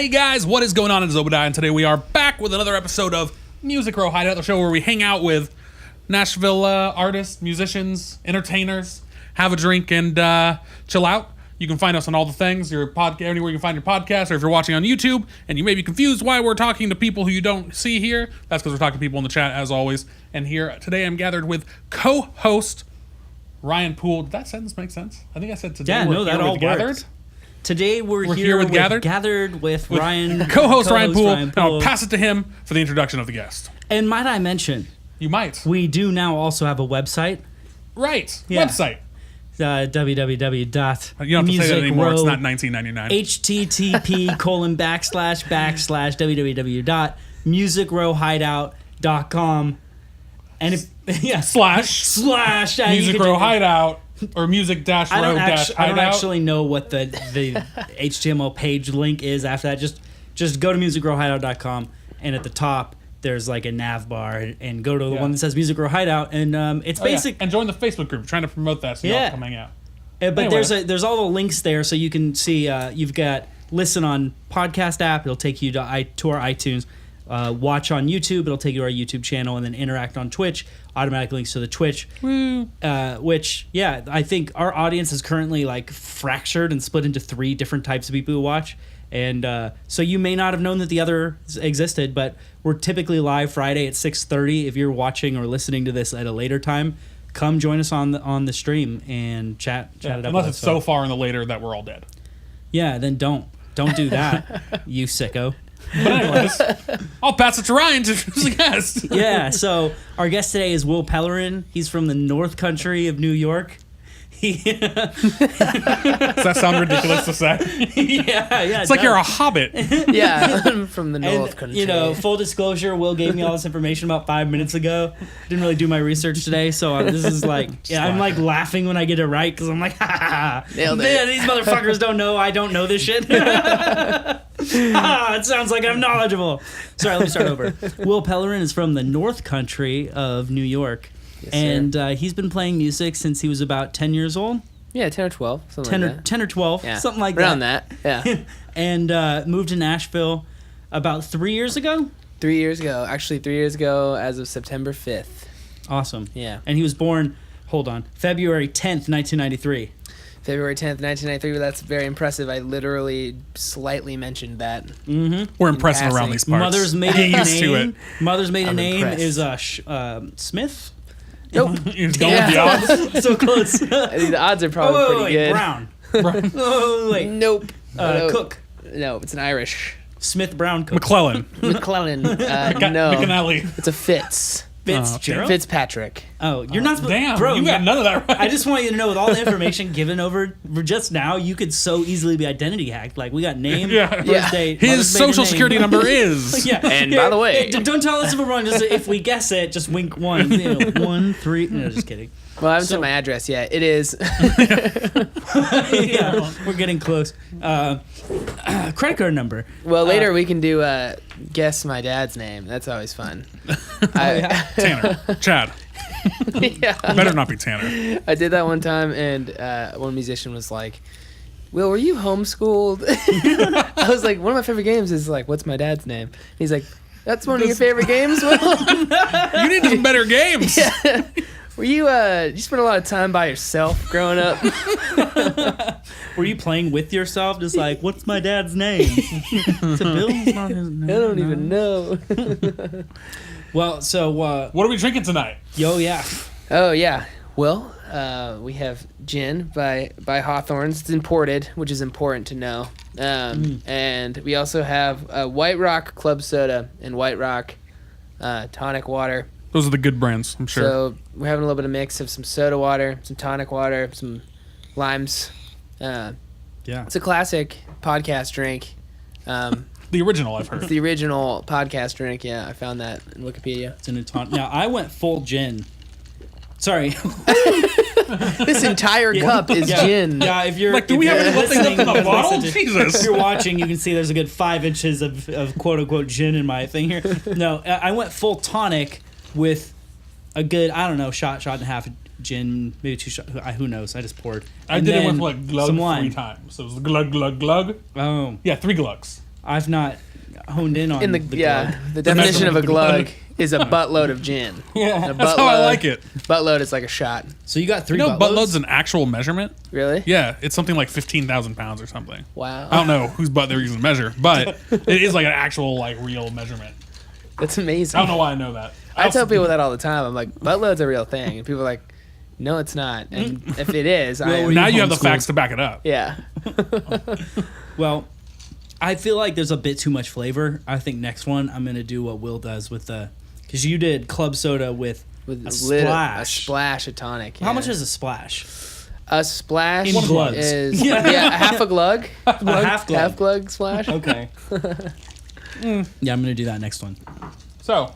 Hey guys, what is going on? It's Obadiah, and today we are back with another episode of Music Row Hideout, the show where we hang out with Nashville artists, musicians, entertainers, have a drink, and chill out. You can find us on all the things, your podcast, anywhere you can find your podcast, or if you're watching on YouTube and you may be confused why we're talking to people who you don't see here, that's because we're talking to people in the chat as always. And here today I'm gathered with co-host Ryan Poole. Did that sentence make sense? I think I said today we're that all gathered. Worked. Today we're here with gathered with Ryan, co-host Ryan Poole. And I'll pass it to him for the introduction of the guest. And might I mention? You might. We do now also have a website. Right. Yeah. Website. www.musicrow. You don't have to say that anymore. It's not $19.99. http://www.musicrowhideout.com. And if slash Music Row Hideout or music dash row dash hideout. I don't actually know what the HTML page link is after that. Just go to musicrowhideout.com, and at the top there's like a nav bar, and go to the one that says Music Row Hideout, and it's basic. And join the Facebook group. We're trying to promote that so y'all come hang out. But anyway. there's all the links there, so you can see you've got listen on podcast app. It'll take you to our iTunes. Watch on YouTube. It'll take you to our YouTube channel, and then interact on Twitch. Automatic links to the Twitch. Which I think our audience is currently like fractured and split into 3 different types of people who watch. And so you may not have known that the other existed, but we're typically live Friday at 6:30. If you're watching or listening to this at a later time, come join us on the stream and chat it up. Unless it's so far in the later that we're all dead. Yeah, then don't do that, you sicko. But anyways, I'll pass it to Ryan to introduce the guest. Yeah, so our guest today is Will Pellerin. He's from the North Country of New York. Does that sound ridiculous to say? Yeah. It's like you're a hobbit. Yeah, I'm from the North Country. You know, full disclosure, Will gave me all this information about 5 minutes ago. Didn't really do my research today, so this is like, I'm like laughing when I get it right, because I'm like, ha, nailed it. Man, these motherfuckers don't know I don't know this shit. It sounds like I'm knowledgeable. Sorry, let me start over. Will Pellerin is from the North Country of New York. Yes, and he's been playing music since he was about 10 years old. Yeah, 10 or 12. 10 or 12, something like around that. Around that, yeah. And moved to Nashville about 3 years ago? 3 years ago. Actually, 3 years ago as of September 5th. Awesome. Yeah. And he was born, February 10th, 1993. February 10th, 1993. That's very impressive. I literally slightly mentioned that. Mm-hmm. We're impressive around these parts. Mother's maiden used to it. Mother's maiden name is Smith? Nope. You're going with the odds? So close. The odds are probably pretty good. Brown. Wait. Nope. Cook. No, it's an Irish. Smith Brown Cook. McClellan. McClellan. No. McAnally. It's a Fitz. Fitzgerald? Fitzpatrick. Oh, you're not supposed to. Damn, Bro, you got none of that right. I just want you to know, with all the information given over just now, you could so easily be identity hacked. Like, we got name, birth date, his social security number is. And by the way, don't tell us if we're wrong. Just if we guess it, just wink 1. 1, 3. No, just kidding. Well, I haven't said my address yet. It is. Yeah, we're getting close. Credit card number. Well, later we can do guess my dad's name. That's always fun. Tanner. Chad. Yeah. Better not be Tanner. I did that one time, and one musician was like, Will, were you homeschooled? I was like, one of my favorite games is like, what's my dad's name? He's like, that's one of your favorite games, Will? You need some better games. Yeah. Were you, you spent a lot of time by yourself growing up? Were you playing with yourself? Just like, what's my dad's name? Bill's not his name. I don't even know. Well, so... what are we drinking tonight? Oh, yeah. Well, we have gin by Hawthorne's. It's imported, which is important to know. And we also have White Rock Club Soda and White Rock Tonic Water. Those are the good brands, I'm sure. So we're having a little bit of mix of some soda water, some tonic water, some limes. It's a classic podcast drink. The original, I've heard. It's the original podcast drink, yeah. I found that in Wikipedia. It's a new tonic. Now, I went full gin. Sorry. This entire cup is gin. Yeah, if you're... Like, do we have anything up in the bottle? Jesus. If you're watching, you can see there's a good 5 inches of quote-unquote gin in my thing here. No, I went full tonic with a good, I don't know, shot and a half of gin, maybe 2 shots. Who knows? I just poured. I did it with, like, glug 3 times. So it was glug, glug, glug. Oh. Yeah, 3 glugs. I've not honed in on In the glug. the definition of a glug glug. is a buttload of gin. Yeah. A That's how I like it. Buttload is like a shot. So you got 3 You know, buttloads? buttload's an actual measurement. Really? Yeah, it's something like 15,000 pounds or something. Wow. I don't know whose butt they're using to measure, but it is like an actual like real measurement. That's amazing. I don't know why I know that. I tell people that all the time. I'm like, buttload's a real thing, and people are like, no, it's not. And if it is, Now you have the homeschooled? facts to back it up. yeah. Well, I feel like there's a bit too much flavor. I think next one I'm going to do what Will does with the... Because you did club soda with With a a splash. splash of tonic. How yeah. much is a splash? A splash In glugs. is a half a glug. A half glug. Half glug splash. Okay. Yeah, I'm going to do that next one. So,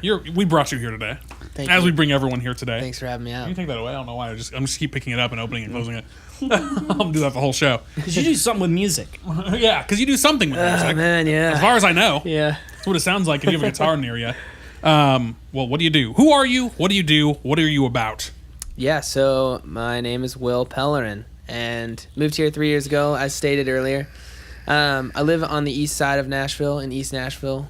we brought you here today, Thank as you. we bring everyone here today. Thanks for having me You out. can take that away. I don't know why. I'm just keep picking it up and opening and closing it. I'll do that the whole show. Because you do something with music. Yeah, because you do something with Oh music. man, As yeah. far as I know, Yeah. that's what it sounds like if you have a guitar near you. Well, what do you do? Who are you? What do you do? What are you about? Yeah, so my name is Will Pellerin, and moved here 3 years ago, as stated earlier. I live on the east side of Nashville, in East Nashville.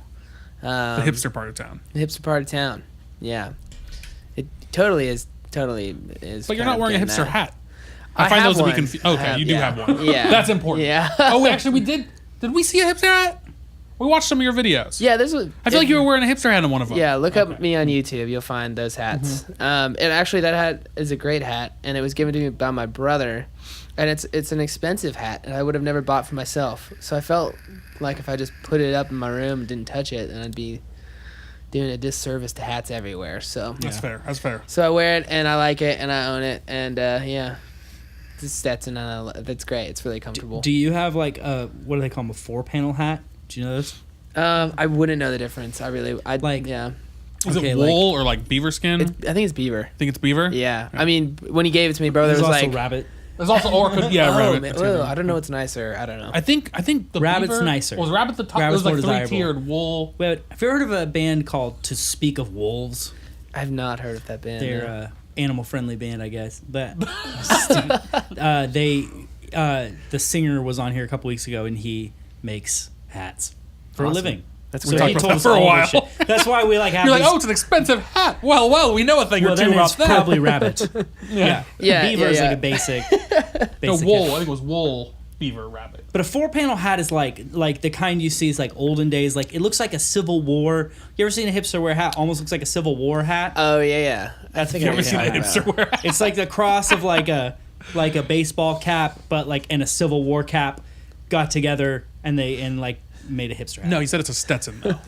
The hipster part of town. The hipster part of town. Yeah. It totally is. But you're kind not of wearing a getting hipster that. hat. I find have those to be one. confusing. Okay, I have- you do yeah. have one. Yeah. That's important. Yeah. Oh, actually, we did. Did we see a hipster hat? We watched some of your videos. Yeah, there's a. I feel like you were wearing a hipster hat in one of them. Yeah, look up me on YouTube. You'll find those hats. And actually, that hat is a great hat, and it was given to me by my brother. And it's an expensive hat, and I would have never bought for myself. So I felt like if I just put it up in my room and didn't touch it, then I'd be doing a disservice to hats everywhere. So That's fair. That's fair. so I wear it, and I like it, and I own it, and yeah, it's a Stetson, and that's great. It's really comfortable. Do you have like a, what do they call them, a 4-panel hat? Do you know those? I wouldn't know the difference. I'd Like- yeah. Is Okay, it wool or like beaver skin? I think it's beaver. think it's beaver? Yeah. I mean, when he gave it to me, brother There's was also like, rabbit. There's also or could yeah, oh, rabbit. man, That's well, good. I don't know what's nicer. I don't know. I think the Rabbit's beaver, nicer. Was rabbit the top? Rabbit's It was more like desirable. 3-tiered wool. Wait, have you heard of a band called To Speak of Wolves? I've not heard of that band. They're no. a animal-friendly band, I guess. But the singer was on here a couple weeks ago, and he makes hats for a Awesome. living. That's So great. he Talked told about us that for a all this while. shit. That's why we like have You're like, these. oh, it's an expensive hat. Well, we know a thing well, or two then about it's that. probably rabbit. Yeah. Yeah, Beaver yeah, is like yeah. a basic. No, basic wool. hat. I think it was wool, beaver, rabbit. But a 4-panel hat is like the kind you see is like olden days. Like it looks like a Civil War. You ever seen a hipster wear a hat? Almost looks like a Civil War hat. Oh yeah, yeah. I think You I ever seen a know what you're hipster talking wear a hat? It's like the cross of like a baseball cap, but like and a Civil War cap got together and made a hipster hat. No, he said it's a Stetson though.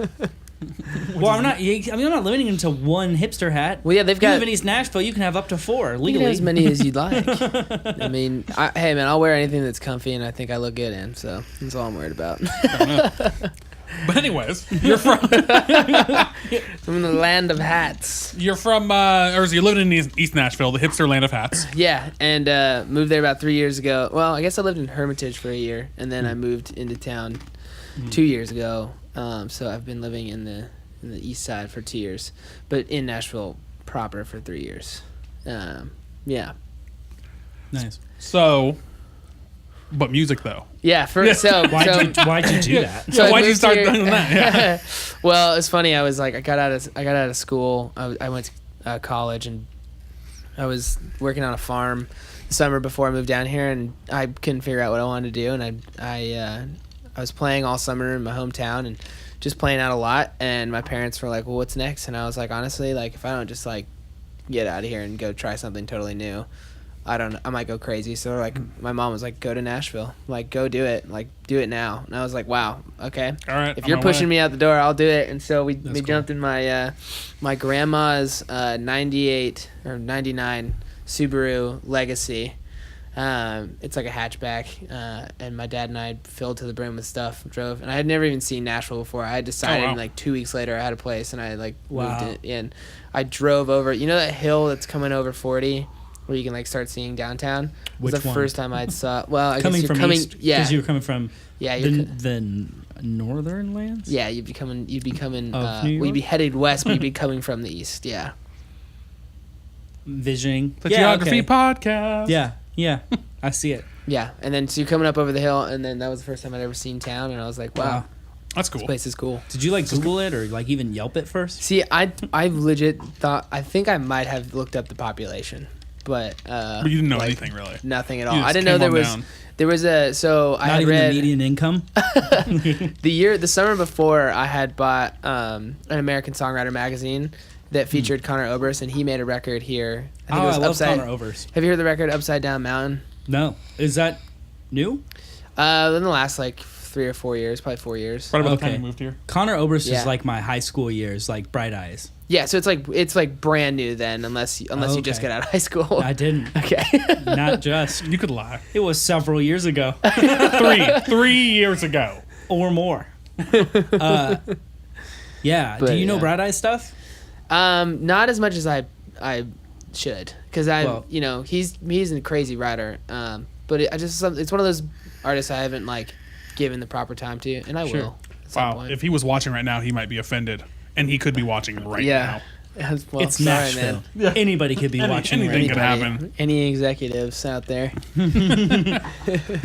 Well, I'm not limiting him to one hipster hat. Well, yeah, they've You got- live in East Nashville. You can have up to 4 You can legally. have as many as you'd like. I mean, hey man, I'll wear anything that's comfy and I think I look good in. So that's all I'm worried about. But anyways, you're from I'm in the land of hats. or you're living in East Nashville, the hipster land of hats. Yeah, and moved there about 3 years ago. Well, I guess I lived in Hermitage for a year, and then I moved into town 2 years ago. So I've been living in the east side for 2 years, but in Nashville proper for 3 years. Yeah. Nice. So, but music though. Yeah, so Why'd you do that? So I why'd you moved start here- doing that? Yeah. Well, it's funny. I was like, I got out of school. I went to college, and I was working on a farm the summer before I moved down here, and I couldn't figure out what I wanted to do. And I was playing all summer in my hometown and just playing out a lot. And my parents were like, "Well, what's next?" And I was like, honestly, like if I don't just like get out of here and go try something totally new, I might go crazy. So like my mom was like, go to Nashville, like go do it, like do it now. And I was like, wow, okay. All right. If you're pushing me out the door, I'll do it. And so we cool. jumped in my my grandma's 98 or 99 Subaru Legacy. It's like a hatchback, and my dad and I filled to the brim with stuff, drove, and I had never even seen Nashville before. I had decided wow. like 2 weeks later I had a place, and I like Wow. moved it in. I drove over, you know that hill that's coming over 40 where you can like start seeing downtown? It was Which the one? first time I'd saw, well, I Coming guess you're from coming, east, yeah, because you were coming from yeah, the northern lands. yeah, you'd be coming, Of New well, you'd be York? headed west, but you'd be coming from the east, yeah. Visioning The Geography Podcast. Yeah, yeah. I see it. Yeah, and then so you're coming up over the hill, and then that was the first time I'd ever seen town, and I was like, wow. That's cool. This place is cool. Did you like Google it or like even Yelp it first? See, I legit thought, I think I might have looked up the population, but But you didn't know anything really. nothing at You all. just I didn't know came there on was down. I Not had even read the median income. the summer before I had bought an American Songwriter magazine that featured Connor Oberst, and he made a record here. I think it was love Upside. Connor Oberst. Have you heard the record Upside Down Mountain? No, is that new? In the last like 3 or 4 years, probably 4 years. Right about the time Okay. you moved here. Connor Oberst Yeah. is like my high school years, like Bright Eyes. Yeah, so it's like brand new then, unless you just Okay. get out of high school. I didn't. Okay. Not just. You could lie. It was several years ago 3 years ago. or more. Yeah. But, Do you know yeah. Bright Eyes stuff? Not as much as I should, because Well- he's a crazy writer. But it's one of those artists I haven't like given the proper time to, and I Sure. will. At some Wow. point. If he was watching right now, he might be offended, and he could be watching right Yeah. now. Well, It's sorry, Nashville. man. Anybody could be watching. anything Right could Anybody- happen. Any executives out there? now.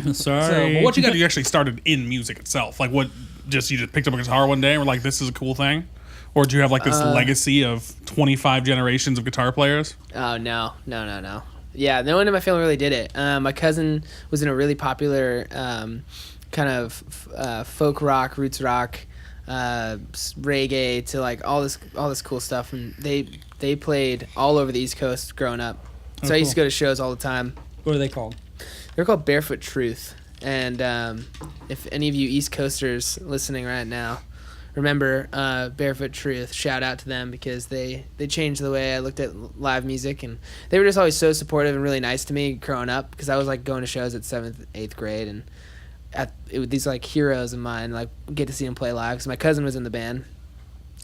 So, Sorry. but what you got? You actually started in music itself. Like, what? You just picked up a guitar one day and were like, "This is a cool thing," or do you have like this legacy of 25 generations of guitar players? Oh no. Yeah, no one in my family really did it. My cousin was in a really popular kind of folk rock, roots rock, reggae to like all this cool stuff, and they played all over the East Coast growing up. So Oh, I used to cool. go to shows all the time. What are they called? They're called Barefoot Truth, and if any of you East Coasters listening right now remember Barefoot Truth, shout out to them, because they changed the way I looked at live music, and they were just always so supportive and really nice to me growing up, because I was like going to shows at 7th, 8th grade, and these like heroes of mine, like get to see them play live, because my cousin was in the band,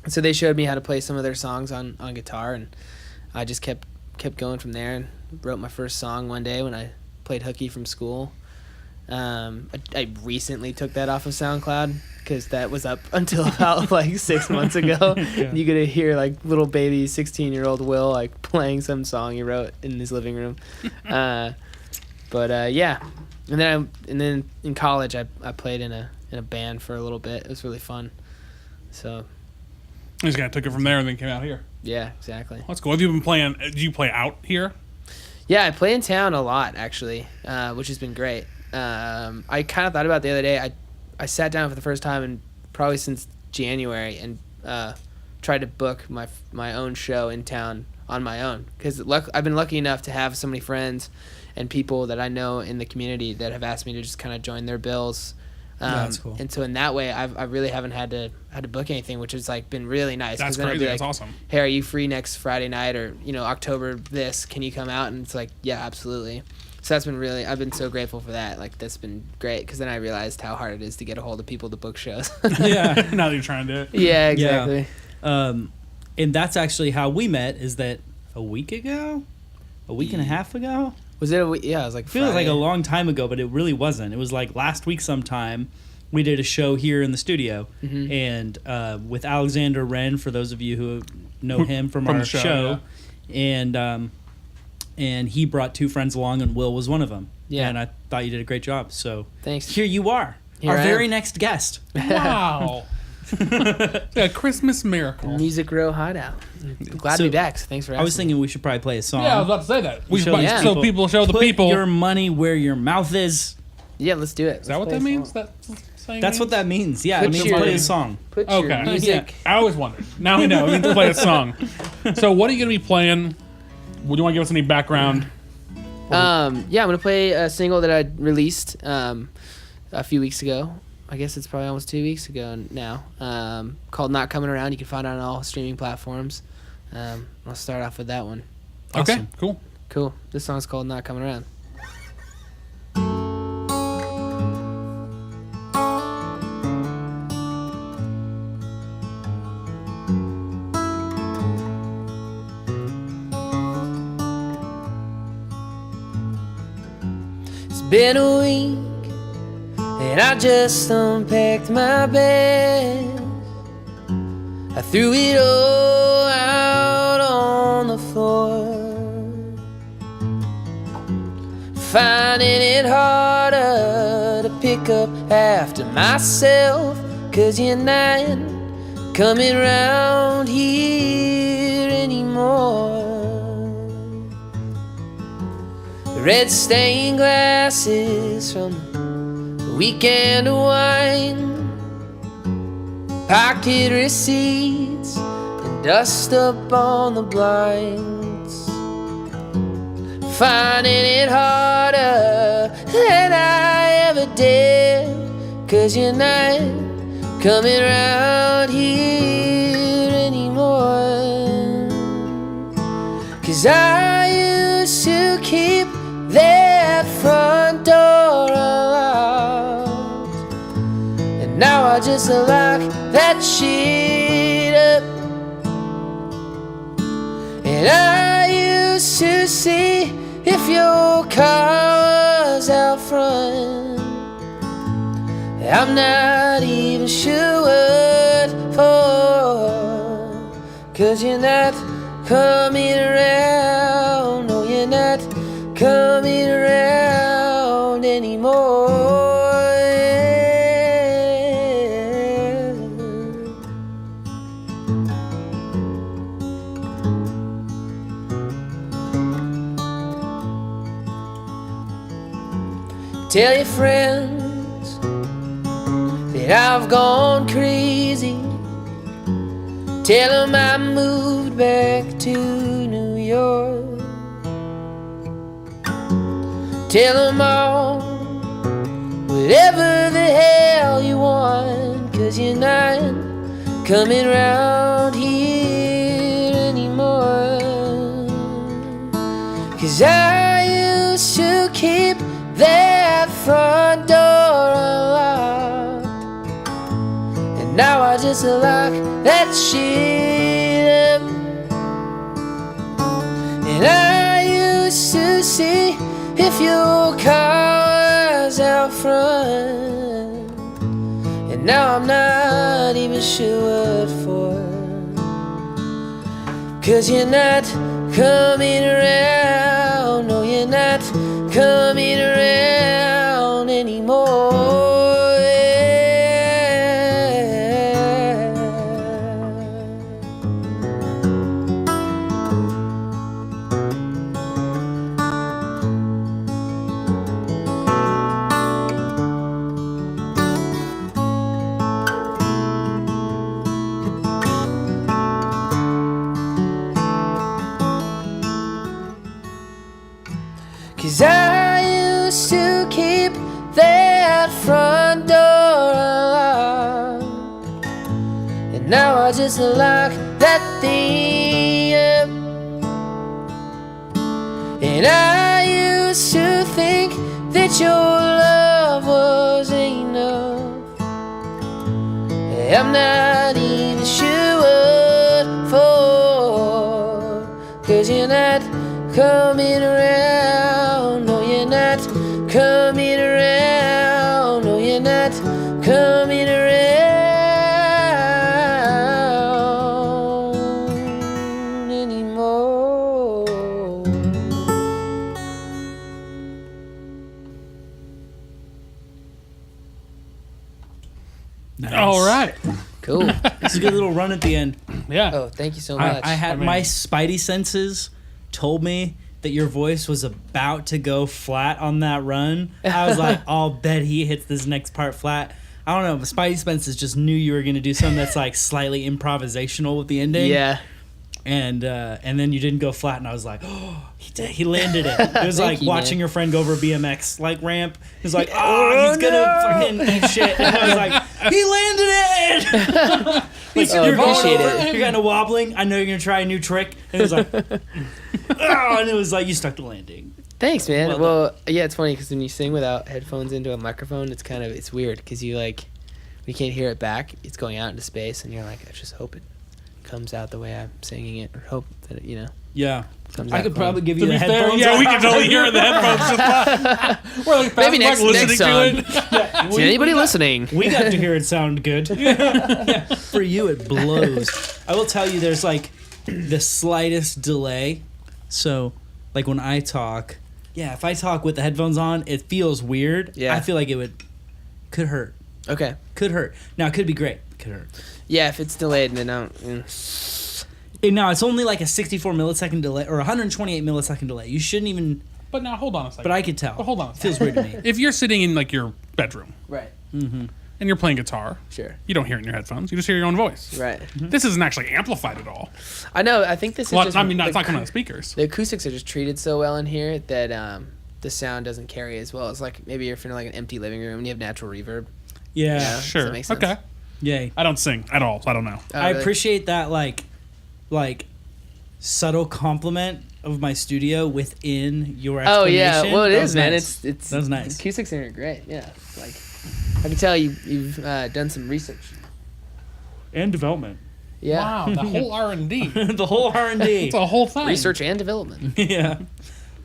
and so they showed me how to play some of their songs on guitar, and I just kept going from there, and wrote my first song one day when I played hooky from school. I recently took that off of SoundCloud, because that was up until about like 6 months ago. Yeah. You get to hear like little baby 16-year-old Will like playing some song he wrote in his living room. Yeah, and then in college I played in a band for a little bit. It was really fun. So You just kind of took it from there and then came out here. yeah, exactly. That's cool. Have you been playing? Do you play out here? Yeah, I play in town a lot actually, which has been great. I kind of thought about it the other day. I sat down for the first time in probably since January and tried to book my own show in town on my own, because I've been lucky enough to have so many friends and people that I know in the community that have asked me to just kind of join their bills. That's cool. And so in that way, I really haven't had to book anything, which has like been really nice. 'cause That's then I'd be crazy. like, That's awesome. hey, are you free next Friday night, or October this? Can you come out? And it's like, yeah, absolutely. So that's been I've been so grateful for that. Like, that's been great, because then I realized how hard it is to get a hold of people to book shows. Yeah. Now that you're trying to do it. Yeah, exactly. And that's actually how we met. Is that a week ago? A week and a half ago? Was it a week? Yeah, it was like It feels like Friday. a long time ago, but it really wasn't. It was like last week sometime. We did a show here in the studio, Mm-hmm. and with Alexander Wren, for those of you who know him from From our the show, and he brought two friends along, and Will was one of them. Yeah. And I thought you did a great job. So Thanks. here you are, Here our I very am. next guest. Wow. A Christmas miracle. Music Row Hideout. Glad So, to be back. So thanks for asking. I was thinking we should probably play a song. Yeah, I was about to say that. We Show these Yeah. So people show the Put people. your money where your mouth is. Yeah, let's do it. Is that what that means? That's What that means. Yeah, it Put means your- play a song. Put Okay. your music. I always wondered. Now we know. We need to play a song. So what are you going to be playing? Would you want to give us any background? Yeah, I'm gonna play a single that I released a few weeks ago. I guess it's probably almost 2 weeks ago now. Called "Not Coming Around." You can find it on all streaming platforms. I'll start off with that one. Okay, Awesome. cool. Cool. This song's called "Not Coming Around." It's been a week and I just unpacked my bed. I threw it all out on the floor. finding it harder to pick up after myself, 'cause you're not coming round here anymore. Red stained glasses from the weekend of wine, pocket receipts and dust up on the blinds, finding it harder than I ever did, 'cause you're not coming around here anymore. 'Cause I used to keep that front door unlocked, and now I just lock that shit up. And I used to see if your car was out front. I'm not even sure what for, 'cause you're not coming around. No, you're not coming around anymore. Tell your friends that I've gone crazy. Tell them I moved back to New York. Tell them all whatever the hell you want, 'cause you're not coming round here anymore. 'Cause I used to keep that front door unlocked, and now I just lock that shit up. And I used to see if your car was out front, and now I'm not even sure what for, 'cause you're not coming around. No, you're not coming around anymore. Cause I used to keep that front door unlocked, and now I just lock that thing up. And I used to think that your love was enough. I'm not even sure what for, 'cause you're not coming around. No, you're not coming around. No, you're not coming around anymore. Nice. All right. Cool. It's a good little run at the end. Yeah. Oh, thank you so much. I had my spidey senses told me that your voice was about to go flat on that run. I was like, I'll bet he hits this next part flat. I don't know. Spidey senses just knew you were going to do something that's like slightly improvisational with the ending. Yeah. And then you didn't go flat, and I was like, oh, he did. He landed it. It was like you, watching man. your friend go over a BMX like ramp. It was like, oh, he's gonna fucking eat shit. And I was like, he landed it. Like, you're appreciate going over, it. you're kind of wobbling. I know you're gonna try a new trick. And it was like, oh, and it was like you stuck the landing. Thanks, man. Well Well, yeah, it's funny because when you sing without headphones into a microphone, it's weird because you we can't hear it back. It's going out into space, and you're like, I just hope it comes out the way I'm singing it, or hope that it, Yeah. comes I out could clean. probably give To you the be fair, headphones. yeah, we can totally hear the headphones. Just we're like, Maybe like next song. to it. Is anybody listening? We got to hear it sound good. Yeah. For you, it blows. I will tell you, there's like the slightest delay. So, like when I talk, Yeah, if I talk with the headphones on, it feels weird. Yeah. I feel like could hurt. Okay. Could hurt. Now, it could be great. Could hurt. Yeah, if it's delayed, then I don't. Now, it's only like a 64 millisecond delay or 128 millisecond delay. You shouldn't even... But now, hold on a second. But I could tell. But hold on a It feels second. weird to me. If you're sitting in like your bedroom Right. and you're playing guitar, Sure. you don't hear it in your headphones. You just hear your own voice. Right. This isn't actually amplified at all. I know. I think this is Well, just. I mean, it's not coming out of speakers. The acoustics are just treated so well in here that the sound doesn't carry as well. It's like maybe you're in like an empty living room and you have natural reverb. Yeah. Yeah. Does Sure. that make sense? Okay. Yay. I don't sing at all, so I don't know. Oh, I really? appreciate that, like subtle compliment of my studio within your Oh explanation. yeah, well it That is, was man. nice. It's That was nice. Acoustics in here are great. Yeah, like I can tell you've done some research. And development. Yeah, Wow, the whole R&D. The whole R&D. It's a whole thing. research and development. Yeah.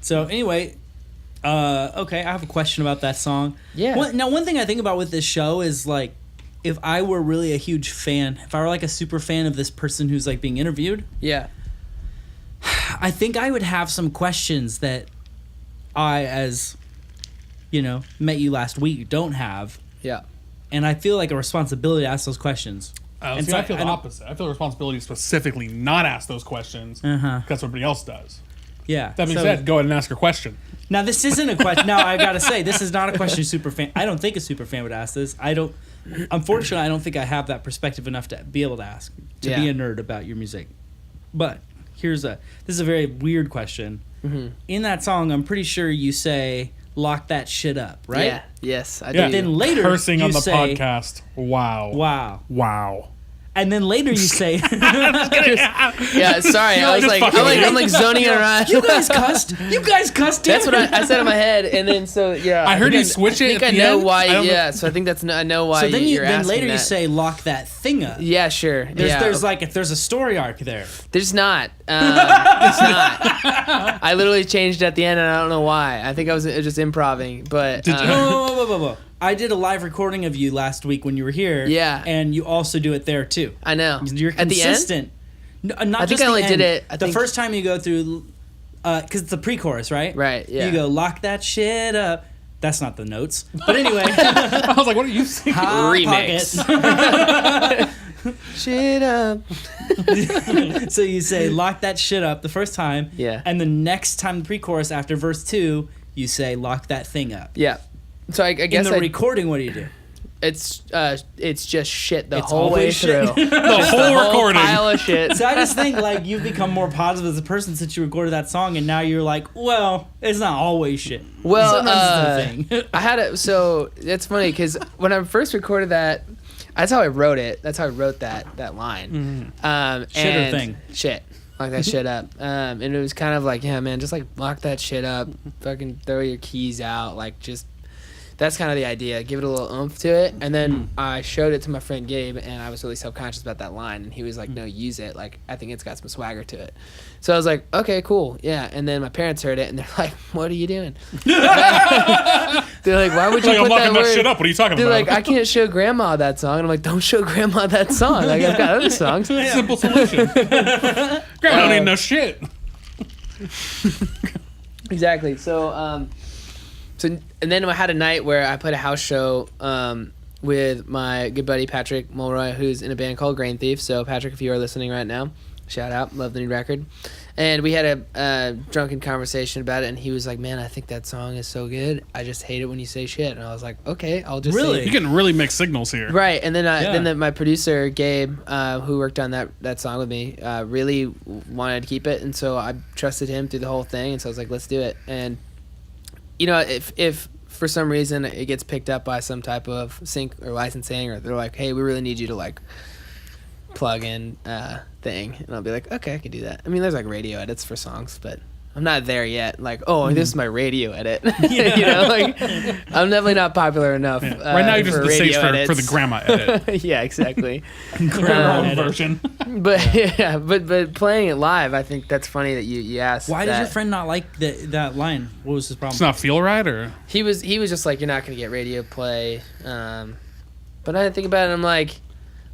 So anyway, okay, I have a question about that song. Yeah. One thing I think about with this show is like, if I were really a huge fan, if I were like a super fan of this person who's like being interviewed, Yeah, I think I would have some questions that I, as met you last week, don't have, yeah. and I feel like a responsibility to ask those questions. And See, so I feel the don't- opposite. I feel the responsibility to specifically not ask those questions Uh-huh. because everybody else does. Yeah. That being so- said, go ahead and ask your question. Now this isn't a question. Now I gotta say, this is not a question. Super fan. I don't think a super fan would ask this. Unfortunately, I don't think I have that perspective enough to be able to ask, to be Yeah. a nerd about your music. But this is a very weird question. Mm-hmm. In that song, I'm pretty sure you say "lock that shit up," right? Yeah. Yes, I Yeah. do. Then later Cursing you on the say, podcast. Wow. Wow. Wow. And then later you say, Yeah, sorry. I was just like, fucking with you. I'm like zoning around. "You guys cussed. You guys cussed." That's what I said in my head, and then so yeah. I heard think you switch it I think at I the know end. why. I don't know- Yeah, so I think I know why. So then you're then asking later you that. say, "Lock that thing up." Yeah, sure. There's like if there's a story arc there. There's not. It's not. I literally changed at the end, and I don't know why. I think I was just improvising, but Whoa. I did a live recording of you last week when you were here. Yeah. And you also do it there too. I know. You're At the end? consistent. No, not I just think I the only end. did it, I the think- first time you go through, because it's a pre-chorus, right? Right, yeah. You go, "Lock that shit up." That's not the notes. But anyway. I was like, what are you saying? Hot Remix. Pocket. Shit up. So you say, "Lock that shit up" the first time. Yeah. And the next time, the pre-chorus after verse 2, you say, "Lock that thing up." Yeah. So I In guess the recording, what do you do? it's just shit the It's whole way always shit. through. The whole recording. Pile of shit. So I just think like you've become more positive as a person since you recorded that song, and now you're like, well, it's not always shit. Well, Sometimes it's a thing. I had it. So it's funny because when I first recorded that, that's how I wrote it. That's how I wrote that line. Shit or and thing? Shit. Lock that shit up. And it was kind of like, yeah, man, just like lock that shit up. Fucking throw your keys out. Like just. That's kind of the idea. Give it a little oomph to it. And then I showed it to my friend Gabe, and I was really self-conscious about that line. And he was like, no, use it. Like, I think it's got some swagger to it. So I was like, okay, cool. Yeah. And then my parents heard it, and they're like, what are you doing? They're like, why would you Like, I'm put locking that that word? shit up. What are you talking They're about? like, I can't show grandma that song. And I'm like, don't show grandma that song. Like, I've got other songs. Simple solution. Grandma don't need no shit. Exactly. So, and then I had a night where I played a house show with my good buddy Patrick Mulroy, who's in a band called Grain Thief. So, Patrick, if you are listening right now, shout out. Love the new record. And we had a drunken conversation about it, and he was like, man, I think that song is so good. I just hate it when you say shit. And I was like, okay, I'll just Really? say You're getting really mixed signals here. Right, and then Yeah. my producer Gabe, who worked on that song with me, really wanted to keep it, and so I trusted him through the whole thing, and so I was like, let's do it. And you know, if for some reason it gets picked up by some type of sync or licensing, or they're like, hey, we really need you to like plug in thing, and I'll be like, okay, I can do that. I mean, there's like radio edits for songs, but I'm not there yet. Like, oh, this is my radio edit. You know, like I'm definitely not popular enough. Yeah. Right now, you're just for the stage radio for the grandma edit. Yeah, exactly. Grandma own version. But yeah, but playing it live, I think that's funny that you asked. Why did that. your friend not like that line? What was his problem? It's not feel right, or He was just like, you're not gonna get radio play. But I think about it, I'm like,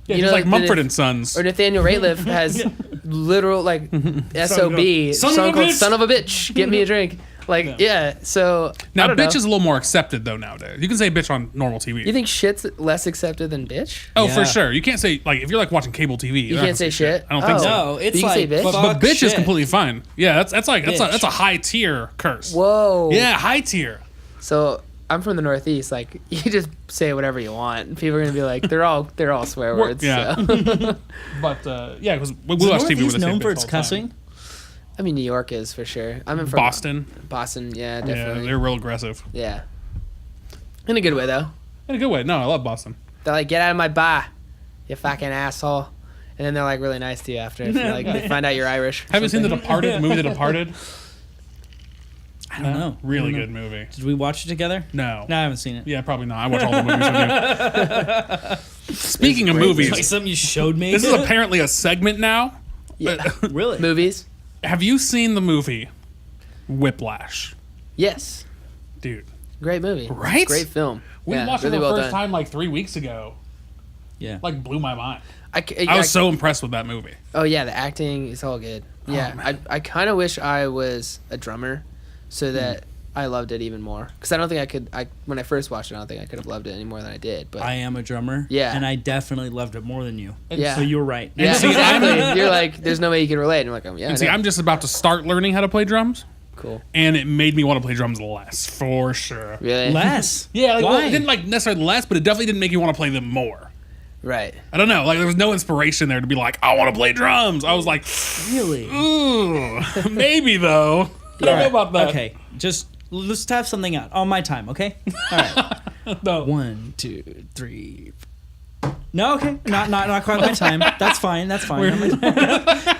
yeah, you just know, like Mumford and Sons. or Nathaniel Rateliff has literal like SOB Son of a song called bitch. "Son of a Bitch." Get me a drink. Like, yeah. So Now, I don't bitch know. is a little more accepted though nowadays. You can say bitch on normal TV. You think shit's less accepted than bitch? Oh, Yeah. for sure. You can't say like if you're like watching cable TV. You can't say shit. I don't think so. No, it's You can like say bitch? But bitch is shit. completely fine. Yeah, that's like Bitch. that's a high tier curse. Whoa. Yeah, high tier. So I'm from the Northeast. Like, you just say whatever you want, and people are gonna be like, they're all swear words. Yeah. So. But yeah, because we Is the watch TV with Northeast the same known for bitch its all the time. cussing? I mean, New York is for sure. I'm in from Boston. Boston, yeah, Yeah, definitely. they're real aggressive. Yeah. In a good way though. In a good way. No, I love Boston. They're like, get out of my bar, you fucking asshole. And then they're like really nice to you after if like they find out you're Irish. Have you seen The Departed? The movie The Departed? I don't know. Really I don't good know. movie. Did we watch it together? No. No, I haven't seen it. Yeah, probably not. I watch all the movies with you. Speaking of movies, Like something you showed me. this is apparently a segment now. Yeah. really. Movies? Have you seen the movie Whiplash? Yes. Dude. Great movie. Right? Great film. We Yeah, watched really it the well first done. time like 3 weeks ago. Yeah. Like blew my mind. I I was so impressed with that movie. Oh yeah, the acting is all good. Yeah, man. I kind of wish I was a drummer, so Hmm. that I loved it even more. Because I don't think I could. When I first watched it, I don't think I could have loved it any more than I did. But I am a drummer. Yeah. And I definitely loved it more than you. yeah, So you're right. yeah, see, exactly. You're like, there's no way you can relate. And I'm like, yeah, And I see, know. I'm just about to start learning how to play drums, cool. and it made me want to play drums less, for sure. Really? Less. Yeah, like, well, Why? it didn't like necessarily less, but it definitely didn't make me want to play them more. Right. I don't know. Like there was no inspiration there to be like, I want to play drums. I was like, Really? ooh, maybe though. I don't know about that. Okay. Just let's have something out on my time, okay? All right. No. 1, 2, 3. No, okay. Not quite my time. That's fine. That's fine.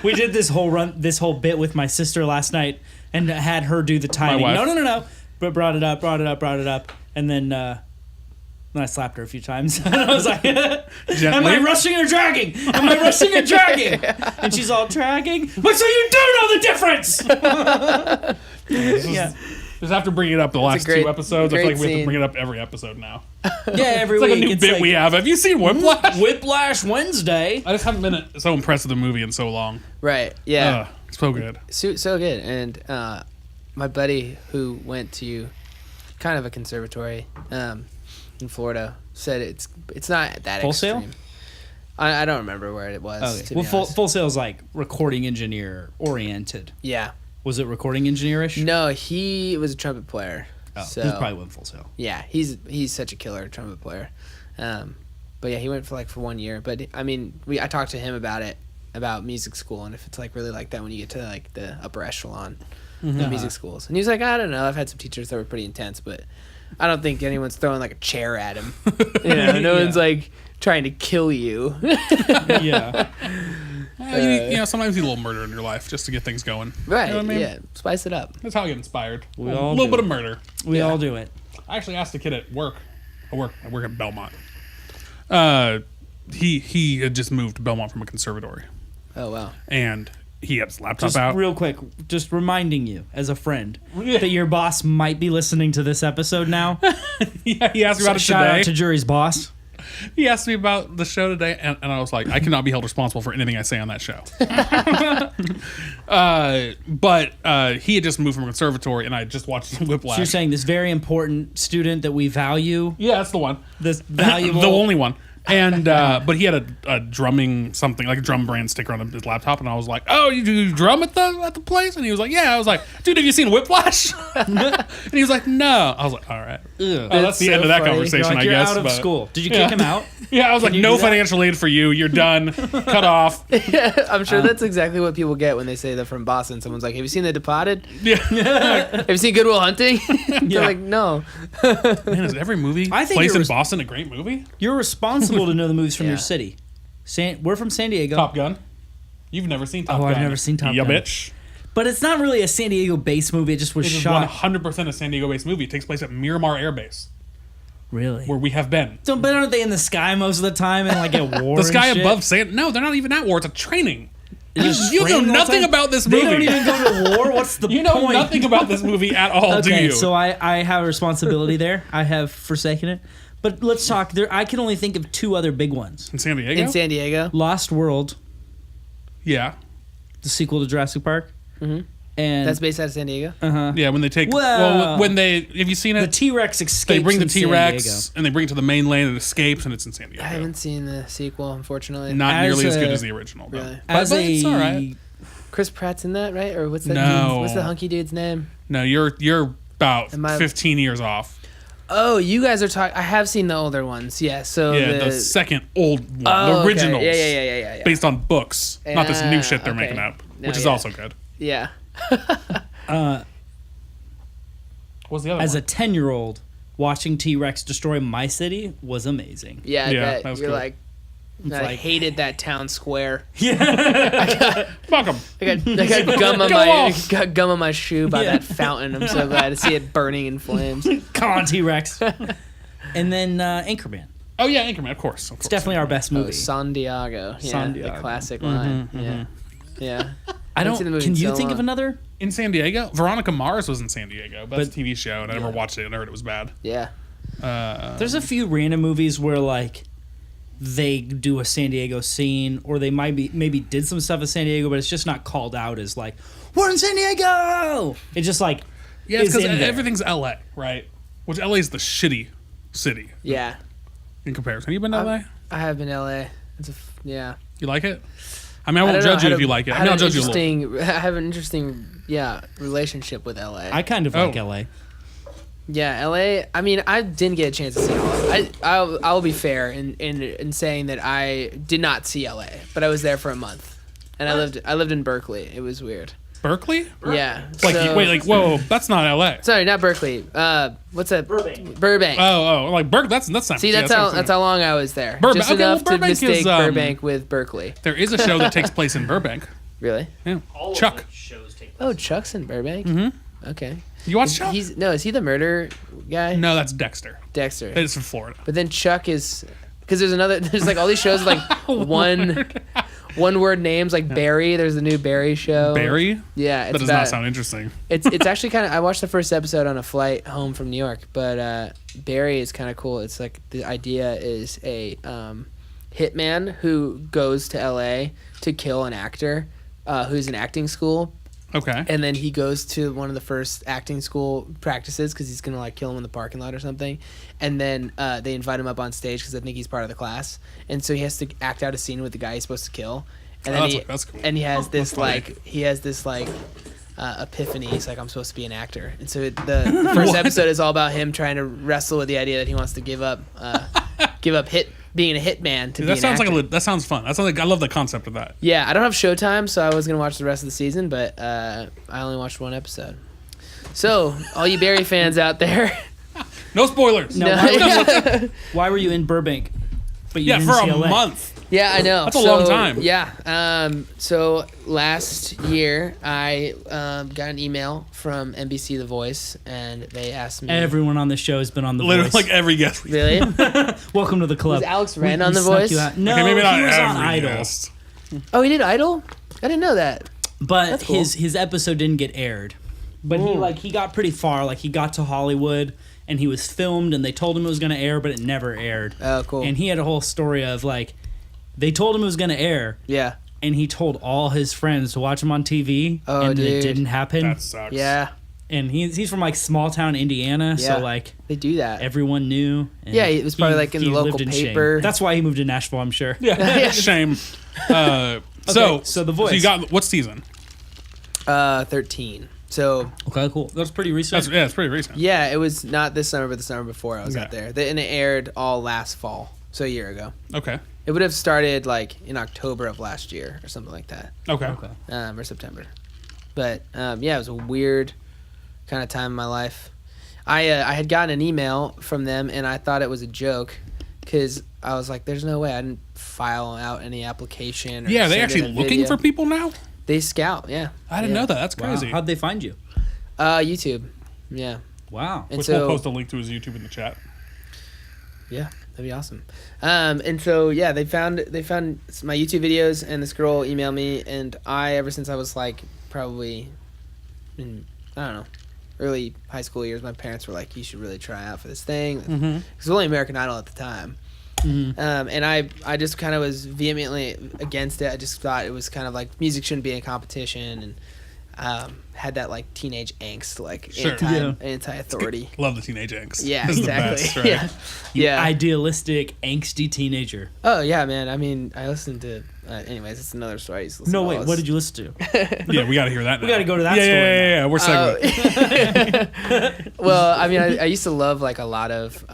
We did this whole bit with my sister last night and had her do the timing. wife. No. But brought it up, and then I slapped her a few times. And I was like, am I rushing or dragging? Am I rushing or dragging? And she's all dragging. But so you do know the difference. Yeah. Just have to bring it up the last great- 2 episodes. I feel great like we have to scene. bring it up every episode now. Yeah, every It's like week. a new bit we have. Have you seen Whiplash? Whiplash Wednesday. I just haven't been so impressed with the movie in so long. Right. Yeah. It's so good. So good. And my buddy who went to kind of a conservatory in Florida said it's not that Full Sail? extreme. I don't remember where it was. Okay. To Well, be honest. Full Sail's like recording engineer oriented. Yeah. Was it recording engineer-ish? No, he was a trumpet player. Oh, so this probably wasn't Full Sail. yeah, he's such a killer trumpet player. But yeah, he went for 1 year. But I mean, I talked to him about music school and if it's like really like that when you get to like the upper echelon of music schools. And he was like, I don't know. I've had some teachers that were pretty intense, but I don't think anyone's throwing like a chair at him. No one's like trying to kill you. Yeah. You know, sometimes you need a little murder in your life just to get things going. Right. You know what I mean? Yeah. Spice it up. That's how I get inspired. We a all little do bit it. of murder. We Yeah. all do it. I actually asked a kid at work. I work at Belmont. He had just moved to Belmont from a conservatory, Oh wow. and he had his laptop Just out. real quick, just reminding you as a friend Yeah. that your boss might be listening to this episode now. Yeah, he asked me about it Shout today. out to Jury's boss. He asked me about the show today, and I was like, I cannot be held responsible for anything I say on that show. But he had just moved from a conservatory, and I just watched some Whiplash. So you're saying this very important student that we value, Yeah, that's the one. this valuable. The only one. And but he had a drumming something like a drum brand sticker on his laptop, and I was like, "Oh, you do drum at the place?" And he was like, "Yeah." I was like, "Dude, have you seen Whiplash?" And he was like, "No." I was like, "All right." Oh, that's the so end of that funny. conversation, You're like, I you're guess. out of but- school. Did you Yeah. kick him out? Yeah, I was like, you "No do that? financial aid for you. You're done. Cut off." I'm sure that's exactly what people get when they say they're from Boston. Someone's like, "Have you seen The Departed? Yeah. Have you seen Good Will Hunting?" They're Yeah. like, "No." Man, is every movie I think place you're in res- Boston a great movie? You're responsible to know the movies from your Yeah. city. We're from San Diego. Top Gun. You've never seen Top Oh, Gun. I've never seen Top Ya Gun. bitch. But it's not really a San Diego-based movie. It just was It is shot. 100% a San Diego-based movie. It takes place at Miramar Air Base, Really? where we have been. So, but aren't they in the sky most of the time and like at war? The sky and shit? above San. No, they're not even at war. It's a training. Just You know training all the nothing time? about this They don't movie. even go to war. What's the You know point? nothing about this movie at all, do Okay, you? so I have a responsibility there. I have forsaken it. But let's talk. There, I can only think of 2 other big ones: in San Diego? In San Diego. Lost World, Yeah. the sequel to Jurassic Park, And That's based out of San Diego. Yeah, when they take Well, when they have you seen it? the T-Rex escapes. They bring the in San T-Rex Diego. and they bring it to the mainland and it escapes and it's in San Diego. I haven't seen the sequel, unfortunately. Not As nearly as good a- as the original, though. Really? As but a it's all right. Chris Pratt's in that, right? Or what's that? No. Dude's, what's the hunky dude's name? No, you're about Am I- 15 years off. Oh, you guys are talking. I have seen the older ones. Yeah. So Yeah, the second old one, the okay. originals. Yeah. Based on books, not this new shit they're okay. making up, No, which is yeah. also good. Yeah. What's the other As one? a 10-year-old, watching T-Rex destroy my city was amazing. Yeah. I Yeah, bet. that was You're cool. like. I like- hated that town square. Fuck them. I got gum on Go my off. got gum on my shoe by Yeah. that fountain. I'm so glad to see it burning in flames. Come on, T-Rex. And then Anchorman. Oh yeah, Anchorman, of course. It's definitely our best Oh, movie. San Diego. Yeah, San the Diego. classic line. Yeah. Yeah. I haven't seen the don't. movie Can in you so think of long. another? in San Diego. Veronica Mars was in San Diego, but that's But- a TV show, and I never watched it, and I heard it was bad. Yeah. There's a few random movies where like they do a San Diego scene, or they maybe did some stuff in San Diego, but it's just not called out as like we're in San Diego. It's just like Yeah, it's is because in there. everything's LA, right? Which LA is the shitty city Yeah. in comparison. You been to LA? I have been LA. Yeah. You like it? I mean, I won't don't know, judge you had if a- you like it. I had mean, I'll an judge you a little. interesting- I have an interesting, relationship with LA. I kind of Oh. like LA. Yeah, LA. I mean, I didn't get a chance to see all of it. I'll be fair in saying that I did not see LA, but I was there for a month, and I lived in Berkeley. It was weird. Berkeley? Yeah. Like, so- wait, like, whoa, that's not LA. Sorry, not Berkeley. What's that? Burbank. Oh, like that's not. See, that's how long I was there. Burbank- Just okay, well, enough to Burbank is, mistake Burbank um, with Berkeley. There is a show that takes place in Burbank. Really? Yeah, Chuck. Oh, Chuck's in Burbank. Mm-hmm. Okay. You watch Chuck? Is he the murder guy? No, that's Dexter. Dexter. It's in Florida. But then Chuck is because there's like all these shows with, like one word names like Barry. There's the new Barry show. Barry? Yeah, That it's does about, not sound interesting. It's actually kind of. I watched the first episode on a flight home from New York, but Barry is kind of cool. It's like the idea is a hitman who goes to L.A. to kill an actor who's in acting school. Okay. And then he goes to one of the first acting school practices because he's gonna like kill him in the parking lot or something. And then they invite him up on stage because I think he's part of the class. And so he has to act out a scene with the guy he's supposed to kill. And then that's cool. And he has this That's funny. epiphany. He's like, I'm supposed to be an actor. And so the first episode is all about him trying to wrestle with the idea that he wants to give up being a hitman to be That an sounds actor. like that sounds fun. That sounds like I love the concept of that. Yeah, I don't have Showtime, so I was gonna watch the rest of the season, but I only watched one episode. So, all you Barry fans out there, No spoilers. No, why were you in Burbank? But you Yeah, didn't for see a LA? month. yeah, I know. That's a long time. Yeah. So last year, I got an email from NBC The Voice, and they asked me. Everyone on the show has been on The Literally, Voice. like every guest. Really? Welcome to the club. Was Alex Wren on We The snuck Voice? you out. No, Okay, maybe not he was on every Idol. guest. Oh, he did Idol? I didn't know that. But That's cool. his episode didn't get aired. But he got pretty far. Like he got to Hollywood and he was filmed and they told him it was going to air, but it never aired. Oh, cool. And he had a whole story of like they told him it was going to air Yeah. and he told all his friends to watch him on TV Oh, and dude. it didn't happen. That sucks. Yeah. And he's from like small town Indiana, Yeah. so like They do that. everyone knew. And Yeah, it was probably, like, in the local lived in shame. paper. That's why he moved to Nashville, I'm sure. Yeah. Shame. So so The Voice. So you got what season? 13. So Okay, cool. That's pretty recent. It's pretty recent. yeah, it was not this summer, but the summer before I was Okay. out there. And it aired all last fall, so a year ago. Okay. It would have started like in October of last year or something like that, Okay. Okay. or September. But yeah, it was a weird kind of time in my life. I had gotten an email from them, and I thought it was a joke because I was like, "There's no way I didn't file out any application." Or Yeah, they send actually in a looking video." for people now. They scout, yeah. I didn't Yeah. know that. That's Wow. crazy. How'd they find you? YouTube, yeah. Wow. And Which so we'll post a link to his YouTube in the chat. yeah, that'd be awesome. And so yeah, they found my YouTube videos, and this girl emailed me, and ever since I was like probably in I don't know early high school years, my parents were like, you should really try out for this thing. Because it was only American Idol at the time. And I just kind of was vehemently against it. I just thought it was kind of like music shouldn't be in competition, and had that like teenage angst, like Sure. anti-authority. Love the teenage angst. Yeah, This is exactly. the best, right? Yeah. Idealistic, angsty teenager. Oh yeah, man. I mean, I listened to. Anyways, it's another story. I used to listen No, to wait. all What this. did you listen to? Yeah, we got to hear that now. We gotta go to that yeah, story Yeah, we're segueing. Well, I mean, I used to love like a lot of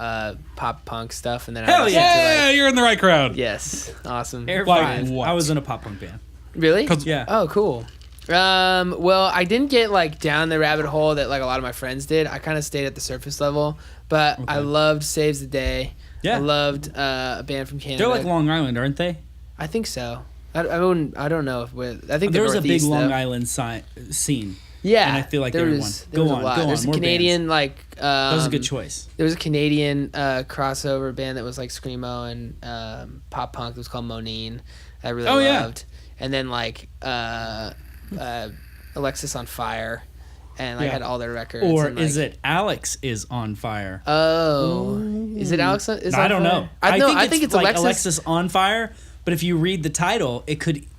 pop punk stuff, and then Hell I listened Yeah, to you're in the right crowd. yes, awesome. Air Like 5. what? I was in a pop punk band. Really? 'Cause- Yeah. Oh, cool. Well, I didn't get like down the rabbit hole that like a lot of my friends did. I kind of stayed at the surface level, but I loved Saves the Day. Yeah. I loved a band from Canada. They're like Long Island, aren't they? I think so. I don't know if with. I think There was a big Northeast, Long though. Island scene. Yeah, and I feel like there they're was, one. there Go was on, a lot. go on, There's a more Canadian like. That was a good choice. There was a Canadian crossover band that was like screamo and pop punk. That was called Monine. I really loved. And then like Alexis on Fire, and I had all their records. Or and, like, is it Alex is on fire? Oh, is it Alex? Is I don't on know. fire? I think it's like Alexis. on fire. But if you read the title,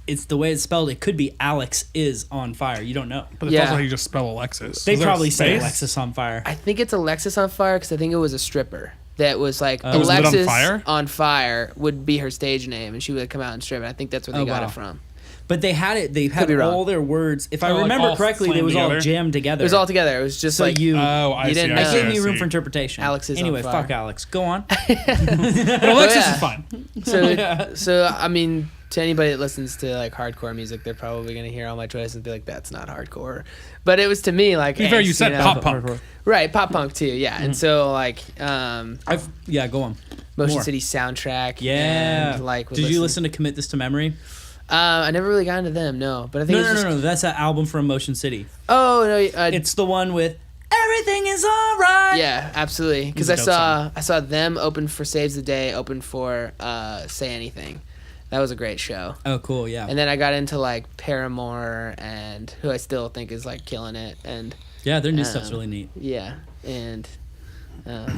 it's the way it's spelled. It could be Alex is on fire. You don't know. But it's also how you just spell Alexis. They Is there a probably say space? Alexis on fire. I think it's Alexis on Fire because I think it was a stripper that was like was lit on Alexis fire? on fire would be her stage name, and she would come out and strip. And I think that's where they got wow. it from. But they had it. They had be wrong. all their words. If I Oh, like remember all correctly, slammed it was all together? jammed together. It was all together. It was just So like you. Oh, I You see. didn't I know. see. Gave I me room see. for interpretation. Alex is on anyway, fire. fuck Alex. Go on. But Alexis yeah. is fine. So I mean, to anybody that listens to like hardcore music, they're probably gonna hear all my choices and be like, "That's not hardcore." But it was to me like. To be fair, you angst, said know? pop punk. Right, pop punk too. Yeah, and so like Yeah, go on. Motion More. City soundtrack. Yeah. And, like would Did you listen to Commit This to Memory? I never really got into them. No, but I think No. That's that album from Motion City. Oh no, It's the one with Everything Is Alright. yeah, absolutely. Because It's a dope I saw them open for Saves the Day, open for Say Anything. That was a great show. Oh, cool. Yeah. And then I got into like Paramore, and who I still think is like killing it, and Yeah, their new stuff's really neat. yeah, and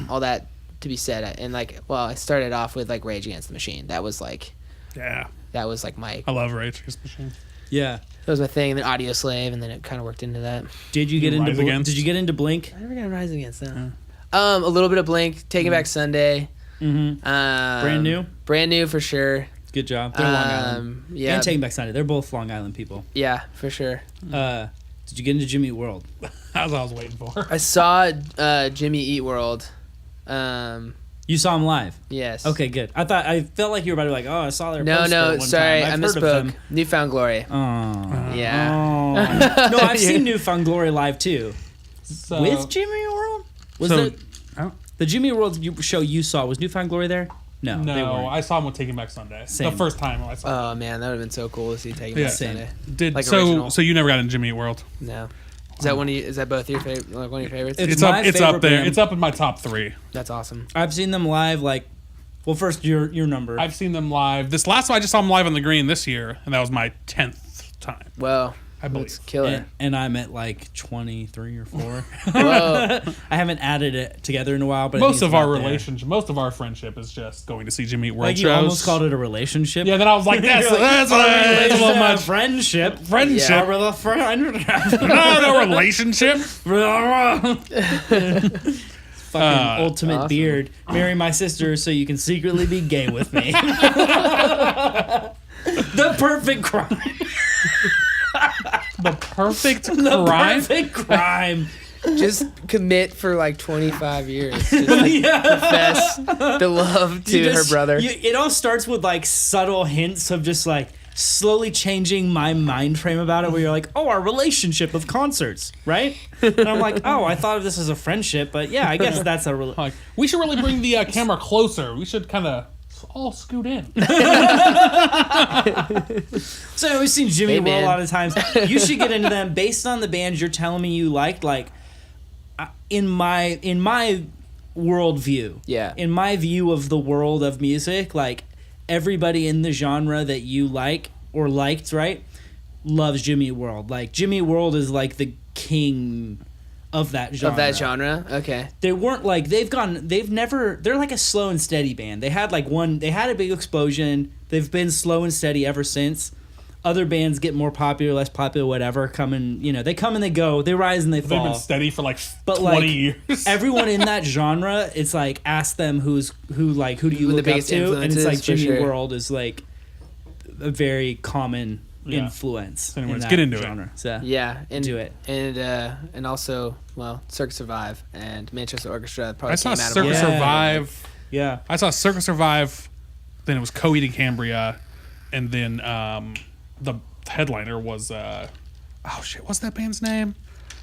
all that to be said. And like, well, I started off with like Rage Against the Machine. That was like Yeah. my I love Rage Against the Machine. Yeah. that was my thing. And then Audio Slave, and then it kind of worked into that. Did you get into Rise Against? Did you get into Blink? I never got Rise Against that. A little bit of Blink, Taking Back Sunday. Mm-hmm. Brand new for sure. Good job. They're Long Island. Yeah, And Taking Back Sunday. They're both Long Island people. yeah, for sure. Did you get into Jimmy Eat World? That's what I was waiting for. I saw Jimmy Eat World. You saw him live. Yes. Okay, good. I felt like you were about to be like, oh, I saw their No, poster one sorry, time. I I've heard of misspoke. them. Newfound Glory. Oh. Yeah. Oh. No, I've seen Newfound Glory live too. So, With Jimmy Eat World? Was so- it the Jimmy Eat World show you saw? Was Newfound Glory there? No, they No, weren't. I saw him with Taking Back Sunday. Same. The first time I saw him. Oh man, that would have been so cool to see Taking Yeah. Back Same. Sunday. Did like so? original. So you never got into Jimmy Eat World? No. Is that one? Is that both your favorite? Like one of your favorites? It's It's up. my It's favorite up there. band. It's up in my top 3. That's awesome. I've seen them live. Like, well, first your number. I've seen them live. This last one I just saw them live on the Green this year, and that was my 10th time. Well, I believe. that's killer. and I'm at like 23 or 4. Whoa. I haven't added it together in a while, but I Most think of it's our about there. relationship, most of our friendship is just going to see Jimmy Eat World Like you shows. almost called it a relationship. Yeah, then I was like, that's You're like, that's a little much. friendship. Friendship. Yeah, we're the friend. No relationship. Fucking ultimate awesome. beard. Marry my sister so you can secretly be gay with me. The perfect crime. The perfect The crime. perfect crime. Just commit for like 25 years. Just like Yeah. profess the love to You her just- brother. it all starts with like subtle hints of just like slowly changing my mind frame about it, where you're like, oh, our relationship of concerts, right? And I'm like, oh, I thought of this as a friendship, but yeah, I guess that's a Like, we should really bring the camera closer. We should kind of all scoot in. So we've seen Jimmy Hey, Eat World man. a lot of times. You should get into them based on the bands you're telling me you liked. Like, in my worldview, Yeah. in my view of the world of music, like everybody in the genre that you like or liked, right, loves Jimmy Eat World. Like Jimmy Eat World is like the king of that genre. Of that genre? Okay. They weren't like they're like a slow and steady band. They had a big explosion. They've been slow and steady ever since. other bands get more popular, less popular, whatever. They come and they go. They rise and they fall. They've been steady for like But 20 years. Everyone in that genre, it's like ask them who do you look up biggest to, and it's like influences, Jimmy for sure. World is like a very common influence. So anyways, in that get into genre. it. So Yeah, and do it. and also, well, Circus Survive and Manchester Orchestra probably I saw came out Circus of Yeah. Survive. yeah, I saw Circus Survive. Then it was Coheed and Cambria, and then the headliner was what's that band's name?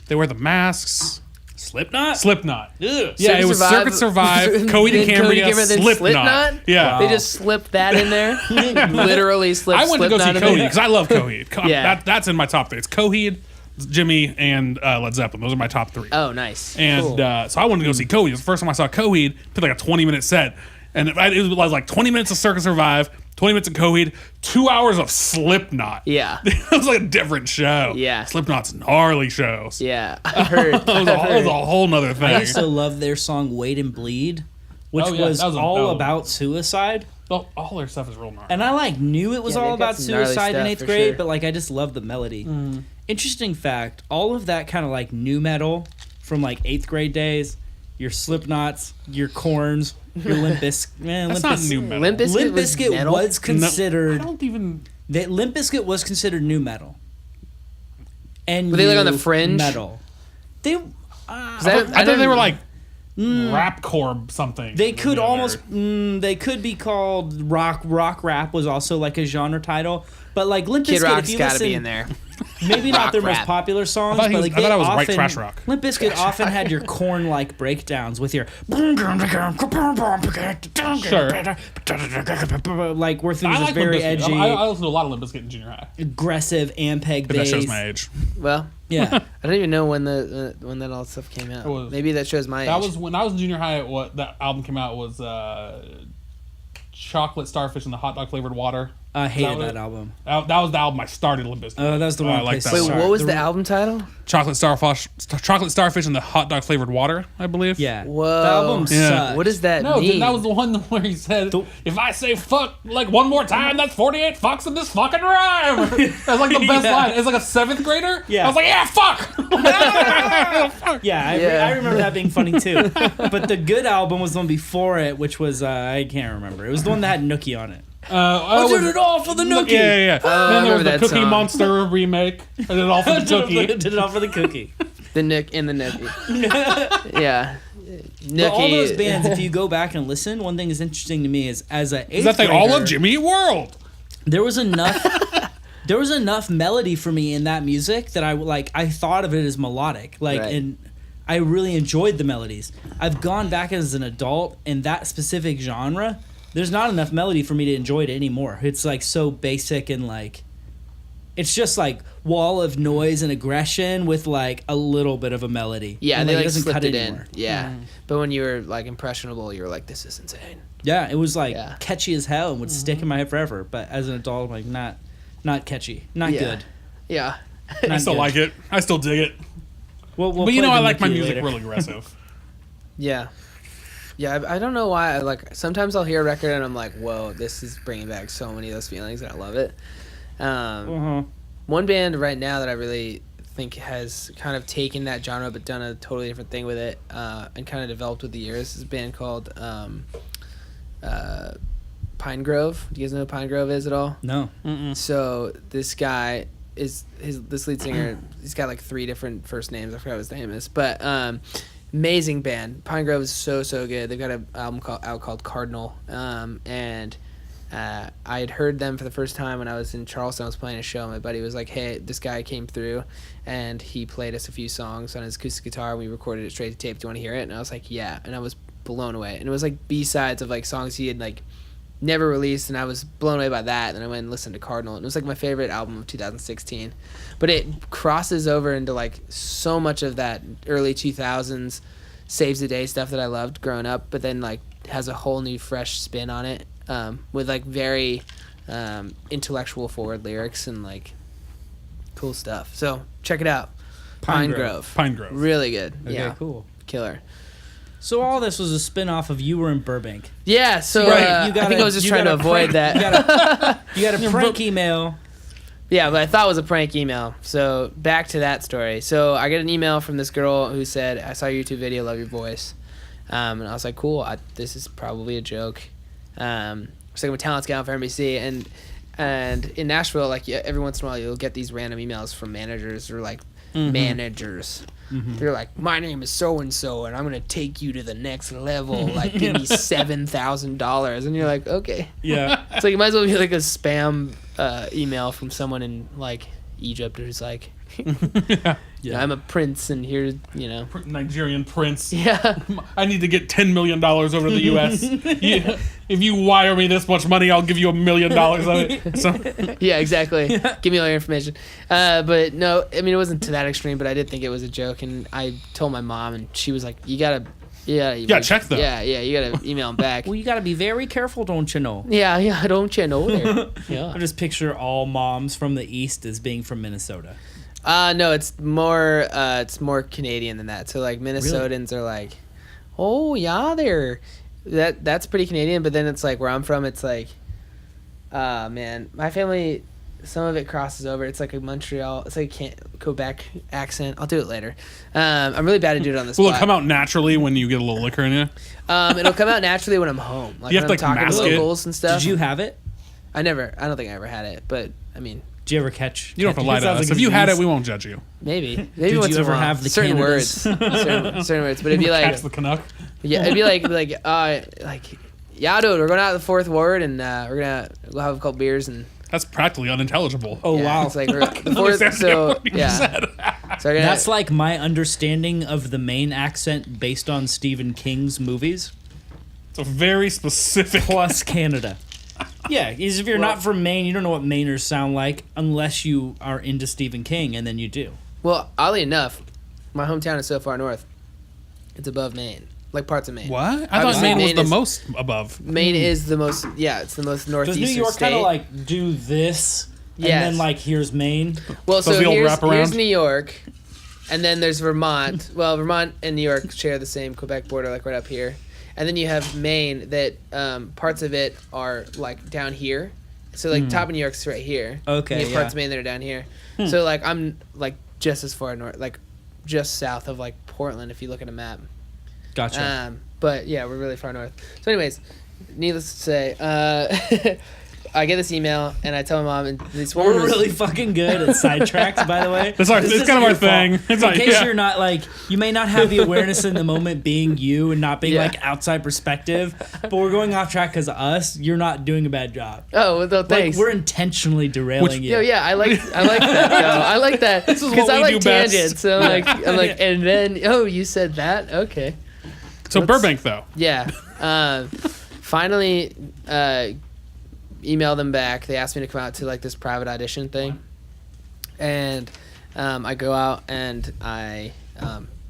They wear the masks. Slipknot. Slipknot. Ugh. Yeah, it was Circus Survive, Coheed and Cambria, then Slipknot. Yeah. They just slipped that in there. Literally slipped. I went to go see Slipknot in Coheed there. because I love Coheed. Yeah. That's in my top 3. It's Coheed, Jimmy, and Led Zeppelin. Those are my top 3. Oh, nice. And Cool. so I wanted to go see Coheed. It was the first time I saw Coheed. Did like a 20-minute set. And it was like 20 minutes of Circus Survive, 20 minutes of Coheed, 2 hours of Slipknot. Yeah. It was like a different show. Yeah. Slipknot's gnarly shows. Yeah, I heard. It was a whole nother thing. I used to love their song "Wait and Bleed," which Oh, yeah, was that was all dope. about suicide. All their stuff is real gnarly. And I knew it was Yeah, all they've got about some gnarly suicide in stuff, 8th for grade, sure. but I just loved the melody. Interesting fact: all of that kind of new metal from 8th grade days, your Slipknots, your Korns, your Limp Bizkit. That's not new metal. Limp Bizkit Limp was Bizkit metal? was considered. I don't even... Limp Bizkit was considered new metal. And Were they on the fringe? metal? They. I thought they were like Mm. rapcore something. They could Maybe almost. they're- They could be called rock. Rock rap was also a genre title, but Limp Kid Bizkit, Rock's if you got to listen, be in there. maybe not their Rock most rap. popular songs, I thought but I they thought it was often, right trash rock. Limp Bizkit often had your corn-like breakdowns with your where things I was like very Limp Bizkit. edgy, I listened to a lot of Limp Bizkit in junior high. aggressive, Ampeg But that shows bass. my age. Well, Yeah, I don't even know when when that all stuff came out. It was- Maybe that shows my That age. was when I was in junior high. What that album came out was Chocolate Starfish and the Hot Dog Flavored Water. I hated what that it- album. That was the album I started Limp Bizkit. Oh, that was the Oh, wrong I like place. that to Wait, one. start. what was the album title? Chocolate Starfish and the Hot Dog Flavored Water, I believe. Yeah, Whoa. the album Yeah. sucked. What does that No, mean? dude, that was the one where he said, "If I say fuck one more time, that's 48 fucks in this fucking rhyme." That's the best Yeah. line. It's like a 7th grader. Yeah. I was like, "Yeah, fuck." Yeah, Yeah. I remember that being funny too. But the good album was the one before it, which was I can't remember. It was the one that had Nookie on it. I did it all for the Nookie. Yeah. I Then there was remember the that Cookie song. Monster remake. I did it all for the cookie. Did it all for the cookie. The Nick and the Nookie. Yeah. Nookie. But all those bands, if you go back and listen, one thing that's interesting to me is as a 8th Is that they all grader, love Jimmy Eat World? there was enough melody for me in that music that I thought of it as melodic. Right. And I really enjoyed the melodies. I've gone back as an adult in that specific genre. There's not enough melody for me to enjoy it anymore. It's so basic and it's just wall of noise and aggression with a little bit of a melody. Yeah, And, they it doesn't slipped cut it anymore. in. Yeah. But when you were impressionable, you were like, this is insane. Yeah, it was Yeah. catchy as hell and would stick in my head forever. But as an adult, not catchy, not Yeah. good. Yeah. I still like it. I still dig it. We'll But play I the like my Nookie music later. real aggressive. Yeah. Yeah, I don't know why. Sometimes I'll hear a record and I'm like, whoa, this is bringing back so many of those feelings and I love it. One band right now that I really think has kind of taken that genre but done a totally different thing with it and kind of developed with the years is a band called Pine Grove. Do you guys know who Pine Grove is at all? No. So this guy is this lead singer. He's got 3 different first names. I forgot what his name is, but amazing band. Pine Grove is so good. They've got an album called Cardinal, and I had heard them for the first time when I was in Charleston. I was playing a show. My buddy was like, "Hey, this guy came through, and he played us a few songs on his acoustic guitar. We recorded it straight to tape. Do you want to hear it?" And I was like, "Yeah." And I was blown away. And it was B-sides of songs he had never released, and I was blown away by that. And then I went and listened to Cardinal, and it was my favorite album of 2016. But it crosses over into so much of that early 2000s Saves the Day stuff that I loved growing up, but then has a whole new fresh spin on it with very intellectual forward lyrics and cool stuff. So check it out. Pine Grove. Pine Grove. Really good. Okay, Yeah. cool. Killer. So all this was a spin-off of You Were in Burbank. Yeah, so Right, I think I was just trying to avoid that. You got a prank email. Yeah, but I thought it was a prank email. So back to that story. So I get an email from this girl who said, "I saw your YouTube video, love your voice," and I was like, "Cool, this is probably a joke." It's like I'm a talent scout for NBC, and in Nashville, like every once in a while, you'll get these random emails from managers or like managers. They're like, "My name is so and so, and I'm gonna take you to the next level. Like, give me $7,000." And you're like, "Okay." Yeah. It's like it might as well be like a spam email from someone in like Egypt who's like, Yeah. "I'm a prince, and here's Nigerian prince. yeah, I need to get $10 million over to the U.S. If you wire me this much money, I'll give you $1 million of it." So, yeah, exactly. Give me all your information." But no, I mean it wasn't to that extreme, but I did think it was a joke, and I told my mom, and she was like, "You gotta." Yeah, check them. Yeah, you gotta email them back. Well, you got to be very careful, don't you know? Yeah, don't you know there? Yeah. I just picture all moms from the East as being from Minnesota. No, it's more Canadian than that. So like Minnesotans are like, "Oh yeah, that's pretty Canadian." But then it's like where I'm from, it's like, man, my family, some of it crosses over. It's like a Montreal, it's like a Quebec accent. I'll do it later. I'm really bad to do it on the spot. will it come out naturally when you get a little liquor in you? It'll come out naturally when I'm home. Like You have when to, I'm like, talking to mask it? locals and stuff. Did you have it? I don't think I ever had it, but I mean, Did you ever catch? You don't have to lie to Sounds us. like If you had it, disease. we won't judge you. maybe Did once you in a ever while. have the certain Canadas? words, certain words. But it'd be Catch the like, Canuck. yeah, it'd be like, yeah, dude, we're going out to the fourth ward, and we'll have a couple beers, and That's practically unintelligible. Oh yeah, wow. it's like the fourth. So yeah, so we're gonna, That's like my understanding of the Maine accent based on Stephen King's movies. It's a very specific. Plus Canada. Yeah, because if you're not from Maine, you don't know what Mainers sound like unless you are into Stephen King, and then you do. well, oddly enough, my hometown is so far north. It's above Maine, like parts of Maine. What? I thought Obviously, Maine was Maine the is- most above. Maine is the most. Yeah, it's the most Does northeastern New York state. kind of like do this, and Yes. then like here's Maine? Well, Does so the old here's wraparound? New York, and then there's Vermont. Well, Vermont and New York share the same Quebec border, like right up here. And then you have Maine that parts of it are like down here. So like top of New York's right here. Okay, And you have yeah. parts of Maine that are down here. So like I'm like just as far north, like just south of like Portland if you look at a map. Gotcha. But yeah, we're really far north. So anyways, needless to say, I get this email and I tell my mom, and this woman We're was really fucking good at sidetracks, by the way. It's This kind isn't of our your fault. thing. It's In like, case yeah. you're not like, you may not have the awareness in the moment being you and not being Yeah. like outside perspective, but we're going off track because of us. You're not doing a bad job. oh, well, no, Like thanks. we're intentionally derailing you. Yeah, I like that though. I like that is because what I we like do best. tangents. So I'm like, and then you said that, okay, So Burbank, though. yeah. Finally, emailed them back. They asked me to come out to like this private audition thing, and I go out and I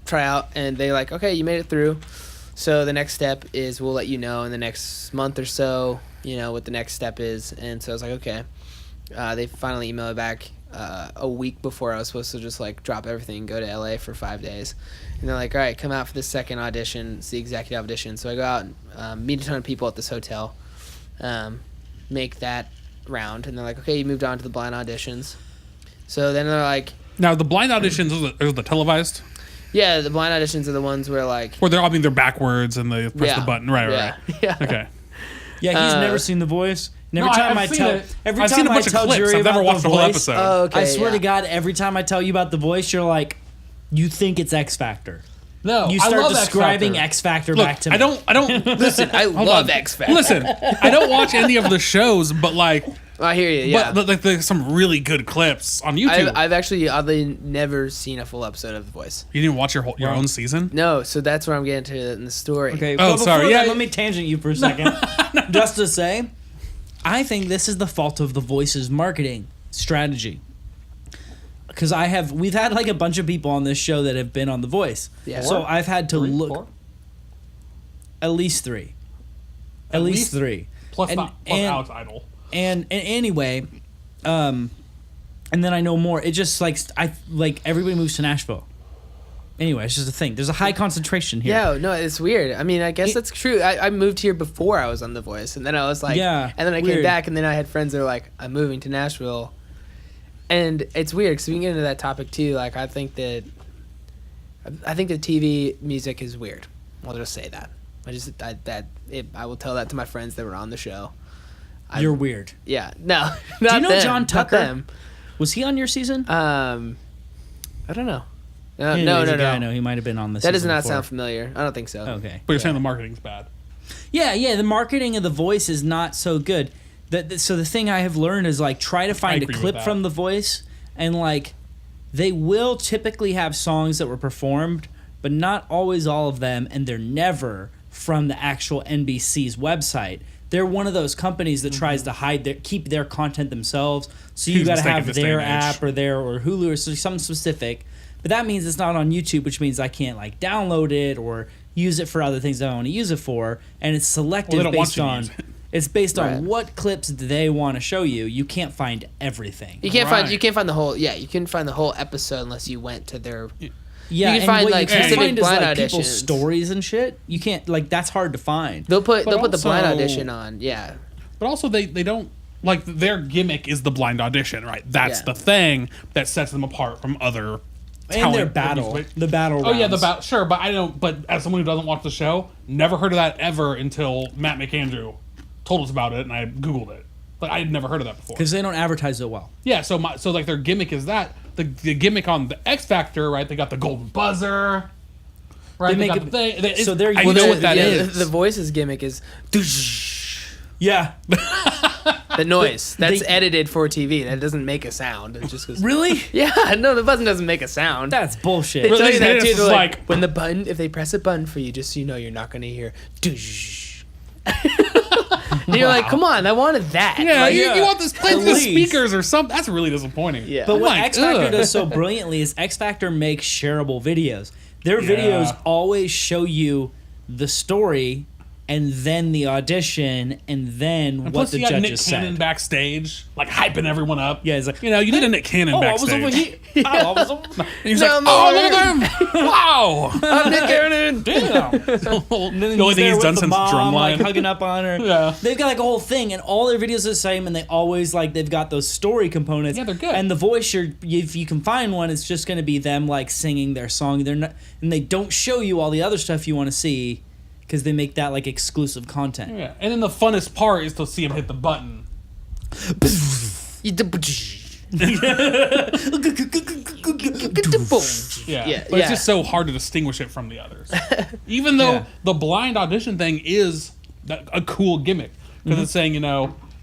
try out, and they like, okay, you made it through. So the next step is we'll let you know in the next month or so, what the next step is. And so I was like, okay. They finally emailed back a week before I was supposed to just like drop everything and go to LA for 5 days. And they're like, all right, come out for the second audition. It's the executive audition. So I go out and meet a ton of people at this hotel, make that round. And they're like, okay, you moved on to the blind auditions. So then they're like, Now, the blind auditions, is the televised? yeah, the blind auditions are the ones where like, Where they're backwards and they press yeah, the button. Right. Yeah. Okay. Yeah, he's never seen The Voice. And every No, time I've seen tell, it. every I've time seen a I bunch of tell clips. Jury I've never about watched the whole Voice, episode. Oh, okay. I swear yeah. to God, every time I tell you about The Voice, you're like, you think it's X Factor. No, You I start love describing X X Factor Look, back to me. I don't Listen, I love on. X Factor. listen. I don't watch any of the shows, but like, I hear you. Yeah. but like there's some really good clips on YouTube. I've actually oddly never seen a full episode of The Voice. You didn't watch your own season? No, so that's where I'm getting to in the story. Okay. Oh, well, before sorry, that, yeah. let me tangent you for a second. Just to say, I think this is the fault of The Voice's marketing strategy. Because we've had like a bunch of people on this show that have been on The Voice. Yeah. So I've had to look. Four? At least three. At least three. Plus, And- plus and- Alex Idol. And anyway, and then I know more. It just like everybody moves to Nashville. Anyway, it's just a thing. There's a high concentration here. Yeah, no, it's weird. I mean, I guess that's true. I moved here before I was on The Voice, and then I was like, Yeah, and then I came weird. back, and then I had friends that were like, I'm moving to Nashville, And it's weird because we can get into that topic too. Like, I think the TV music is weird. I'll just say that. I will tell that to my friends that were on the show. You're weird. Yeah, no. Do you know them, John Tucker? Not them. Was he on your season? I don't know. No. I know he might have been on this. That does not sound familiar. I don't think so. Okay, But you're saying the marketing's bad. Yeah. The marketing of The Voice is not so good. So the thing I have learned is like try to find a clip from The Voice, and like they will typically have songs that were performed, but not always all of them, and they're never from the actual NBC's website. They're one of those companies that tries to keep their content themselves. So you got to have their app or Hulu or something specific. But that means it's not on YouTube, which means I can't like download it or use it for other things I want to use it for. And it's selective based on it's based on what clips they want to show you. You can't find everything. You can't find the whole you can find the whole episode unless you went to their Yeah, you can find like specific blind auditions. People's stories and shit. You can't that's hard to find. They'll put the blind audition on, But also they don't like their gimmick is the blind audition, right? That's the thing that sets them apart from other and their battle. The battle rounds. Oh yeah, sure, but I don't but as someone who doesn't watch the show, never heard of that ever until Matt McAndrew told us about it and I Googled it. Like I had never heard of that before. Because they don't advertise it well. Yeah, so like their gimmick is that. The gimmick on the X Factor, right? They got the golden buzzer, right? They got the thing. I know what that is. The Voice's gimmick is, yeah, the noise that's edited for TV. That doesn't make a sound. It just goes. Really? Yeah, no, the button doesn't make a sound. That's bullshit. They tell you that too. It's They're like when the button, if they press a button for you, just so you know, you're not going to hear. And you're like, come on, I wanted that. Yeah, like, you want this play through the speakers or something. That's really disappointing. Yeah. But what X Factor does so brilliantly is X Factor makes shareable videos. Their videos always show you the story and then the audition and then what the judges said. Nick Cannon backstage, like hyping everyone up. Yeah, he's like, you need a Nick Cannon backstage. I was over here. I was over And he's like, look at him! Wow! I'm Nick Cannon! Damn! The only thing he's done since Drumline. Like hugging up on her. Yeah. They've got like a whole thing, and all their videos are the same, and they always they've got those story components. Yeah, they're good. And the voice, if you can find one, it's just going to be them like singing their song. They're not, and they don't show you all the other stuff you want to see. Because they make that like exclusive content. Yeah, and then the funnest part is to see him hit the button. Yeah, but it's just so hard to distinguish it from the others. Even though the blind audition thing is a cool gimmick because it's saying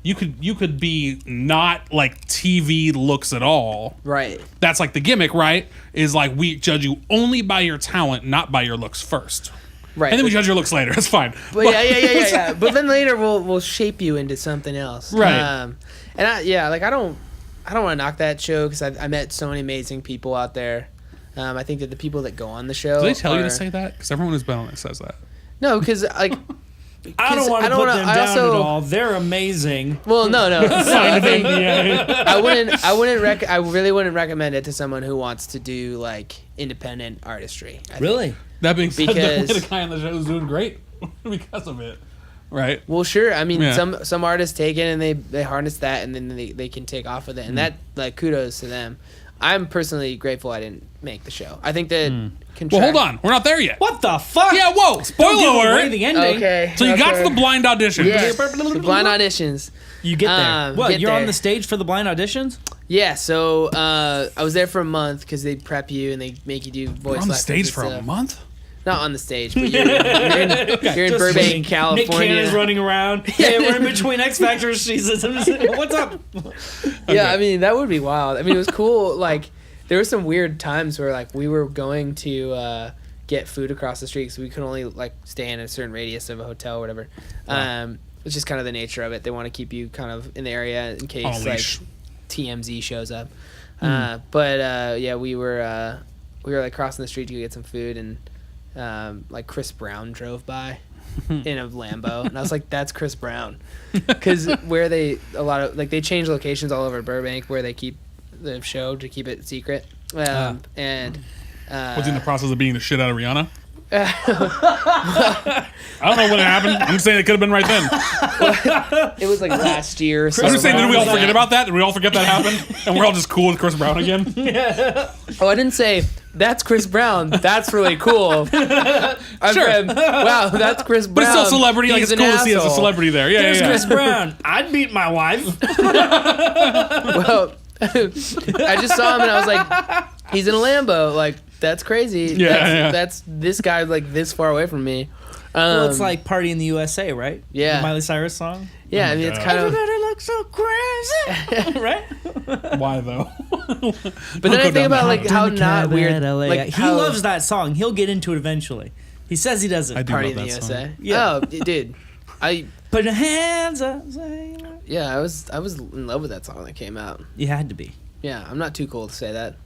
you could be not like TV looks at all. Right. That's like the gimmick, right? Is like we judge you only by your talent, not by your looks first. Right. And then we judge your looks later. That's fine. But yeah. But then later we'll shape you into something else. Right. And I don't want to knock that show because I met so many amazing people out there. I think that the people that go on the show. Do they tell you to say that? Because everyone who's been on it says that. No, because like. I don't want to put them down at all. They're amazing. Well, no. I really wouldn't recommend it to someone who wants to do like independent artistry. I think. That being said, Because- the guy on the show is doing great because of it, right? Well, sure. I mean, some artists take it and they harness that, and then they can take off with it, and that like kudos to them. I'm personally grateful I didn't make the show. I think that. Well, hold on, we're not there yet. What the fuck? Yeah, whoa! Spoiler Don't give away alert. the ending. Okay. So you got to the blind audition. Yeah, the blind auditions. You get there. What? You're on there. the stage for the blind auditions? Yeah. So I was there for a month because they prep you and they make you do voice. You're on the lessons stage and for a stuff. month. Not on the stage, but you're in Burbank, Nick California. Cannon's running around. Hey, we're in between X Factors. She says, "What's up?" Yeah, I mean that would be wild. I mean it was cool. Like there were some weird times where like we were going to get food across the street because we could only like stay in a certain radius of a hotel or whatever. It's just kind of the nature of it. They want to keep you kind of in the area in case like TMZ shows up. But we were like crossing the street to go get some food and like Chris Brown drove by in a Lambo and I was like, that's Chris Brown, because where they change locations all over Burbank where they keep the show to keep it secret. And was he in the process of beating the shit out of Rihanna? I don't know when it happened. I'm saying it could have been right then. It was like last year. Or so. I'm just saying, did we all forget about that? Did we all forget that happened? And we're all just cool with Chris Brown again? Oh, I didn't say, that's Chris Brown. That's really cool. I said, wow, that's Chris Brown. But it's still a celebrity. Like, it's cool to see as a celebrity there. Yeah, There's yeah. Chris Brown. I'd beat my wife. Well, I just saw him and I was like, he's in a Lambo. Like, that's crazy. Yeah, That's this guy like this far away from me. Well, it's like Party in the USA, right? Yeah. The Miley Cyrus song. Yeah, I mean, it's kind of. Everybody looks so crazy, right? Why though? But then I think about like how not weird. Like he loves that song. He'll get into it eventually. He says he doesn't. I do Party love in the that USA. song. Yeah. Oh, dude, Put your hands up. yeah, I was in love with that song that came out. You had to be. Yeah, I'm not too cool to say that.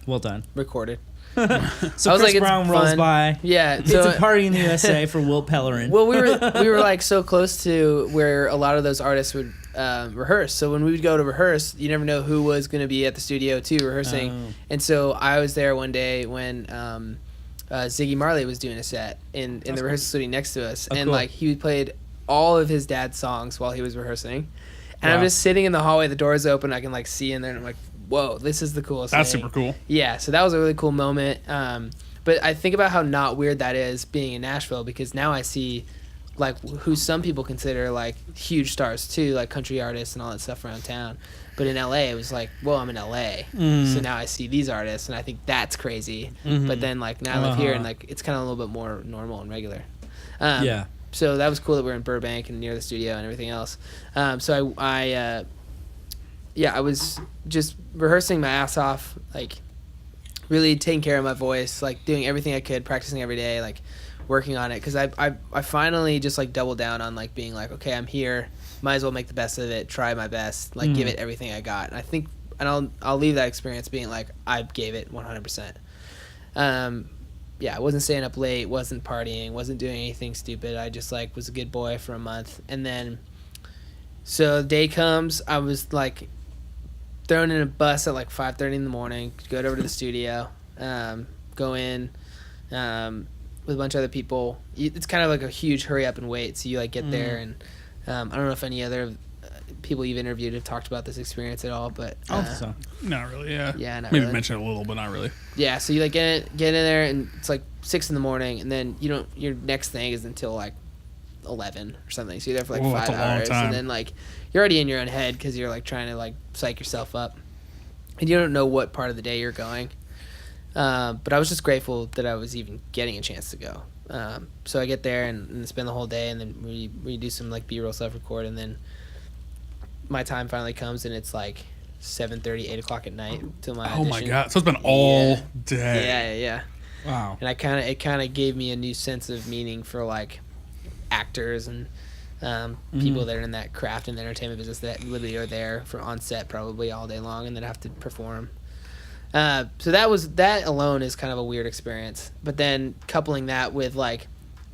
Well done. Recorded. So I was Chris like, it's Brown rolls fun. by. Yeah, It's so a Party in the USA for Will Pellerin. well, we were like so close to where a lot of those artists would rehearse. So when we would go to rehearse, you never know who was going to be at the studio too rehearsing. Oh. And so I was there one day when Ziggy Marley was doing a set in the rehearsal studio next to us, and cool. like he played all of his dad's songs while he was rehearsing. And I'm Wow. just sitting in the hallway, the door's open, I can like see in there, and I'm like, whoa, this is the coolest That's thing. super cool. Yeah, so that was a really cool moment. But I think about how not weird that is being in Nashville, because now I see like who some people consider like huge stars too, like country artists and all that stuff around town. But in LA, it was like, well, I'm in LA, so now I see these artists, and I think that's crazy. But then like now I live here, and like it's kind of a little bit more normal and regular. Yeah. So that was cool that we're in Burbank and near the studio and everything else. So I was just rehearsing my ass off, like really taking care of my voice, like doing everything I could, practicing every day, like working on it. Because I finally just like doubled down on like being like, okay, I'm here, might as well make the best of it, try my best, like give it everything I got. And I think, and I'll leave that experience being like, I gave it 100%. Yeah, I wasn't staying up late, wasn't partying, wasn't doing anything stupid. I just like was a good boy for a month. And then, so the day comes, I was like thrown in a bus at like 5:30 in the morning, go over to the studio, go in with a bunch of other people. It's kind of like a huge hurry up and wait. So you like get there, and I don't know if any other people you've interviewed have talked about this experience at all, but So. Not really. Yeah. Yeah, not Maybe really. mention it a little, but not really. Yeah, so you like get in there, and it's like 6 in the morning, and then you don't. Your next thing is until like 11 or something. So you're there for like Whoa, 5 that's a long hours, time. and then like you're already in your own head because you're like trying to like psych yourself up, and you don't know what part of the day you're going. But I was just grateful that I was even getting a chance to go. So I get there and spend the whole day, and then we do some like B-roll stuff, record, and then my time finally comes, and it's like 7:30, 8 o'clock at night till my audition. Oh my god! So it's been all day. Yeah. Wow. And it kind of gave me a new sense of meaning for like actors and people that are in that craft and the entertainment business that literally are there for on set probably all day long and then have to perform. So that alone is kind of a weird experience. But then coupling that with like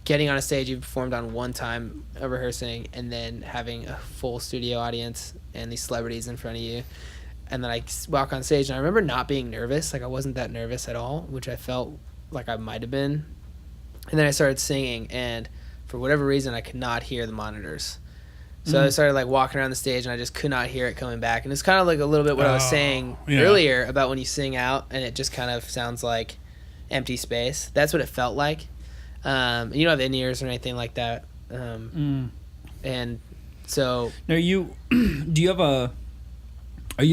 getting on a stage you performed on one time rehearsing, and then having a full studio audience and these celebrities in front of you, and then I walk on stage, and I remember not being nervous. Like I wasn't that nervous at all, which I felt like I might have been. And then I started singing, and for whatever reason I could not hear the monitors. So I started like walking around the stage, and I just could not hear it coming back. And it's kind of like a little bit what I was saying earlier about when you sing out and it just kind of sounds like empty space. That's what it felt like. You don't have in-ears or anything like that. And so... Now are you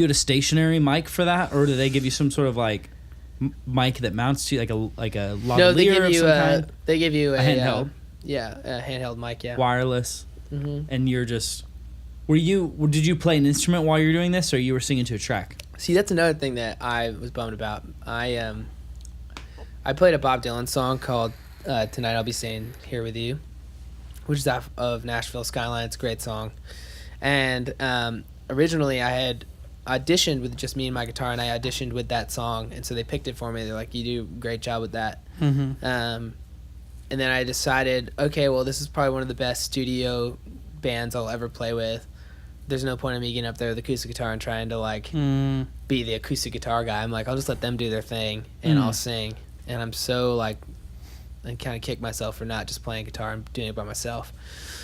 at a stationary mic for that, or do they give you some sort of like mic that mounts to you, like a lavalier No, they give of you some kind? They give you a handheld? a handheld mic, yeah. Wireless. And you're just... Did you play an instrument while you were doing this, or you were singing to a track? See, that's another thing that I was bummed about. I played a Bob Dylan song called Tonight I'll Be Staying Here With You, which is off of Nashville Skyline. It's a great song. And originally I had auditioned with just me and my guitar, and I auditioned with that song, and so they picked it for me. They're like, you do a great job with that. And then I decided, okay, well, this is probably one of the best studio bands I'll ever play with. There's no point in me getting up there with acoustic guitar and trying to like be the acoustic guitar guy. I'm like, I'll just let them do their thing and I'll sing. And I'm so like and kind of kick myself for not just playing guitar and doing it by myself.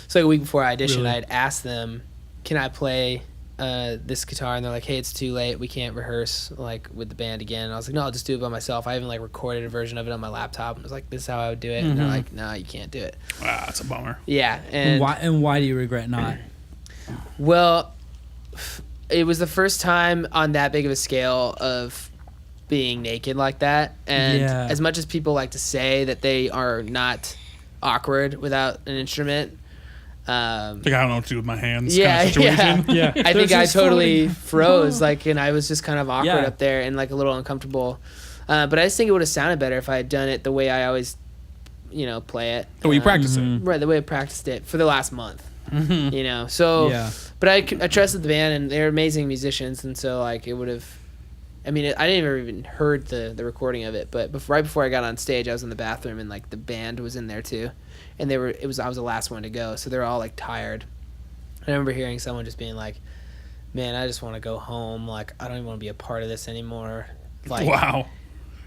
So like a week before I auditioned, Really? I had asked them, "Can I play this guitar?" And they're like, "Hey, it's too late. We can't rehearse like with the band again." And I was like, "No, I'll just do it by myself." I even like recorded a version of it on my laptop and was like, "This is how I would do it." And they're like, "No, you can't do it." Wow, that's a bummer. Yeah, And why do you regret not? well, it was the first time on that big of a scale of being naked like that. And Yeah. as much as people like to say that they are not awkward without an instrument, Like, I don't know what to do with my hands. yeah, kind of situation. Yeah. I think I totally froze, like, and I was just kind of awkward Yeah. up there and like a little uncomfortable. But I just think it would have sounded better if I had done it the way I always, play it. The way you practice it. Right, the way I practiced it for the last month. So, Yeah. but I trusted the band, and they're amazing musicians, and so like it would have. I mean, I didn't even heard the recording of it, but right before I got on stage, I was in the bathroom, and like the band was in there too, and I was the last one to go, so they're all like tired. And I remember hearing someone just being like, "Man, I just want to go home. Like, I don't even want to be a part of this anymore." Like, Wow.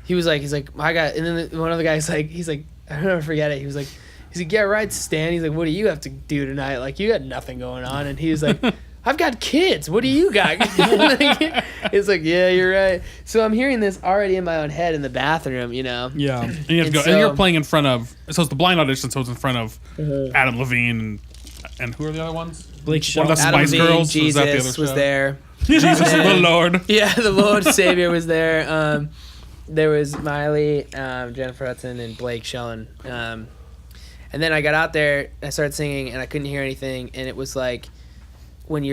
he's like, I got, and then one of the guys he's like, I'll never forget it. He's like, yeah, right, Stan. He's like, what do you have to do tonight? Like, you got nothing going on. And he was like, I've got kids. What do you got? It's like, yeah, you're right. So I'm hearing this already in my own head in the bathroom, Yeah. And you have to And go, so- and you're playing in front of. So it's the blind audition. So it's in front of Mm-hmm. Adam Levine and who are the other ones? Blake One Shelton. of the Adam Spice Levine, Girls. Was Jesus that the other was show? there. Jesus the Lord. Yeah, the Lord Savior was there. There was Miley, Jennifer Hudson, and Blake Shelton. And then I got out there, and I started singing, and I couldn't hear anything. And it was like when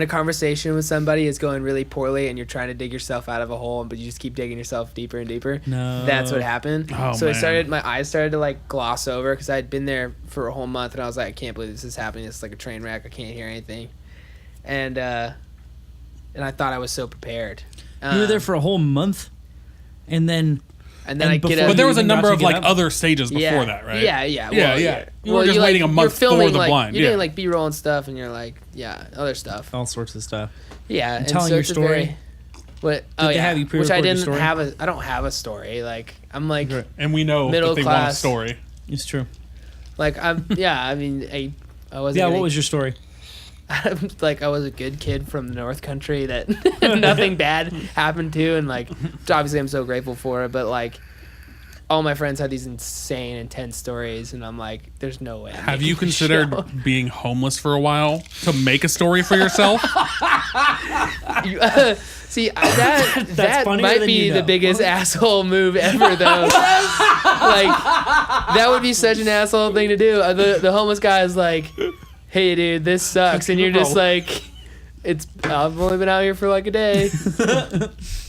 a conversation with somebody is going really poorly, and you're trying to dig yourself out of a hole, but you just keep digging yourself deeper and deeper. No. That's what happened. Oh, So man. my eyes started to like gloss over because I had been there for a whole month, and I was like, I can't believe this is happening. It's like a train wreck. I can't hear anything. And I thought I was so prepared. You were there for a whole month, and then And then and I get before up. But there was a even got number to of get like up? other stages before yeah, that, right? Yeah. Yeah, Well, yeah. You were just you're, waiting a month you're filming, for the like, blind. You're Yeah. doing like B-roll and stuff, and you're like, other stuff. all sorts of stuff. Yeah, and telling so your it's a story? very- what? Oh they yeah, have you which pre-record I your didn't story? have. I don't have a story. Like I'm like, And we know Middle that they want a class. story. It's true. like I'm. Yeah, I mean, I wasn't. Yeah. gonna- What was your story? like I was a good kid from the North Country that nothing bad happened to, and like obviously I'm so grateful for it, but like all my friends had these insane intense stories, and I'm like, there's no way. I'm Have making you this considered show. being homeless for a while to make a story for yourself? See, that funnier might than be you the know. biggest asshole move ever, though. Like, that would be such an asshole thing to do. The homeless guy is like, hey, dude, this sucks. And you're just like, I've only been out here for like a day.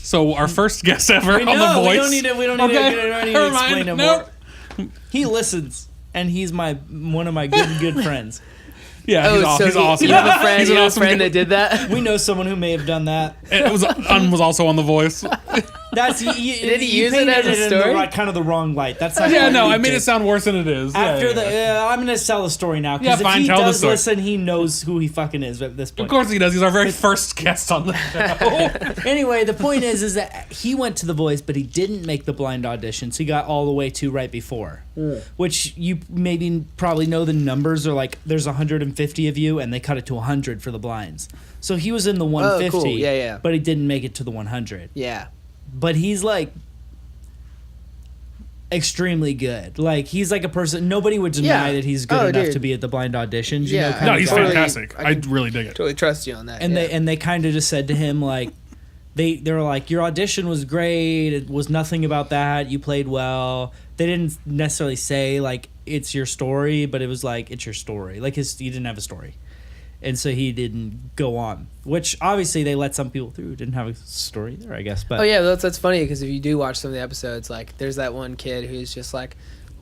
So our first guest ever on The No, Voice. we don't need to. We don't need Okay. to. We don't need to Never mind. explain it Nope. more. He listens, and he's one of my good friends. Yeah, he's awesome. You have a friend, He's an awesome guy. that did that? We know someone who may have done that. It was also on The Voice. That's Did he use it painted as a in the story? right, kind of the wrong light. That's not Yeah, how no, he I made did. it sound worse than it is. After Yeah. I'm gonna sell a story now. Yeah, Because fine, if he tell the does story. listen, he knows who he fucking is at this point. Of course he does. He's our very first guest on the show. Anyway, the point is that he went to The Voice, but he didn't make the blind auditions. He got all the way to right before, which you probably know the numbers are like there's 150 of you, and they cut it to 100 for the blinds. So he was in the 150, cool. Yeah. but he didn't make it to the 100. Yeah. But he's like extremely good. Like he's like a person nobody would deny Yeah. that he's good Oh, enough dude. to be at the blind auditions. You Yeah. know, kind No, of he's guy. Totally, fantastic. I I can- really dig it. Totally trust you on that. And yeah. they kind of just said to him like they were like your audition was great, it was nothing about that, you played well. They didn't necessarily say like it's your story, but it was like it's your story, like he didn't have a story, and so he didn't go on, which obviously they let some people through who didn't have a story there, I guess. But Oh yeah, that's funny because if you do watch some of the episodes, like there's that one kid who's just like,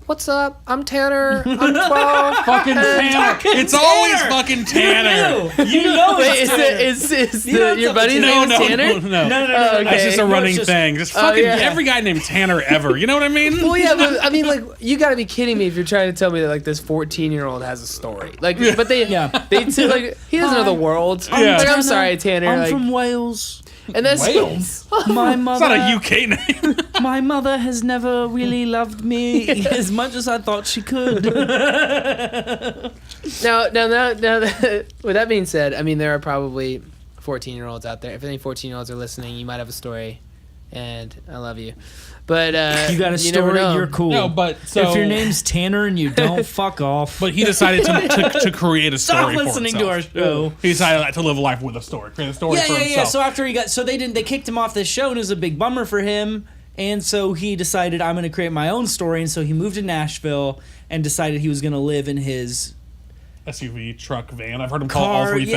"What's up? I'm Tanner. I'm 12." Fucking Tanner. It's always fucking Tanner. you know Wait, it's is You know your it's buddy's No, name no, is Tanner? no. No. Oh, That's okay. just a No, running it's just- thing. Just fucking yeah. every guy named Tanner ever. You know what I mean? Well, yeah, but I mean, like, you got to be kidding me if you're trying to tell me that like this 14-year-old has a story. Like, but they say, like he doesn't know the world. Yeah. Like, I'm sorry, Tanner. I'm like, from Wales. and that's Wales? My It's mother. not a UK name. My mother has never really loved me as much as I thought she could. Now, with that being said, I mean, there are probably 14-year-olds out there. If any 14-year-olds are listening, you might have a story, and I love you. But you got a you never story, know. you're cool. No, but so if your name's Tanner and you don't, fuck off. But he decided to create a story Stop for listening himself. to our show. He decided to live a life with a story, create a story for himself. So after they kicked him off this show, and it was a big bummer for him. And so he decided, I'm going to create my own story. And so he moved to Nashville and decided he was going to live in his SUV, truck, van. I've heard him call it all car. three things.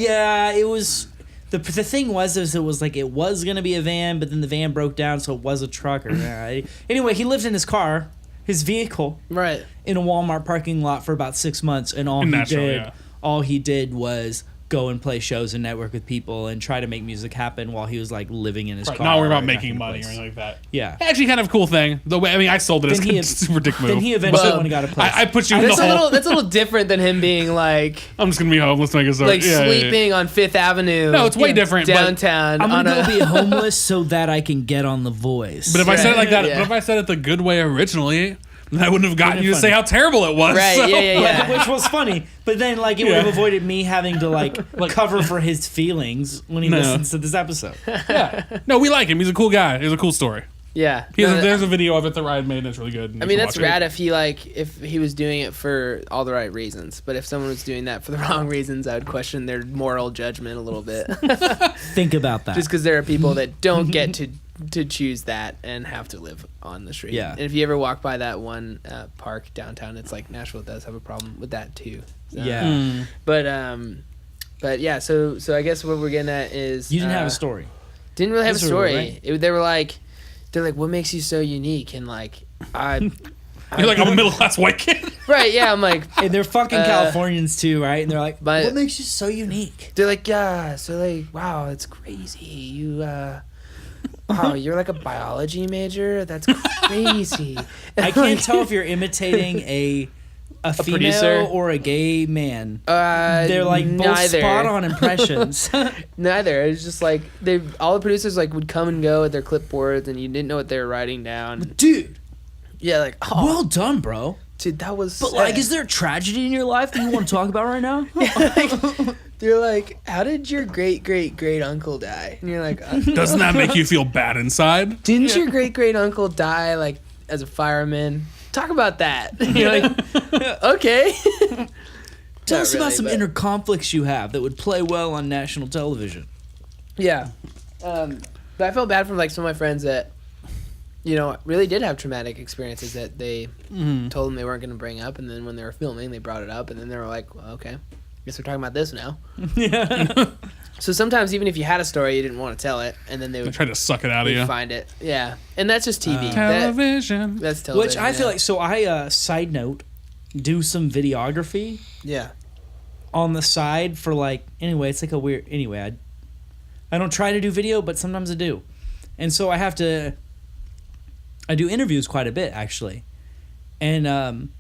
Yeah. It was the thing was it was like it was going to be a van, but then the van broke down, so it was a truck. Anyway, he lived in his car, his vehicle, Right. in a Walmart parking lot for about 6 months, and all he did was go and play shows and network with people and try to make music happen while he was like living in his car. Not worry about or making in a money or place. anything like that. Yeah. Actually, kind of a cool thing. The way, I mean, I sold it as a super dick move. Then he eventually Well, went and got a place. I put you in the hole. That's a little different than him being like I'm just gonna be homeless, make a story. sleeping on Fifth Avenue. No, it's way different. Downtown. I'm gonna go be homeless so that I can get on The Voice. But if I said it like that, Yeah. but if I said it the good way originally, then I wouldn't have gotten Wouldn't you to have say funny. how terrible it was. Right, so- yeah. Which was funny, but then like it would have avoided me having to like cover for his feelings when he No. listens to this episode. Yeah. No, we like him. He's a cool guy. He's a cool story. Yeah. There's a video of it that I made and it's really good. I mean, that's rad if he was doing it for all the right reasons. But if someone was doing that for the wrong reasons, I would question their moral judgment a little bit. Think about that. Just because there are people that don't get to choose that and have to live on the street. Yeah. And if you ever walk by that one park downtown, it's like Nashville does have a problem with that too. So, Yeah. But yeah. So I guess what we're getting at is You didn't have a story. Didn't really have a That's story. right. They're like, what makes you so unique? And like, You're like, I'm a middle class white kid. right? Yeah. I'm like, And they're fucking Californians too, right? And they're like, but- what makes you so unique? they're like, yeah. So like, wow, that's crazy. You, wow, you're like a biology major. That's crazy. I can't tell if you're imitating a female producer? or a gay man. They're They're like both neither. spot on impressions. Neither. It's just like all the producers like would come and go with their clipboards, and you didn't know what they were writing down. Dude, Yeah, like, oh, well done, bro. dude, that was. But like, is there a tragedy in your life that you want to talk about right now? They're like, how did your great uncle die? And you're like, Doesn't that make you feel bad inside? didn't your great uncle die like as a fireman? Talk about that. And you're like, okay. Tell Not us about really, some but- inner conflicts you have that would play well on national television. Yeah. But I felt bad for like some of my friends that, really did have traumatic experiences that they told them they weren't going to bring up, and then when they were filming, they brought it up, and then they were like, well, okay, guess we're talking about this now. Yeah. So sometimes even if you had a story, you didn't want to tell it, and then they I would try to suck it out of you. find it. Yeah. And that's just TV. Television. That's television. Which I feel yeah. like, so I, side note, do some videography Yeah. on the side for like, anyway, it's like a weird, anyway, I don't try to do video, but sometimes I do. And so I do interviews quite a bit, actually. And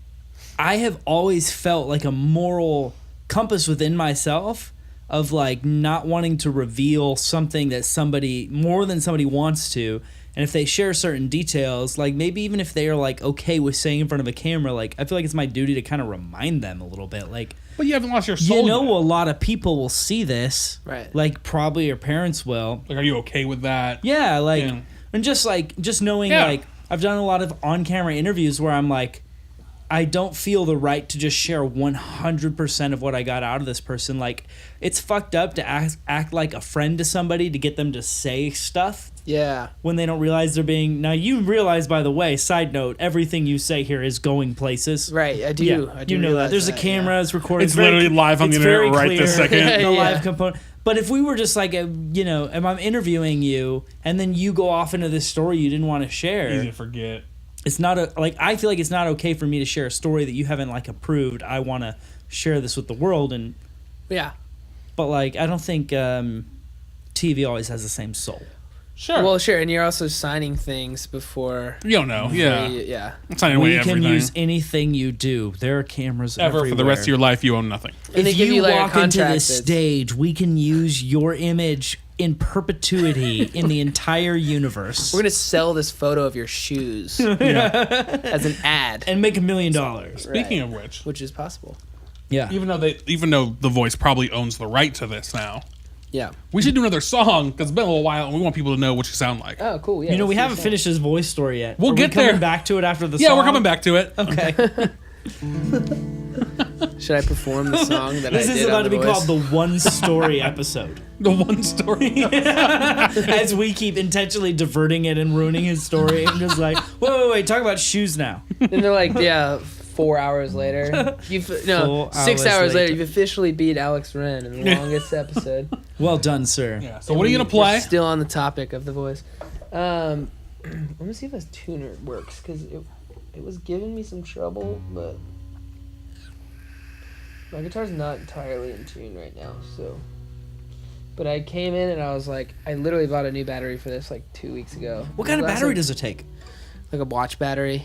I have always felt like a moral compass within myself of like not wanting to reveal something that somebody, more than somebody wants to. And if they share certain details, like maybe even if they are like okay with saying in front of a camera, like I feel like it's my duty to kind of remind them a little bit. Like, But you haven't lost your soul. you know, yet. a lot of people will see this. Right. Like probably your parents will. Like, are you okay with that? Yeah, like, Yeah. and just knowing, Yeah. like, I've done a lot of on-camera interviews where I'm like, I don't feel the right to just share 100% of what I got out of this person. Like, it's fucked up to act like a friend to somebody to get them to say stuff Yeah. when they don't realize they're being... Now, you realize, by the way, side note, everything you say here is going places. Right. I do. Yeah, I do you know that. realize There's a that, camera, it's recorded. It's literally live on the it's internet very right this clear, second. The Yeah. live component. But if we were just like, if I'm interviewing you and then you go off into this story you didn't want to share, Easy to forget. it's not I feel like it's not okay for me to share a story that you haven't like approved. I want to share this with the world, Yeah. but like I don't think TV always has the same soul. Sure. Well, sure. And you're also signing things before. you don't know. Yeah. Yeah. I'm signing away We can everything. use anything you do. There are cameras Ever for the rest of your life, you own nothing. And they If give you you, like, a walk into contract this that's- stage, we can use your image in perpetuity in the entire universe. We're gonna sell this photo of your shoes as an ad, and make $1 million. Speaking of which is possible. Yeah. even though The Voice probably owns the right to this now, Yeah. we should do another song because it's been a little while and we want people to know what you sound like. Oh, cool. Yeah. You know, we let's do haven't that. finished his voice story yet. We'll Are get we coming there. back to it after the Yeah, song? we're coming back to it. Okay. Should I perform the song that This I did is about on to The be Voice? called the One Story episode. The one story. As we keep intentionally diverting it and ruining his story. I'm just like, wait, talk about shoes now. And they're like, 4 hours later. 6 hours hours later, later. you've officially beat Alex Wren in the longest episode. Well done, sir. Yeah. So what are you gonna play? We're still on the topic of The Voice. Let me see if this tuner works, because it was giving me some trouble, but my guitar's not entirely in tune right now, so. But I came in and I was like, I literally bought a new battery for this like 2 weeks ago. What kind of battery does it take? Like a watch battery.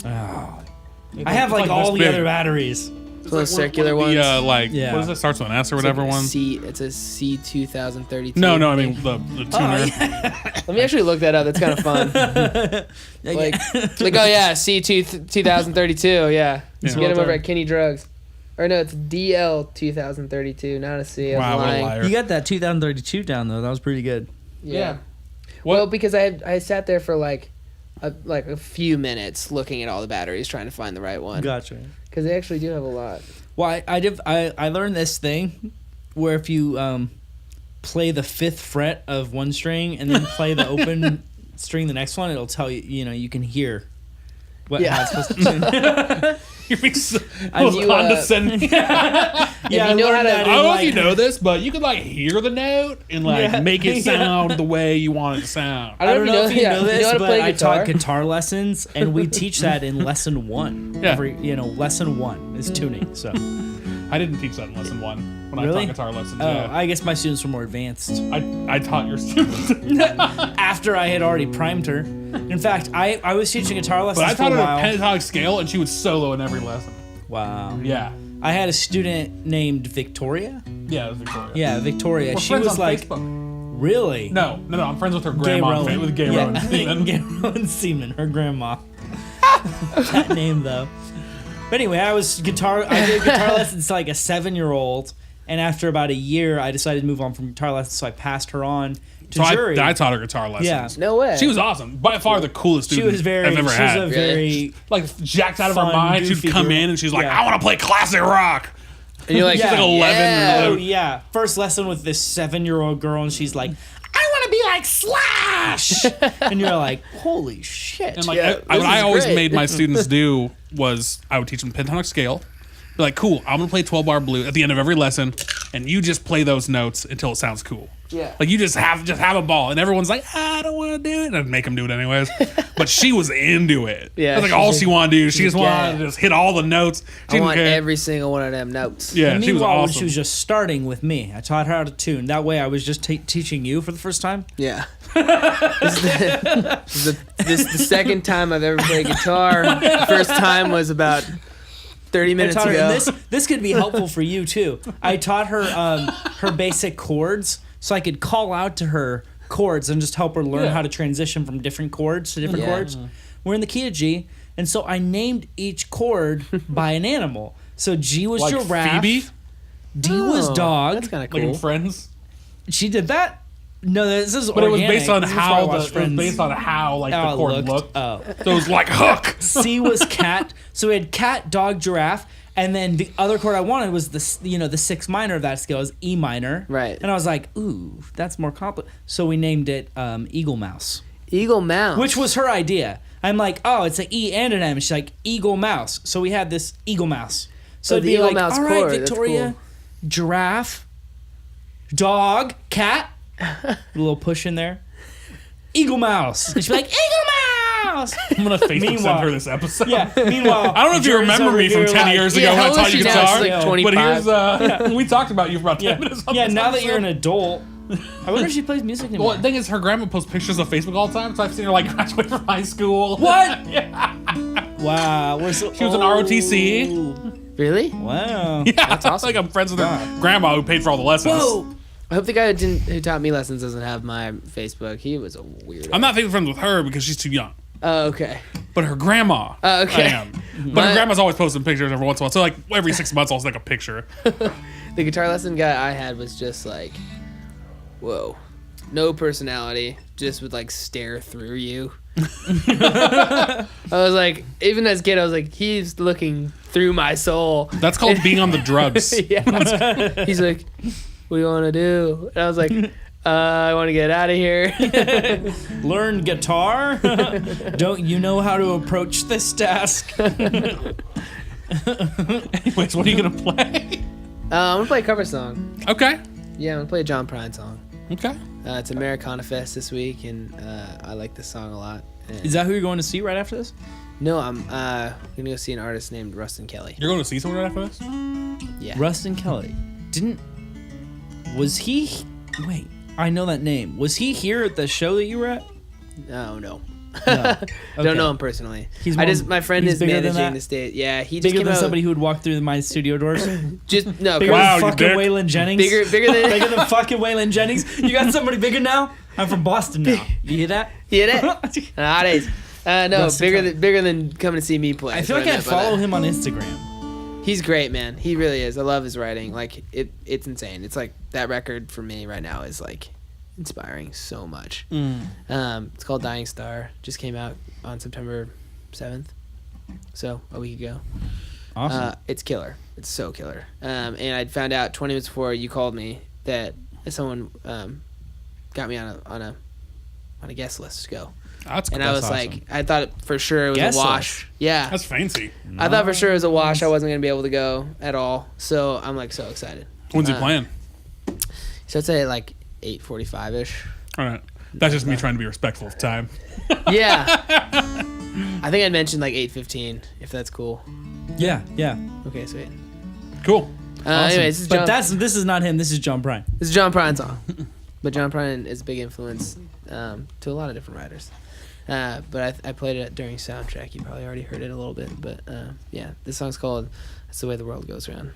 Oh. I have like like all this the big. other batteries. It's one of the circular ones. The, Yeah. what is it? Starts with an S or whatever one. It's a C2032. No, I mean the tuner. Let me actually look that up. That's kind of fun. C2032. Yeah. Yeah. Get him over at Kenny Drugs. Or no, it's DL 2032, not a C. I was Wow, what a lying. liar. You got that 2032 down though. That was pretty good. Yeah. What? Well, because I sat there for like a few minutes looking at all the batteries trying to find the right one. Gotcha. Because they actually do have a lot. Well, I learned this thing where if you play the 5th fret of one string and then play the open string the next one, it'll tell you, you can hear what Yeah. how it's supposed to tune. You're being so You, condescending. Yeah, you I know how learned to- that I in, don't know like- if you know this, but you could like hear the note and like Yeah. make it sound the way you want it to sound. I don't know if you know this, how to but play I guitar? taught guitar lessons, and we teach that in lesson 1. Yeah. Lesson 1 is tuning. So, I didn't teach that in lesson 1 when Really? I taught guitar lessons. oh, Yeah. I guess my students were more advanced. I taught your students. After I had already primed her. In fact, I was teaching guitar lessons But I for taught a her a while. pentatonic scale and she would solo in every lesson. Wow. Yeah. I had a student named Victoria. Yeah, it was Victoria. Yeah, Victoria. We're She friends was on like, Facebook. really? No, I'm friends with her Gay grandma. Rowan. With Gay Rowan Steven. Gay Rowan Seaman, her grandma. That name though. But anyway, I did guitar lessons to like a 7-year-old, and after about a year, I decided to move on from guitar lessons, so I passed her on to So jury. I taught her guitar lessons. Yeah. No way. She was awesome. By far the coolest She student was very. I've ever She was had. a very. Like jacked out of her fun, mind. She'd goofy come girl. in and she's like, Yeah. I want to play classic rock. And you're like, Yeah. She's like 11 yeah. Oh yeah! First lesson with this 7-year-old girl, and she's like, "I want to be like Slash," and you're like, "Holy shit!" And like Yeah, what this I is always great. made my students do was I would teach them pentatonic scale. Be like, cool, I'm gonna play 12-bar blues at the end of every lesson, and you just play those notes until it sounds cool. Yeah. Like you just have a ball, and everyone's like, I don't want to do it, and I'd make them do it anyways. But she was into it. Yeah, That's like she's all like- she wanted to do. She just like, wanted yeah. to just hit all the notes. She I didn't want care. every single one of them notes. Yeah, And she was meanwhile, when awesome. she was just starting with me, I taught her how to tune. That way, I was just teaching you for the first time. Yeah. This is the second time I've ever played guitar. The first time was about 30 I minutes taught her, ago. and this could be helpful for you too. I taught her her basic chords, so I could call out to her chords and just help her learn Yeah. how to transition from different chords to different Yeah. chords. We're in the key of G, and so I named each chord by an animal. So G was like giraffe, Phoebe, D was Oh, dog. That's kind of like in cool. Friends. She did that. No, this is But organic. it was based on This is before I how watched Friends. like How the it chord looked. Oh. So it was like hook. C was cat. So we had cat, dog, giraffe, and then the other chord I wanted was the 6th minor of that scale is E minor. Right. And I was like, ooh, that's more complicated. So we named it Eagle Mouse, Eagle Mouse. which was her idea. I'm like, oh, it's an E and an M. And she's like, Eagle Mouse. So we had this Eagle Mouse. So Oh, it'd the be Eagle like, Mouse all right, chord, that's Victoria, giraffe, dog, cat, a little push in there, Eagle Mouse. And she'd be like, Eagle Mouse. I'm gonna Facebook send Meanwhile- her this episode. Yeah. Meanwhile, I don't know if you Jerry's remember over me from here 10 like, years Yeah, ago when how I old taught is you she now? guitar. She's like 25. But here's we talked about you for about 10 minutes. on Yeah, this now that you're an episode. adult, I wonder if she plays music anymore. Well, the thing is, her grandma posts pictures of Facebook all the time, so I've seen her like graduate from high school. What? Yeah. Wow, we're so. She was an ROTC. Really? Wow. Yeah, That's awesome. Like I'm friends with her grandma who paid for all the lessons. Whoa. I hope the guy who taught me lessons doesn't have my Facebook. He was a weirdo. I'm not Facebook friends with her because she's too young. Oh, okay. But her grandma, okay. I am. But her grandma's always posting pictures every once in a while. So like every 6 months, I'll take a picture. The guitar lesson guy I had was just like, whoa, no personality, just would like stare through you. I was like, even as a kid, I was like, he's looking through my soul. That's called being on the drugs. Yeah. He's like, what do you want to do? And I was like, I want to get out of here. Learn guitar? Don't you know how to approach this task? Anyways, what are you going to play? I'm going to play a cover song. Okay. Yeah, I'm going to play a John Prine song. Okay. It's Americana Fest this week, and I like this song a lot. And Is that who you're going to see right after this? no, I'm going to go see an artist named Rustin Kelly. You're going to see someone right after this? Yeah. Rustin Kelly. Was he... Wait, I know that name. Was he here at the show that you were at? Oh, no. No. Don't know him personally. He's my friend he's is bigger than managing that? the state. Yeah, he just Bigger came than out, somebody who would walk through my studio doors? just no, Bigger Wow, than you fucking dick. Waylon Jennings? bigger than Bigger than fucking Waylon Jennings? You got somebody bigger now? I'm from Boston now. You hear that? You hit it? Nowadays. No, Rustin bigger than coming to see me play. I is feel what like I meant by follow that. him on Instagram. He's great, man. He really is. I love his writing. Like it's insane. It's like that record for me right now is like inspiring so much. It's called Dying Star. Just came out on September 7th, so a week ago. Awesome. It's killer. It's so killer. And I found out 20 minutes before you called me that someone got me on a guest list to go. That's And I was awesome. like, I thought for sure it was Guest a wash. Yeah. That's fancy. I thought for sure it was a wash. I wasn't going to be able to go at all. So I'm like so excited. When's he playing? So I'd say like 8:45ish. All right. That's just me trying to be respectful of time. Yeah. I think I mentioned like 8:15 if that's cool. Yeah. Okay, sweet. Cool. Awesome. Anyways, But this is not him. This is John Prine. this is John Prine song. But John Prine is a big influence to a lot of different writers. But I played it during soundtrack. You probably already heard it a little bit. But yeah, this song's called "That's the Way the World Goes Round."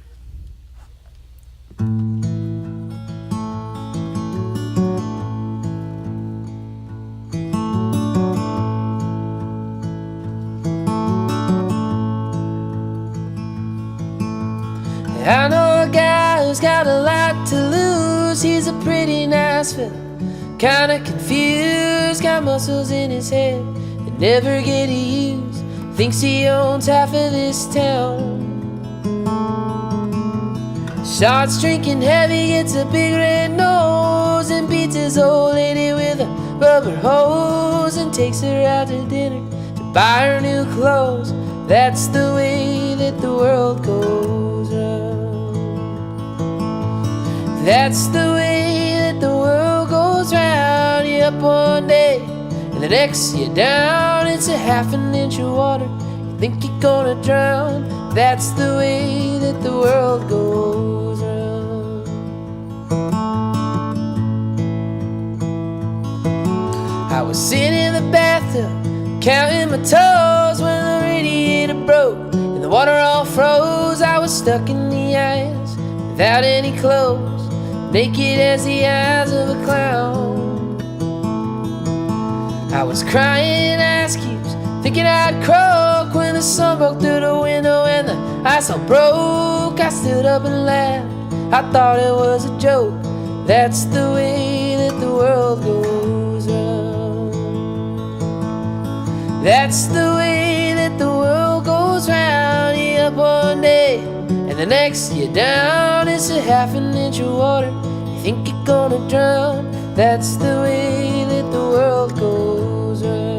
I know a guy who's got a lot to lose. He's a pretty Nashville, kinda confused. Got muscles in his head that never get used. Thinks he owns half of this town. Starts drinking heavy, gets a big red nose, and beats his old lady with a rubber hose, and takes her out to dinner to buy her new clothes. That's the way that the world goes round. That's the way that the world goes round. You're up one day, and the next you're down. It's a half an inch of water, you think you're gonna drown. That's the way that the world goes round. I was sitting in the bathtub, counting my toes, when the radiator broke and the water all froze. I was stuck in the ice without any clothes, naked as the eyes of a clown. I was crying ice cubes, thinking I'd croak, when the sun broke through the window and the ice all broke. I stood up and laughed, I thought it was a joke. That's the way that the world goes round. That's the way that the world goes round. You're up one day, and the next you're down. It's a half an inch of water, you think you're gonna drown. That's the way that the world goes round.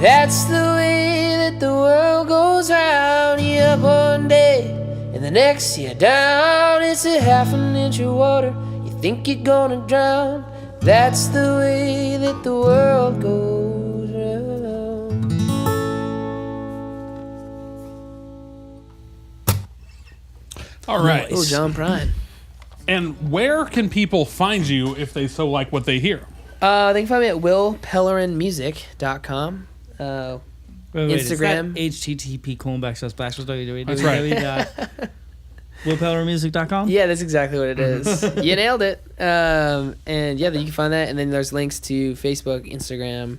That's the way that the world goes round. You're up one day, and the next you're down. It's a half an inch of water, you think you're gonna drown. That's the way that the world goes round. All right. Oh, John Prine. And where can people find you if they so like what they hear? They can find me at willpellerinmusic.com. Instagram. http://www. That's right. willpellerinmusic.com. Yeah, that's exactly what it is. You nailed it. And yeah, you can find that. And then there's links to Facebook, Instagram,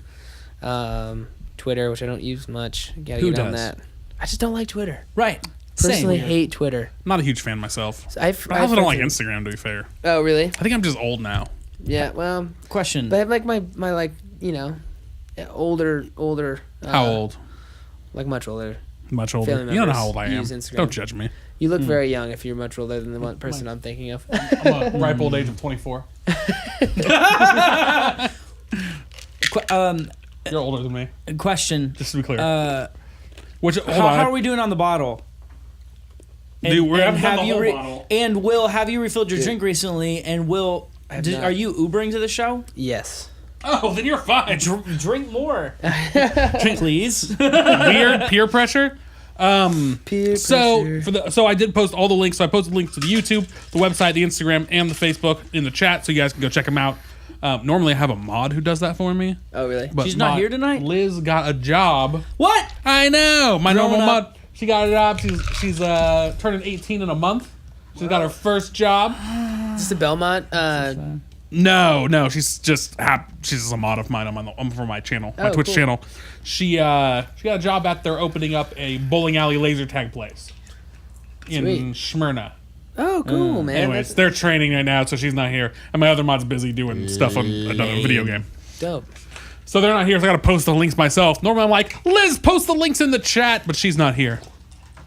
Twitter, which I don't use much. Gotta Who get on does? that. I just don't like Twitter. Right. Personally, Same. hate Twitter. I'm not a huge fan myself. So I also don't like Instagram, to be fair. Oh, really? I think I'm just old now. Yeah. Well, Question. but I have like my like older. How old? Like much older. Much older. family You don't know members how old I am. use Instagram. Don't judge me. You look very young if you're much older than the one person I'm thinking of. I'm a ripe old age of 24. You're older than me, Question. just to be clear. Uh, Which hold how on. are we doing on the bottle? Dude, we haven't done the you whole bottle. And Will, have you refilled your drink recently? And Will, have not. are you Ubering to the show? Yes. Oh, then you're fine. Drink more, please. Weird peer pressure. Peer So pressure. so I did post all the links. So I posted links to the YouTube, the website, the Instagram, and the Facebook in the chat, so you guys can go check them out. Normally I have a mod who does that for me. Oh, really? But She's not here tonight? Liz got a job. What? I know. My normal Grown up. mod. She got a job. She's turning 18 in a month. She's got her first job. Is this the Belmont? No. She's just she's a mod of mine. I'm for my channel, my Oh, Twitch cool. channel. She got a job at they're opening up a bowling alley laser tag place in Smyrna. Oh, cool, man. Anyways, they're training right now, so she's not here, and my other mod's busy doing stuff on another video game. Dope. So they're not here, so I gotta post the links myself. Normally I'm like, Liz, post the links in the chat, but she's not here.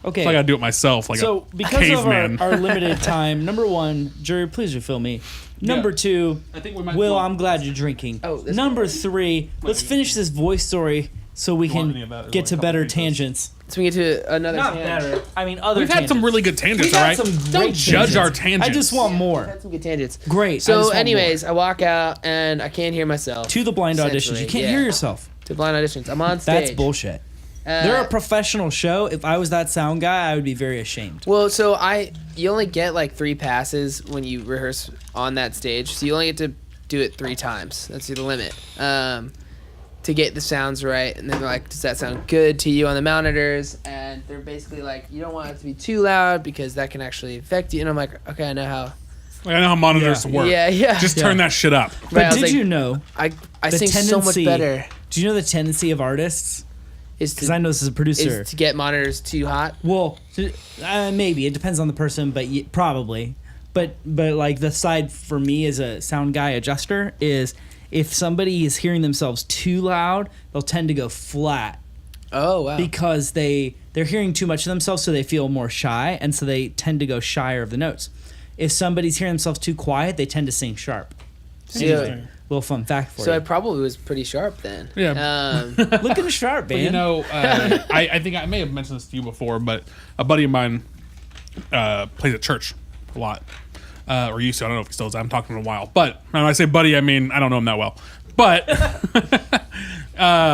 Okay. So I gotta do it myself, like So a because caveman. of our limited time, number one, Jerry, please refill me. Number two, I think we might Will, go- I'm glad you're drinking. Oh, this number three, let's finish this voice story so we want any can of that? There's get like to a couple better pieces. tangents. So we get to another Not tangent. better. I mean, other We've had some tangents. really good tangents, We've all had right? some Don't great judge our tangents. tangents. I just want more. Had some good tangents. Great. I just So, want anyways, I walk out and I can't hear myself. more. To the blind auditions. Essentially, You can't yeah. hear yourself. To blind auditions. I'm on stage. That's bullshit. Uh, They're a professional show. If I was that sound guy, I would be very ashamed. Well, so you only get like 3 passes when you rehearse on that stage. So you only get to do it 3 times. That's the limit. To get the sounds right. And then they're like, does that sound good to you on the monitors? And they're basically like, you don't want it to be too loud because that can actually affect you. And I'm like, okay, I know how. Like, I know how monitors Yeah. work. Yeah. Just turn that shit up. But I was did like, you know I the sing so much tendency- better Do you know the tendency of artists? is Because I know this as a producer. is to get monitors too hot. Well, maybe it depends on the person, but probably. But like the side for me as a sound guy adjuster is if somebody is hearing themselves too loud, they'll tend to go flat Oh, wow. because they're hearing too much of themselves, so they feel more shy, and so they tend to go shyer of the notes. If somebody's hearing themselves too quiet, they tend to sing sharp. So, Little fun fact for so I you. probably was pretty sharp then. Yeah. Looking sharp, man. But you know, I think I may have mentioned this to you before, but a buddy of mine plays at church a lot. Or used to. I don't know if he still is. I haven't talked to him in a while. But when I say buddy, I mean I don't know him that well. But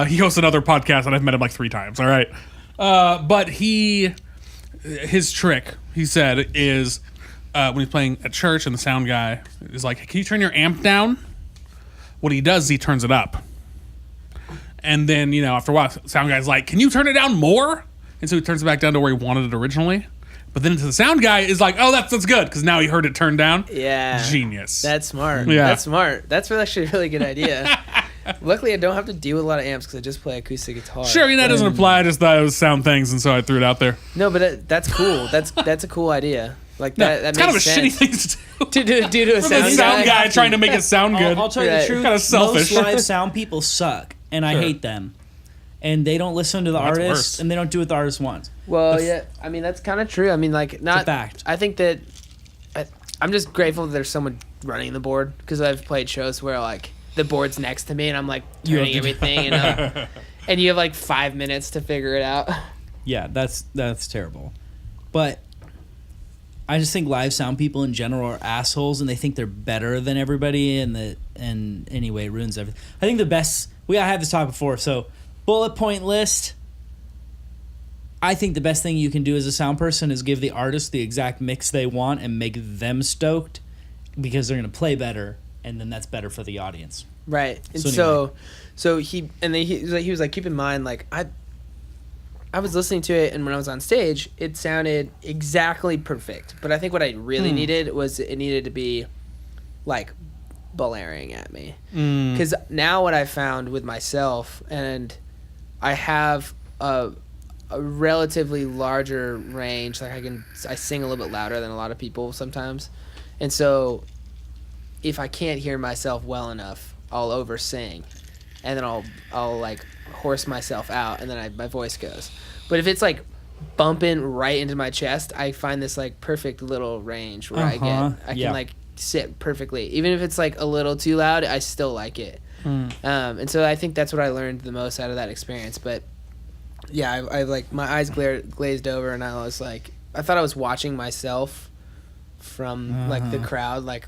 he hosts another podcast, and I've met him like 3 times. All right. But his trick, he said, is when he's playing at church, and the sound guy is like, hey, "Can you turn your amp down?" What he does is he turns it up. And then, after a while, sound guy's like, "Can you turn it down more?" And so he turns it back down to where he wanted it originally. But then the sound guy is like, "Oh, that's good," because now he heard it turned down. Yeah. Genius. That's smart. Yeah. That's smart. That's actually a really good idea. Luckily, I don't have to deal with a lot of amps because I just play acoustic guitar. Sure, that doesn't apply. I just thought it was sound things, and so I threw it out there. No, but that's cool. That's a cool idea. Like that. That It's kind of a makes shitty sense. thing to do. to do a For the sound guy trying to make it sound good. I'll tell you the Right. truth. Kinda selfish. Most live sound people suck, and I Sure. hate them. And they don't listen to the Well, that's artist, worse. and they don't do what the artist wants. Well, yeah. I mean, that's kind of true. I mean, like not. fact. I think that. I'm just grateful that there's someone running the board because I've played shows where like the board's next to me and I'm like You have turning to- everything and you have like 5 minutes to figure it out. Yeah, that's terrible. But I just think live sound people in general are assholes, and they think they're better than everybody, and anyway, it ruins everything. I think the best, I had this talk before, so bullet point list. I think the best thing you can do as a sound person is give the artist the exact mix they want and make them stoked, because they're going to play better, and then that's better for the audience. Right. And so he was like, keep in mind, like, I was listening to it, and when I was on stage, it sounded exactly perfect. But I think what I really needed was it needed to be, like, blaring at me. Because now what I found with myself, and I have a relatively larger range. Like, I sing a little bit louder than a lot of people sometimes. And so if I can't hear myself well enough, I'll over sing. And then I'll like horse myself out, and then my voice goes. But if it's like bumping right into my chest, I find this like perfect little range where I can like sit perfectly. Even if it's like a little too loud, I still like it. And so I think that's what I learned the most out of that experience. But yeah, I like my eyes glazed over, and I was like, I thought I was watching myself from like the crowd, like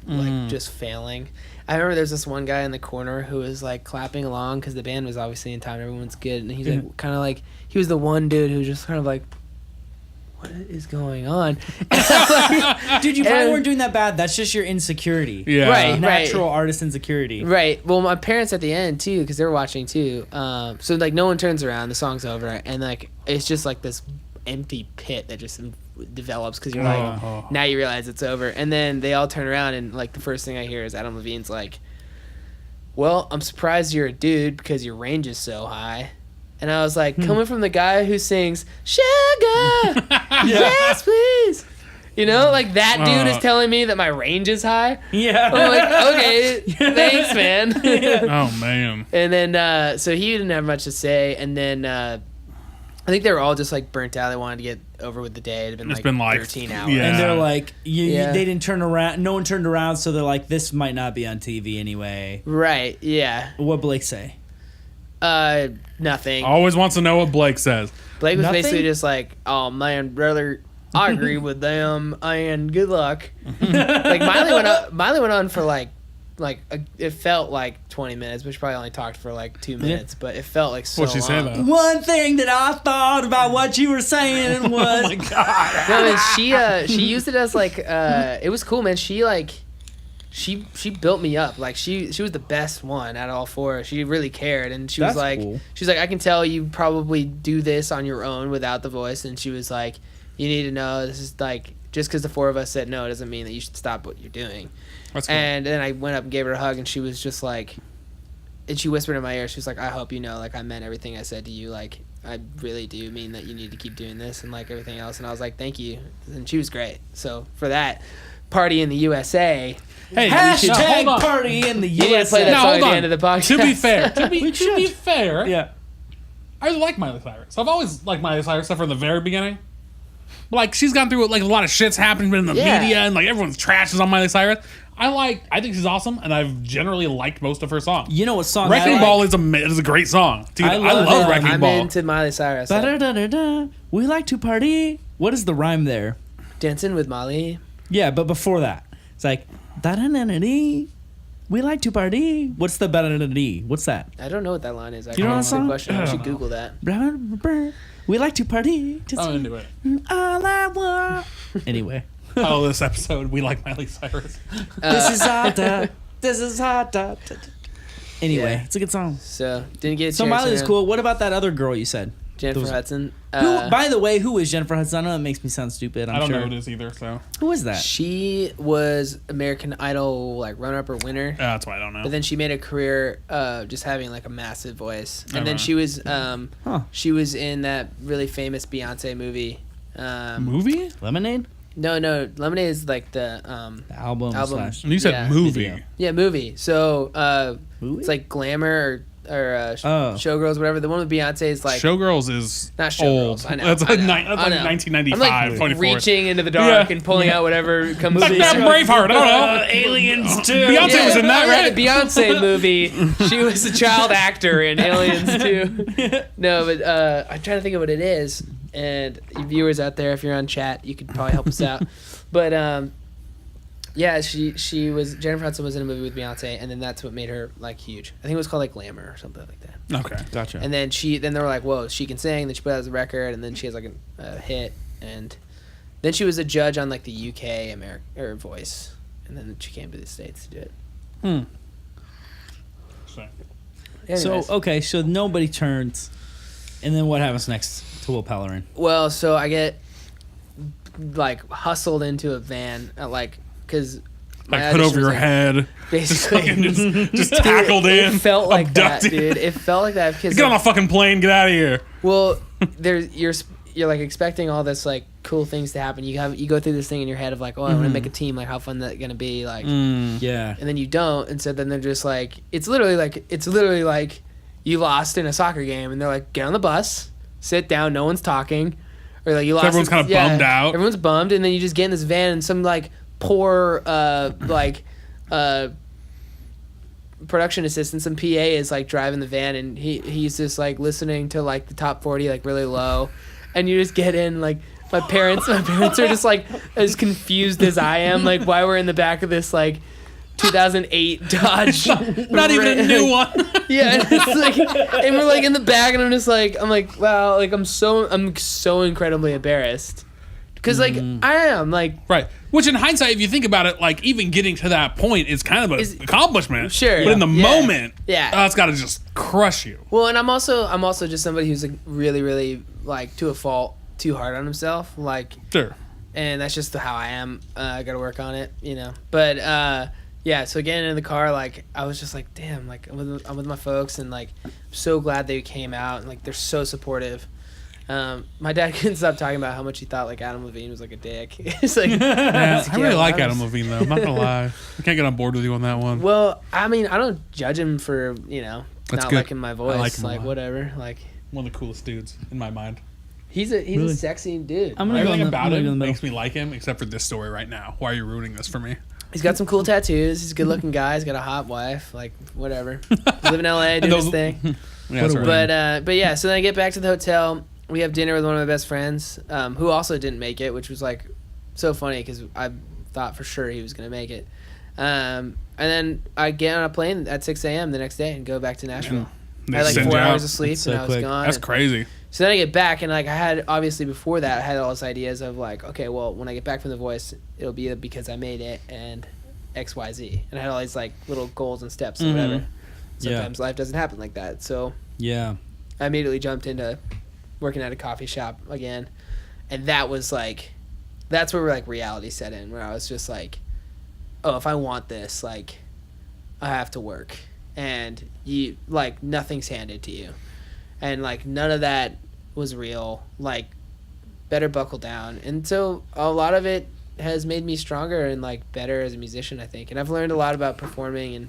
just failing. I remember there's this one guy in the corner who was like clapping along because the band was obviously in time, everyone's good, and he's like kind of like, he was the one dude who was just kind of like, what is going on? Dude, you probably weren't doing that bad. That's just your insecurity. Yeah. Right. Natural artist insecurity. Right. Well, my parents at the end too, because they're watching too. So like no one turns around, the song's over, and like it's just like this empty pit that just develops because you're like, now you realize it's over, and then they all turn around, and like the first thing I hear is Adam Levine's like, well, I'm surprised you're a dude because your range is so high. And I was like, coming from the guy who sings Sugar, yes please, you know, like that dude is telling me that my range is high. Yeah. I'm like, okay, thanks, man. Oh man. And then so he didn't have much to say, and then I think they were all just like burnt out. They wanted to get over with the day. It had been like 13 hours. Yeah. And they're like, they didn't turn around. No one turned around, so they're like, this might not be on TV anyway. Right, yeah. What'd Blake say? Nothing. Always wants to know what Blake says. Blake was basically just like, oh man, brother, I agree with them, and good luck. Like Miley went on for like it felt like 20 minutes, but she probably only talked for like 2 minutes, but it felt like so long. What'd she say though? One thing that I thought about what you were saying was, Oh my god. No, and she used it as like it was cool, man. She built me up. Like she was the best one out of all four. She really cared, and she was like, cool. She's like, I can tell you probably do this on your own without the voice. And she was like, you need to know this is like, just because the four of us said no doesn't mean that you should stop what you're doing. That's cool. And then I went up and gave her a hug, and she was just like, and she whispered in my ear, she was like, I hope you know, like I meant everything I said to you. Like I really do mean that you need to keep doing this and like everything else. And I was like, thank you. And she was great. So for that, party in the USA. Hey, hashtag party in the You need to play USA. that song at the end of the podcast. To be fair, to be fair, Yeah. I like Miley Cyrus. I've always liked Miley Cyrus, except for the very beginning. Like she's gone through like a lot of shit's happened in the media, and like everyone's trashes on Miley Cyrus. I think she's awesome, and I've generally liked most of her songs. You know what song Wrecking Ball is a great song. Dude, I love Wrecking Ball. I'm into Miley Cyrus. We like to party. What is the rhyme there? Dancing with Molly. Yeah, but before that, it's like da-da-da-da-dee. We like to party. What's the da-da-da-da-dee? What's that? I don't know what that line is. You know that That's a song? good question. I should Google that. We like to party. I'm into it. All I want. Anyway. Oh, this episode, we like Miley Cyrus. This is hot. This is hot. Anyway, Yeah. it's a good song. So didn't get a So chance Miley to is know. cool. What about that other girl you said? Jennifer Hudson. Who, by the way, who is Jennifer Hudson? I know that makes me sound stupid. I don't sure. know who it is either, so. Who is that? She was American Idol like runner-up or winner. That's why I don't know. But then she made a career just having like a massive voice. And then right. she was in that really famous Beyonce movie. Movie? Lemonade? No, Lemonade is like the The album. slash And you said Yeah. movie. Video. yeah, movie. So Movie? it's like Glamour or Showgirls, whatever. The one with Beyonce is like Showgirls is not old. Showgirls. I know. That's I like, know, that's like I know. 1995, I'm like 24. reaching into the dark Yeah. and pulling out whatever comes. Like that Braveheart. I don't know. Aliens too. Beyonce was in that, right? The Beyonce movie. She was a child actor in Aliens too. No, but I'm trying to think of what it is. And you viewers out there, if you're on chat, you could probably help us out. But yeah, Jennifer Hudson was in a movie with Beyonce, and then that's what made her like huge. I think it was called like Glamour or something like that. Okay, gotcha. And then they were like, whoa, she can sing. Then she put out a record, and then she has like a hit, and then she was a judge on like the UK Voice, and then she came to the States to do it. So nobody turns, and then what happens next to Will Pellerin? Well, so I get like hustled into a van at like because like put over your head, basically just tackled in. It felt like abducted. that, dude. It felt like that because get on a fucking plane, get out of here. Well, you're like expecting all this like cool things to happen. You go through this thing in your head of like, oh, I want to make a team. Like, how fun that gonna be? Like, yeah. And then you don't, and so then they're just like, it's literally like you lost in a soccer game, and they're like, get on the bus, sit down, no one's talking, or like you lost. Everyone's kind of bummed out. Everyone's bummed, and then you just get in this van, and some like poor production assistant, some PA is like driving the van, and he's just like listening to like the top 40 like really low, and you just get in like my parents are just like as confused as I am, like why we're in the back of this like 2008 Dodge, not even a new one. Yeah, and it's like, and we're like in the back, and I'm like wow, like I'm so incredibly embarrassed. Because, like, I am, like... Right. Which, in hindsight, if you think about it, like, even getting to that point is kind of an accomplishment. Sure. But in the moment, yeah, it's got to just crush you. Well, and I'm also just somebody who's, like, really, really, like, to a fault, too hard on himself. Like... Sure. And that's just how I am. I got to work on it, you know. But, yeah, so getting in the car, like, I was just like, damn, like, I'm with my folks, and, like, I'm so glad they came out, and, like, they're so supportive. My dad couldn't stop talking about how much he thought like Adam Levine was like a dick. It's like, I really like Adam Levine though. I'm not gonna lie, I can't get on board with you on that one. Well, I mean, I don't judge him for That's not good. liking my voice. Like him a lot. Whatever. Like one of the coolest dudes in my mind. He's a sexy dude. Everything about him makes me like him, except for this story right now. Why are you ruining this for me? He's got some cool tattoos. He's a good looking guy. He's got a hot wife. Like whatever. Live in LA, doing his thing. Yeah, but yeah. So then I get back to the hotel. We have dinner with one of my best friends, who also didn't make it, which was like so funny because I thought for sure he was gonna make it. And then I get on a plane at 6 a.m. the next day and go back to Nashville. I had like 4 hours of sleep and I was gone. That's crazy. So then I get back and like I had obviously before that I had all these ideas of like, okay, well when I get back from The Voice, it'll be because I made it and XYZ, and I had all these like little goals and steps or whatever. Sometimes life doesn't happen like that, so I immediately jumped into working at a coffee shop again, and that was like, that's where like reality set in, where I was just like, oh, if I want this, like, I have to work, and you like nothing's handed to you, and like none of that was real. Like, better buckle down, and so a lot of it has made me stronger and like better as a musician, I think, and I've learned a lot about performing and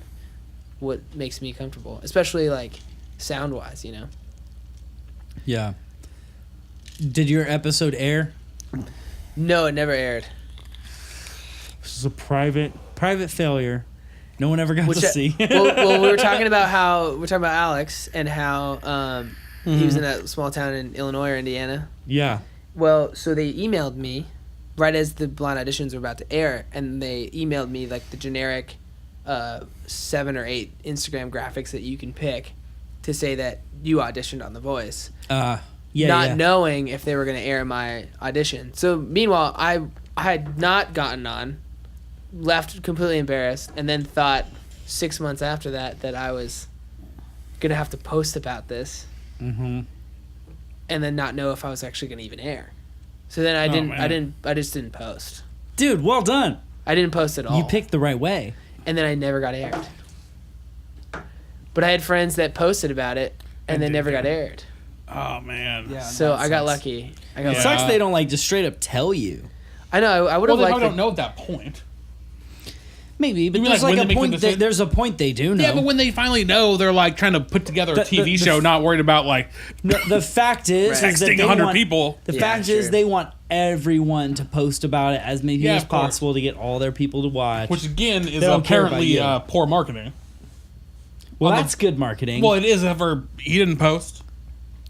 what makes me comfortable, especially like sound wise, you know. Yeah. Did your episode air? No, it never aired. This is a private failure. No one ever got to see. well, we were talking about Alex and how he was in a small town in Illinois or Indiana. Yeah. Well, so they emailed me right as the blind auditions were about to air, and they emailed me like the generic 7 or 8 Instagram graphics that you can pick to say that you auditioned on The Voice. Not knowing if they were going to air my audition. So meanwhile, I had not gotten on, left completely embarrassed, and then thought 6 months after that I was going to have to post about this, and then not know if I was actually going to even air. So then I just didn't post. Dude, well done. I didn't post at all. You picked the right way. And then I never got aired. But I had friends that posted about it, and they never got aired. Oh man! Yeah. So I got lucky. It sucks they don't like just straight up tell you. I know. I would have liked. Well, they don't know at that point. Maybe, but there's like a point. There's a point they do know. Yeah, but when they finally know, they're like trying to put together a TV show, not worried about like. The fact is texting 100 people. The fact is they want everyone to post about it as maybe as possible to get all their people to watch. Which again is apparently poor marketing. Well, that's good marketing. Well, it is. He didn't post.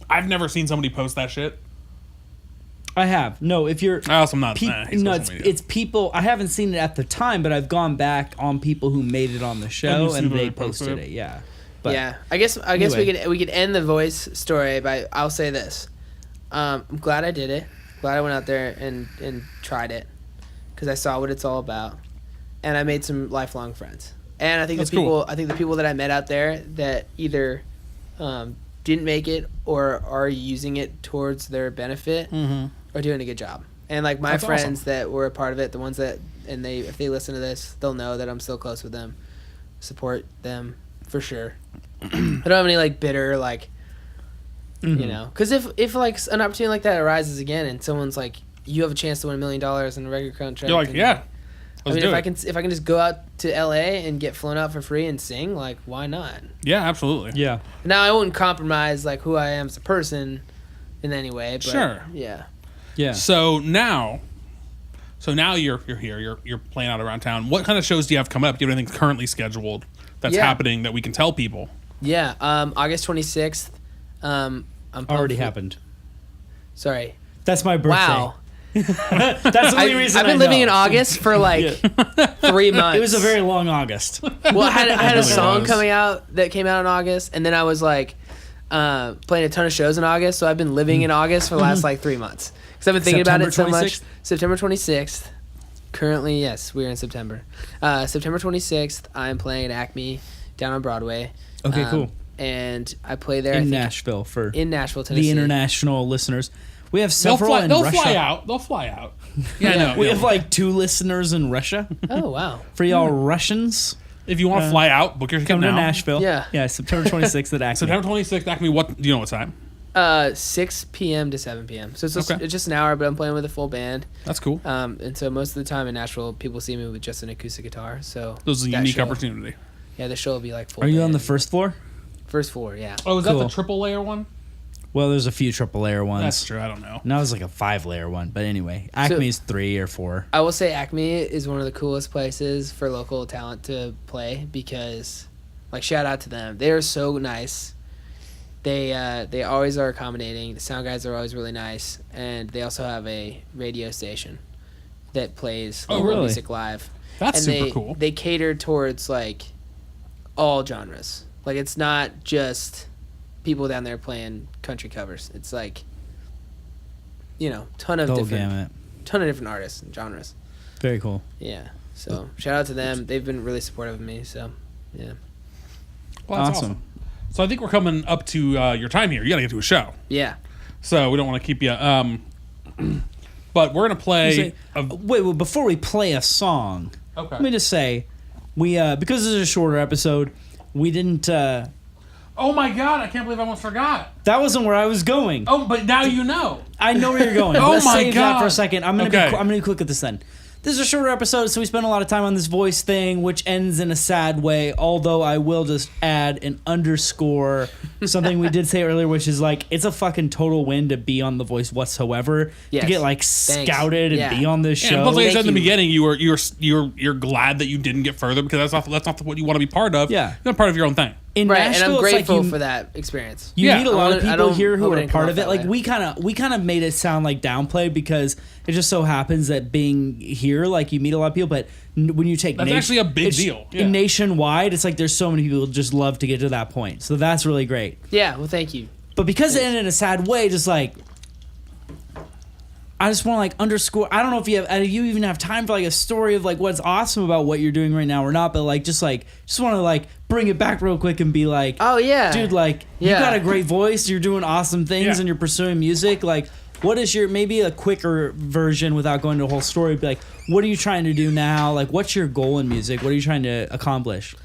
I've never seen somebody post that shit. I have. No, if you're... I also am not. It's people... I haven't seen it at the time, but I've gone back on people who made it on the show, and they posted it. Yeah. But yeah. I guess anyway. we could end the voice story by... I'll say this. I'm glad I did it. Glad I went out there and tried it. Because I saw what it's all about. And I made some lifelong friends. And I think the people that I met out there that either didn't make it or are using it towards their benefit are doing a good job. And like my friends that were a part of it, the ones that if they listen to this, they'll know that I'm still close with them. Support them for sure. I don't have any like bitter like you know, because if like an opportunity like that arises again and someone's like, you have a chance to win $1 million in a record contract, you're like, yeah. I mean, if I can just go out to LA and get flown out for free and sing, like, why not? Yeah, absolutely. Yeah. Now I wouldn't compromise like who I am as a person in any way. But, sure. Yeah. Yeah. So now you're here. You're playing out around town. What kind of shows do you have coming up? Do you have anything currently scheduled that's happening that we can tell people? Yeah. August 26th. Already happened. Sorry. That's my birthday. Wow. That's the only reason I've been living in August for like 3 months. It was a very long August. Well, I had a song coming out that came out in August, and then I was like playing a ton of shows in August. So I've been living in August for the last like 3 months because I've been thinking about it so much. September 26th. Currently, yes, we're in September. September 26th, I'm playing at Acme down on Broadway. Okay, cool. And I play there in Nashville, Tennessee. The international listeners. We have several in Russia. They'll fly out. Yeah, I know. We have like 2 listeners in Russia. Oh, wow. For y'all Russians. If you want to fly out, book your ticket now. Come to Nashville. Yeah. Yeah, September 26th at Acme. September 26th, Acme. What do you know what time? 6 p.m. to 7 p.m. So it's just an hour, but I'm playing with a full band. That's cool. And so most of the time in Nashville, people see me with just an acoustic guitar. So this is a unique opportunity. Yeah, the show will be like full. Are you band. on the first floor? First floor, yeah. Oh, is that the triple layer one? Well, there's a few triple layer ones. That's true. I don't know. Now it's like a 5-layer one, but anyway, Acme's 3 or 4. I will say Acme is one of the coolest places for local talent to play because, like, shout out to them. They are so nice. They always are accommodating. The sound guys are always really nice, and they also have a radio station that plays local music live. That's super cool. They cater towards like all genres. Like it's not just people down there playing country covers. It's like, you know, ton of different artists and genres. Very cool. Yeah. So shout out to them. They've been really supportive of me. So yeah. Well, that's awesome. So I think we're coming up to your time here. You got to get to a show. Yeah. So we don't want to keep you. But we're gonna play. Wait, before we play a song, let me just say, we because this is a shorter episode, we didn't. Oh my God! I can't believe I almost forgot. That wasn't where I was going. Oh, but now you know. I know where you're going. Let's save that for a second. I'm gonna be quick with this then. This is a shorter episode, so we spent a lot of time on this voice thing, which ends in a sad way, although I will just add an underscore, something we did say earlier, which is like, it's a fucking total win to be on The Voice whatsoever. Yes. To get like scouted and be on this show. And plus, like I said in the beginning, you're glad that you didn't get further because that's not what you want to be part of. Yeah. You're part of your own thing. In Nashville, and I'm grateful for that experience. You meet a lot of people here who are part of it. Like we kind of made it sound like downplay because it just so happens that being here, like you meet a lot of people. But when you take that's actually a big deal. Yeah. Nationwide, it's like there's so many people who just love to get to that point. So that's really great. Yeah. Well, thank you. But because it ended in a sad way, just like I just want to like underscore. I don't know if you even have time for like a story of like what's awesome about what you're doing right now or not. But like just want to like bring it back real quick and be like, oh yeah, dude, like you got a great voice. You're doing awesome things and you're pursuing music. Like, what is your maybe a quicker version without going to a whole story? Be like, what are you trying to do now? Like, what's your goal in music? What are you trying to accomplish?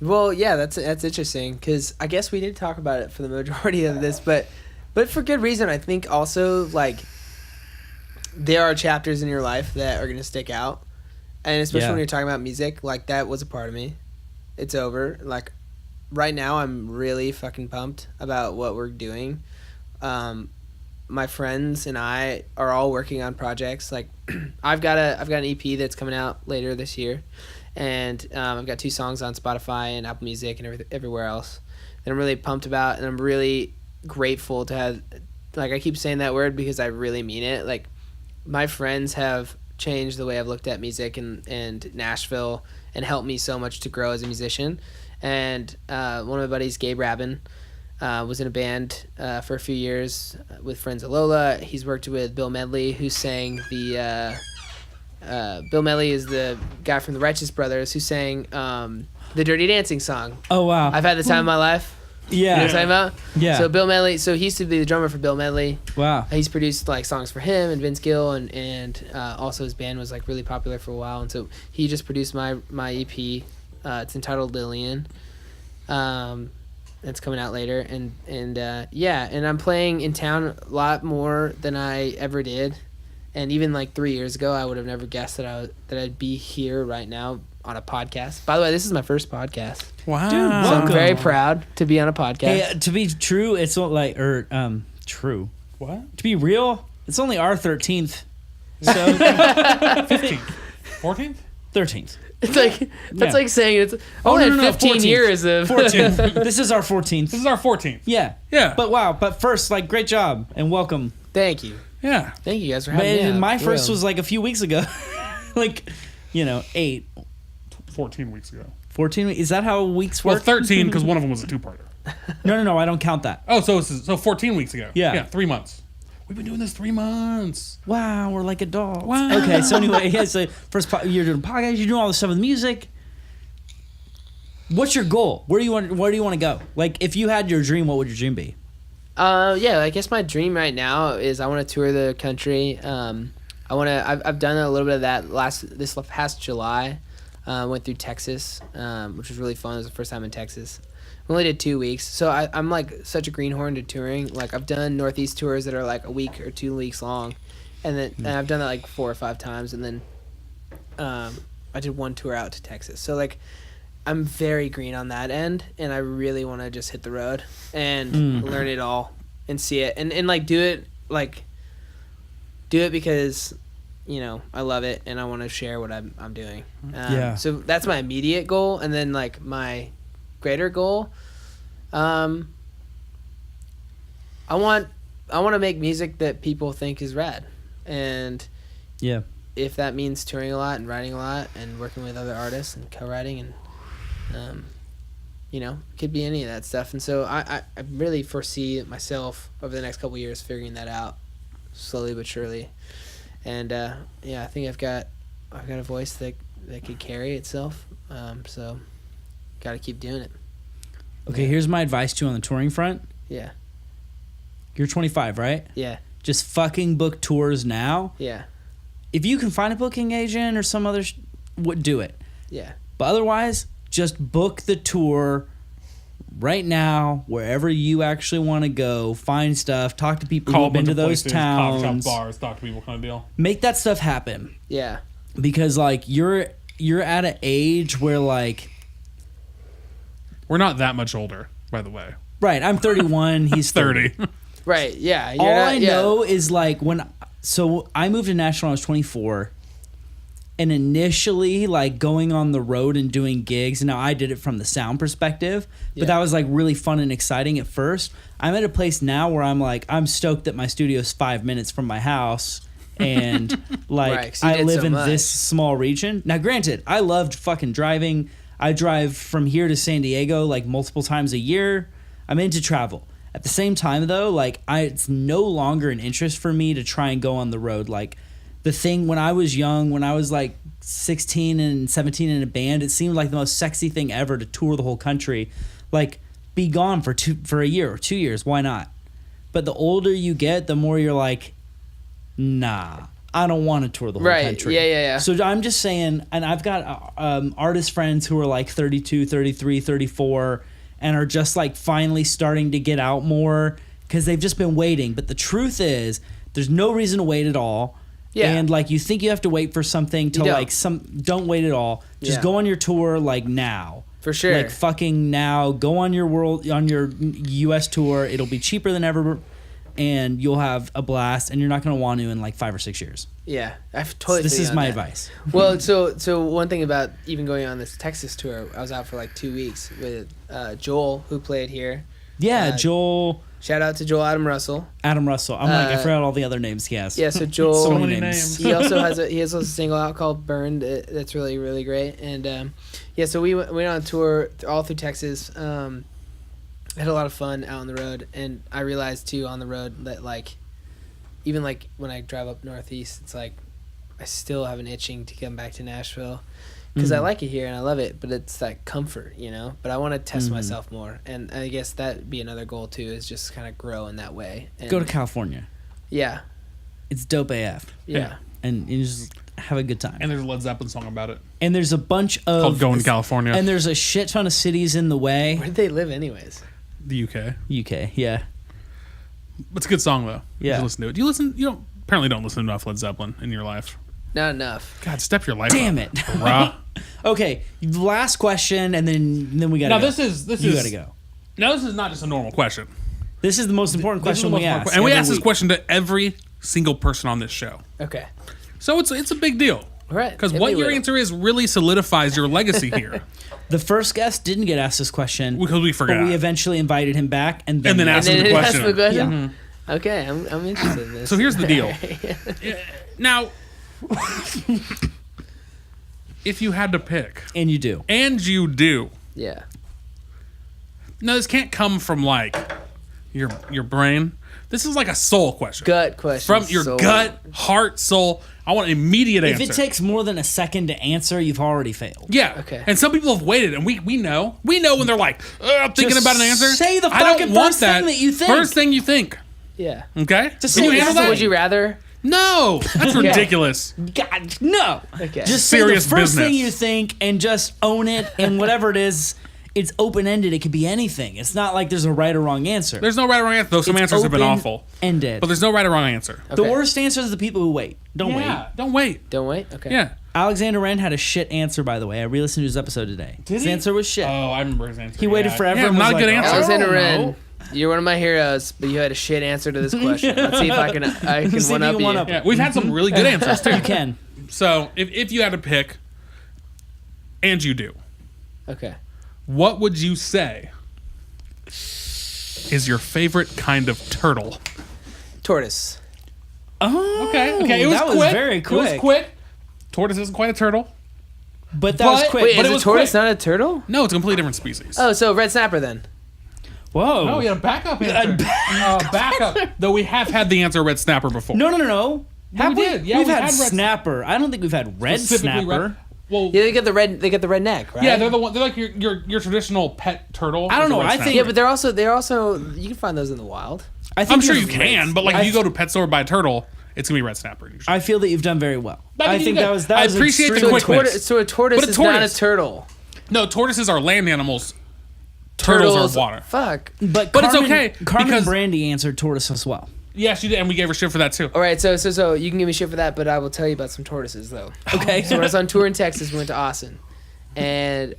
Well, yeah, that's interesting because I guess we did talk about it for the majority of this, but for good reason. I think also like. There are chapters in your life that are going to stick out. And especially when you're talking about music, like that was a part of me. It's over. Like right now I'm really fucking pumped about what we're doing. My friends and I are all working on projects. Like I've got an EP that's coming out later this year. And I've got 2 songs on Spotify and Apple Music and everywhere else that I'm really pumped about. And I'm really grateful to have, like I keep saying that word because I really mean it. Like my friends have changed the way I've looked at music and Nashville and helped me so much to grow as a musician. And one of my buddies, Gabe Rabin, was in a band for a few years with friends of Lola. He's worked with Bill Medley, who sang the Bill Medley is the guy from the Righteous Brothers who sang the Dirty Dancing song. Oh wow! I've had the time of my life. Yeah. You know what I'm talking about? Yeah. So Bill Medley, so he used to be the drummer for Bill Medley. Wow. He's produced like songs for him and Vince Gill, and also his band was like really popular for a while. And so he just produced my EP. It's entitled Lillian. It's coming out later, and I'm playing in town a lot more than I ever did. And even like 3 years ago, I would have never guessed that I'd be here right now on a podcast. By the way, this is my first podcast. Wow. Dude, So I'm welcome. very proud to be on a podcast. Hey, to be true, it's not like true. What? To be real, it's only our 13th. So 15th? 14th? 13th. It's like that's Yeah. like saying it's Oh, only no, 15 14th. years of 14th. This is our 14th. This is our 14th. Yeah. Yeah. But wow. But first, like, great job and welcome. Thank you. Yeah. Thank you guys for having me. And on. my first Real. was like a few weeks ago. Like, 8. 14 weeks ago. 14 weeks. Is that how weeks Well, work? 13 because one of them was a two-parter. No. I don't count that. Oh, so 14 weeks ago. Yeah. Yeah, 3 months. We've been doing this 3 months. Wow, we're like adults. Wow. Okay, so anyway, yeah, so you're doing podcasts, you're doing all this stuff with music. What's your goal? Where do you want to go? Like, if you had your dream, what would your dream be? Yeah, I guess my dream right now is I want to tour the country. I've done a little bit of that this past July. Went through Texas, which was really fun. It was the first time in Texas. We only did 2 weeks, so I'm like such a greenhorn to touring. Like I've done Northeast tours that are like a week or 2 weeks long, and I've done that like 4 or 5 times, and then I did one tour out to Texas. So like I'm very green on that end, and I really want to just hit the road and learn it all and see it and like do it because I love it and I want to share what I'm doing. Yeah. So that's my immediate goal, and then like my greater goal, I want to make music that people think is rad, and Yeah. if that means touring a lot and writing a lot and working with other artists and co-writing and could be any of that stuff. And so I really foresee myself over the next couple of years figuring that out slowly but surely. And I think I've got a voice that could carry itself. So got to keep doing it. Okay, here's my advice to you on the touring front. Yeah. You're 25, right? Yeah. Just fucking book tours now. Yeah. If you can find a booking agent or some other, do it. Yeah. But otherwise, just book the tour right now, wherever you actually want to go. Find stuff, talk to people Call who've a been bunch to of those places, coffee shop, towns. bars, talk to people kind of deal. Make that stuff happen. Yeah. Because like you're at an age where like We're not that much older, by the way. right, I'm 31, he's 30. 30. Right. Yeah. All I know is like so I moved to Nashville when I was 24, and initially like going on the road and doing gigs, and now I did it from the sound perspective, but Yeah. that was like really fun and exciting at first. I'm at a place now where I'm stoked that my studio is 5 minutes from my house, and like Right, 'cause you I did live so in much. this small region. Now granted, I loved fucking driving. I drive from here to San Diego like multiple times a year. I'm into travel. At the same time though, like it's no longer an interest for me to try and go on the road. Like the thing when I was young, when I was like 16 and 17 in a band, it seemed like the most sexy thing ever to tour the whole country. Like be gone for a year or 2 years, why not? But the older you get, the more you're like, nah, I don't want to tour the whole Right. country. Yeah. So I'm just saying, and I've got artist friends who are like 32, 33, 34, and are just like finally starting to get out more because they've just been waiting. But the truth is, there's no reason to wait at all. Yeah. And like you think you have to wait for something to You don't. like don't wait at all. Just Yeah. go on your tour like now. For sure. Like fucking now. Go on your US tour. It'll be cheaper than ever. And you'll have a blast, and you're not going to want to in like 5 or 6 years. Yeah. I've totally. This feel is you on my that. advice. Well, so one thing about even going on this Texas tour, I was out for like 2 weeks with Joel, who played here. Yeah, Uh, Joel. Shout out to Joel Adam Russell. Adam Russell. I'm like, I forgot all the other names he has. Yeah, so Joel. So many names. He also has a single out called "Burned." That's really, really great. And so we went on a tour all through Texas. Had a lot of fun out on the road, and I realized too on the road that even when I drive up northeast, it's like I still have an itching to come back to Nashville because I like it here and I love it, but it's that comfort, But I want to test myself more, and I guess that'd be another goal too, is just kind of grow in that way. And Go to California. Yeah. It's dope AF. Yeah. And you just have a good time. And there's a Led Zeppelin song about it. And there's a bunch of Called Going to California. And there's a shit ton of cities in the way. Where did they live anyways? The UK. UK, yeah. It's a good song though. Yeah. You should listen to it. Do you listen? You apparently don't listen to enough Led Zeppelin in your life. Not enough. God, step your life Damn up. it. Rah. Okay, last question, and then we gotta Now go. you gotta go. Now this is not just a normal question. This is the most important question we ask. And we every ask this week. question to every single person on this show. Okay. So it's a big deal. All right. Because what your answer is really solidifies your legacy here. The first guest didn't get asked this question Because we forgot. but we eventually invited him back and then asked him the question. Asked the question? Yeah. Okay, I'm interested in this. So here's the deal. Now, if you had to pick, and you do. and you do, Yeah. now this can't come from your brain. This is like a soul question. Gut question. From your gut, heart, soul. I want an immediate If answer. it takes more than a second to answer, you've already failed. Yeah. Okay. And some people have waited, and we know. We know when they're like, I'm thinking Just about an answer. say the I don't fucking want first thing that you think. First thing you think. Yeah. Okay? Just Can you say handle that. that? Would you rather? No. That's ridiculous. God, no. Okay. Just say Serious the first business. thing you think and just own it, and whatever it is, it's open-ended. It could be anything. It's not like there's a right or wrong answer. There's no right or wrong answer, though some It's answers have been awful. Ended. But there's no right or wrong answer. The Okay. worst answer is the people who wait. Don't Yeah. Don't wait. Don't wait? Okay. Yeah. Alexander Wren had a shit answer, by the way. I re-listened to his episode today. His he? answer was shit. Oh, I remember his answer. He waited forever Yeah, and not was a good like, answer. "Oh, Alexander I don't Wren, know." you're one of my heroes, but you had a shit answer to this question. Let's see if I can See if one you up can you. one-up Yeah, we've had some really good answers, too. You can. So, if you had to pick, and you do, Okay. what would you say is your favorite kind of turtle? Tortoise. Oh, Okay. It was that quick. was very quick. It was quick. Tortoise isn't quite a turtle. But that was But- quick. Wait, But is it a was tortoise quick. not a turtle? No, it's a completely different species. Oh, so red snapper then. Whoa. No, we had a backup answer. Backup. Though we have had the answer red snapper before. No. Yeah, we did. Yeah, we've we had had red- snapper. I don't think we've had red Specifically snapper. red- Well, Yeah, they get the red. They get the red neck, right? yeah, they're the one. They're like your traditional pet turtle. I don't is a know, red I snapper. think- Yeah, but they're also you can find those in the wild. I think I'm sure you you've- can, but like I if you th- go to pet store and buy a turtle, it's gonna be red snapper usually. I feel that you've done very well. I I think think you that did. was that I was appreciate the extremely- quickness. So a tortoise But a is not a tortoise- turtle. No, tortoises are land animals. Turtles are water. Fuck. But But it's Carmen, okay, Carmen because- Brandy answered tortoise as well. Yeah, she did, and we gave her shit for that too. All right, so you can give me shit for that, but I will tell you about some tortoises though. Okay. So when I was on tour in Texas, we went to Austin, and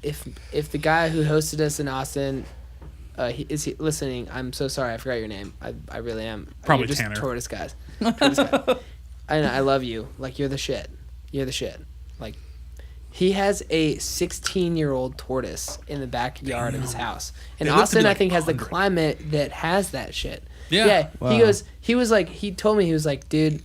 if the guy who hosted us in Austin, is he listening? I'm so sorry, I forgot your name. I really am. Probably You're just Tanner. Tortoise guys. Tortoise guy. I love you. Like you're the shit. You're the shit. Like he has a 16-year-old tortoise in the backyard of his house, and They live to be Austin I like think has the 100. climate that has that shit. Yeah. He goes. He told me he was like, dude,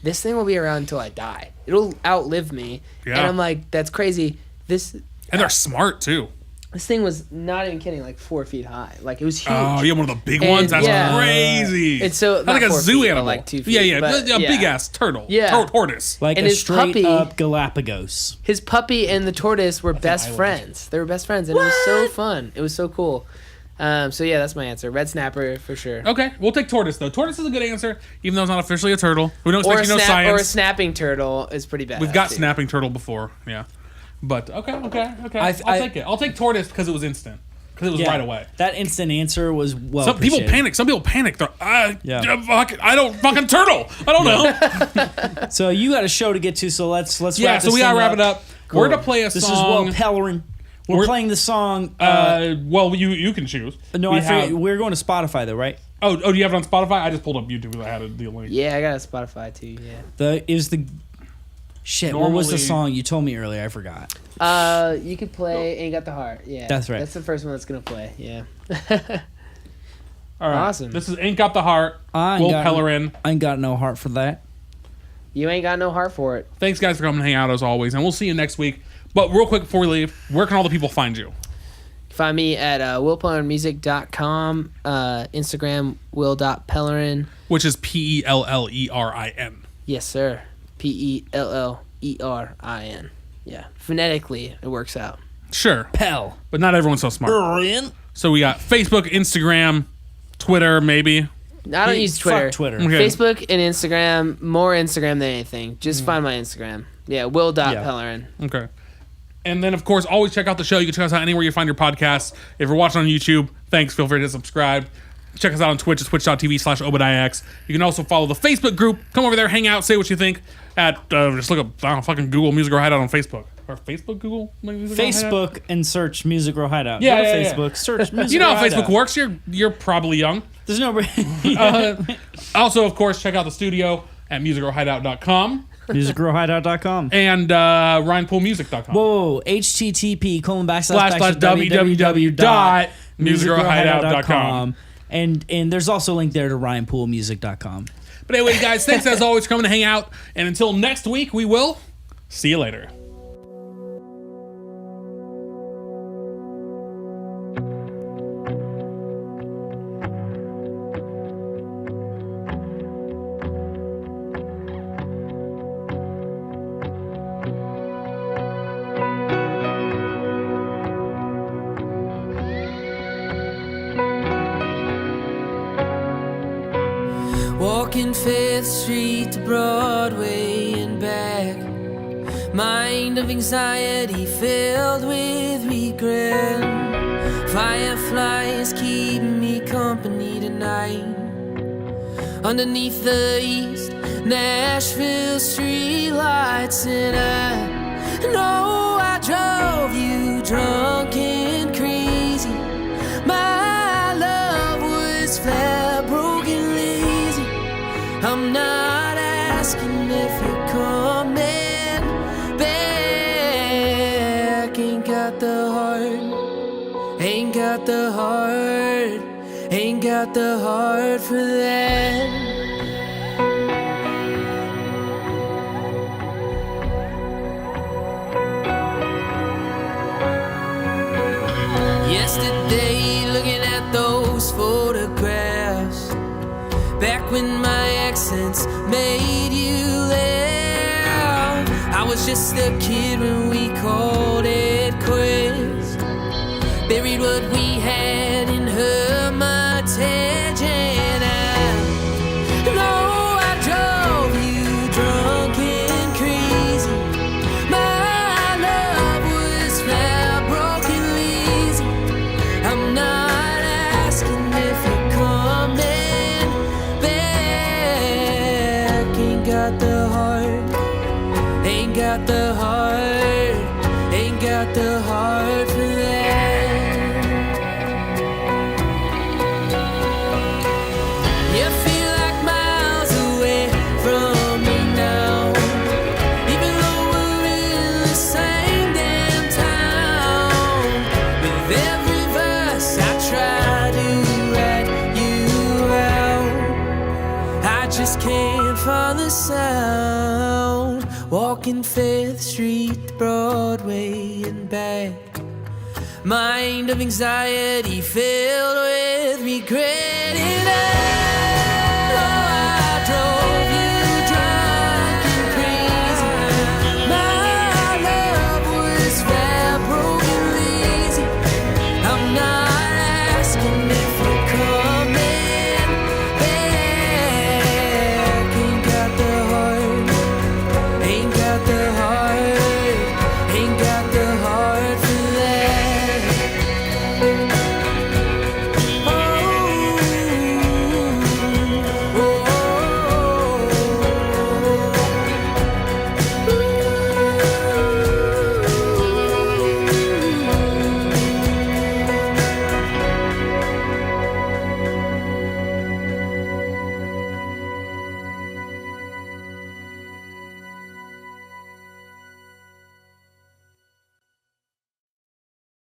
this thing will be around until I die. It'll outlive me. Yeah. And I'm like, that's crazy. This And they're smart too. thing was not even kidding, like 4 feet high. Like it was huge. Oh, you have one of the big And, ones? That's yeah. crazy. It's so That's like not a 4 zoo feet, but animal. like 2 feet. Yeah, but, a big ass turtle. Yeah. Tortoise. Like And a his straight puppy- up Galapagos. His puppy and the tortoise were best friends. They were best friends, and it was so fun. It was so cool. So yeah, that's my answer. Red snapper for sure. Okay, we'll take tortoise though. Tortoise is a good answer, even though it's not officially a turtle. We don't Or expect you to know or a science. snapping turtle is pretty bad. We've got too. snapping turtle before, yeah. But okay. I I'll take it. I'll take tortoise because it was instant. Because it was right away. That instant answer was well Some people appreciated. panic. Some people panic. They're, I don't fucking turtle. I don't know. So you got a show to get to, so let's Yeah, wrap so this we gotta thing wrap it up. We're to play a This song. is Will Pellerin. We're playing the song. Well, you can choose. no, We I forget. have- We're going to Spotify though, right? Oh, do you have it on Spotify? I just pulled up YouTube because I had the link. Yeah, I got a Spotify too. Yeah. Shit. What was the Normally- song you told me earlier? I forgot. You could play "Ain't Got the Heart." Yeah, That's right. That's the first one that's gonna play. Yeah. All right. Awesome. This is Ain't Got the Heart. Will Pellerin. I ain't got no heart for that. You ain't got no heart for it. Thanks, guys, for coming and hang out as always, and we'll see you next week. But real quick before we leave, where can all the people find you? Find me at willpellerinmusic.com, Instagram will.pellerin. Which is Pellerin. Yes, sir. Pellerin. Yeah. Phonetically, it works out. Sure. Pell. But not everyone's so smart. So we got Facebook, Instagram, Twitter, maybe. I don't use Twitter. Fuck Twitter. Okay. Facebook and Instagram, more Instagram than anything. Just find my Instagram. Yeah, will.pellerin. Okay. And then, of course, always check out the show. You can check us out anywhere you find your podcasts. If you're watching on YouTube, thanks. Feel free to subscribe. Check us out on Twitch. It's twitch.tv/ObadiahX. You can also follow the Facebook group. Come over there, hang out, say what you think. Just look up, fucking Google Music Row Hideout on Facebook. Or Facebook, Google Music Row Hideout? Facebook and search Music Row Hideout. Yeah, Go to yeah, Facebook, search Music You know Row how Hideout. Facebook works. You're probably young. There's no... Also, of course, check out the studio at musicrowhideout.com MusicRowHideout.com. and ryanpoolmusic.com. Whoa, http://www.musicrowhideout.com. And there's also a link there to ryanpoolmusic.com. But anyway, guys, thanks as always for coming to hang out. And until next week, we will see you later. Walking Fifth Street to Broadway and back. Mind of anxiety filled with regret. Fireflies keep me company tonight. Underneath the East Nashville streetlights, and I know I drove you drunk and crazy. My love was flat, broken, lazy. I'm not asking if you're coming back. Ain't got the heart, ain't got the heart, ain't got the heart for that. Yesterday, looking at those photographs, back when my accents made you laugh. I was just a kid when we called it quits. Buried what we had in Hermitage, and I know I drove you drunk and crazy. My love was flat, broken, lazy. I'm not asking if you're coming back. Ain't got the heart, ain't got the heart, ain't got the heart for that. You feel like miles away from me now, even though we're in the same damn town. With every verse I try to write you out, I just can't find the sound. Walking Fifth Street to Broadway and back. Mind of anxiety filled with regret.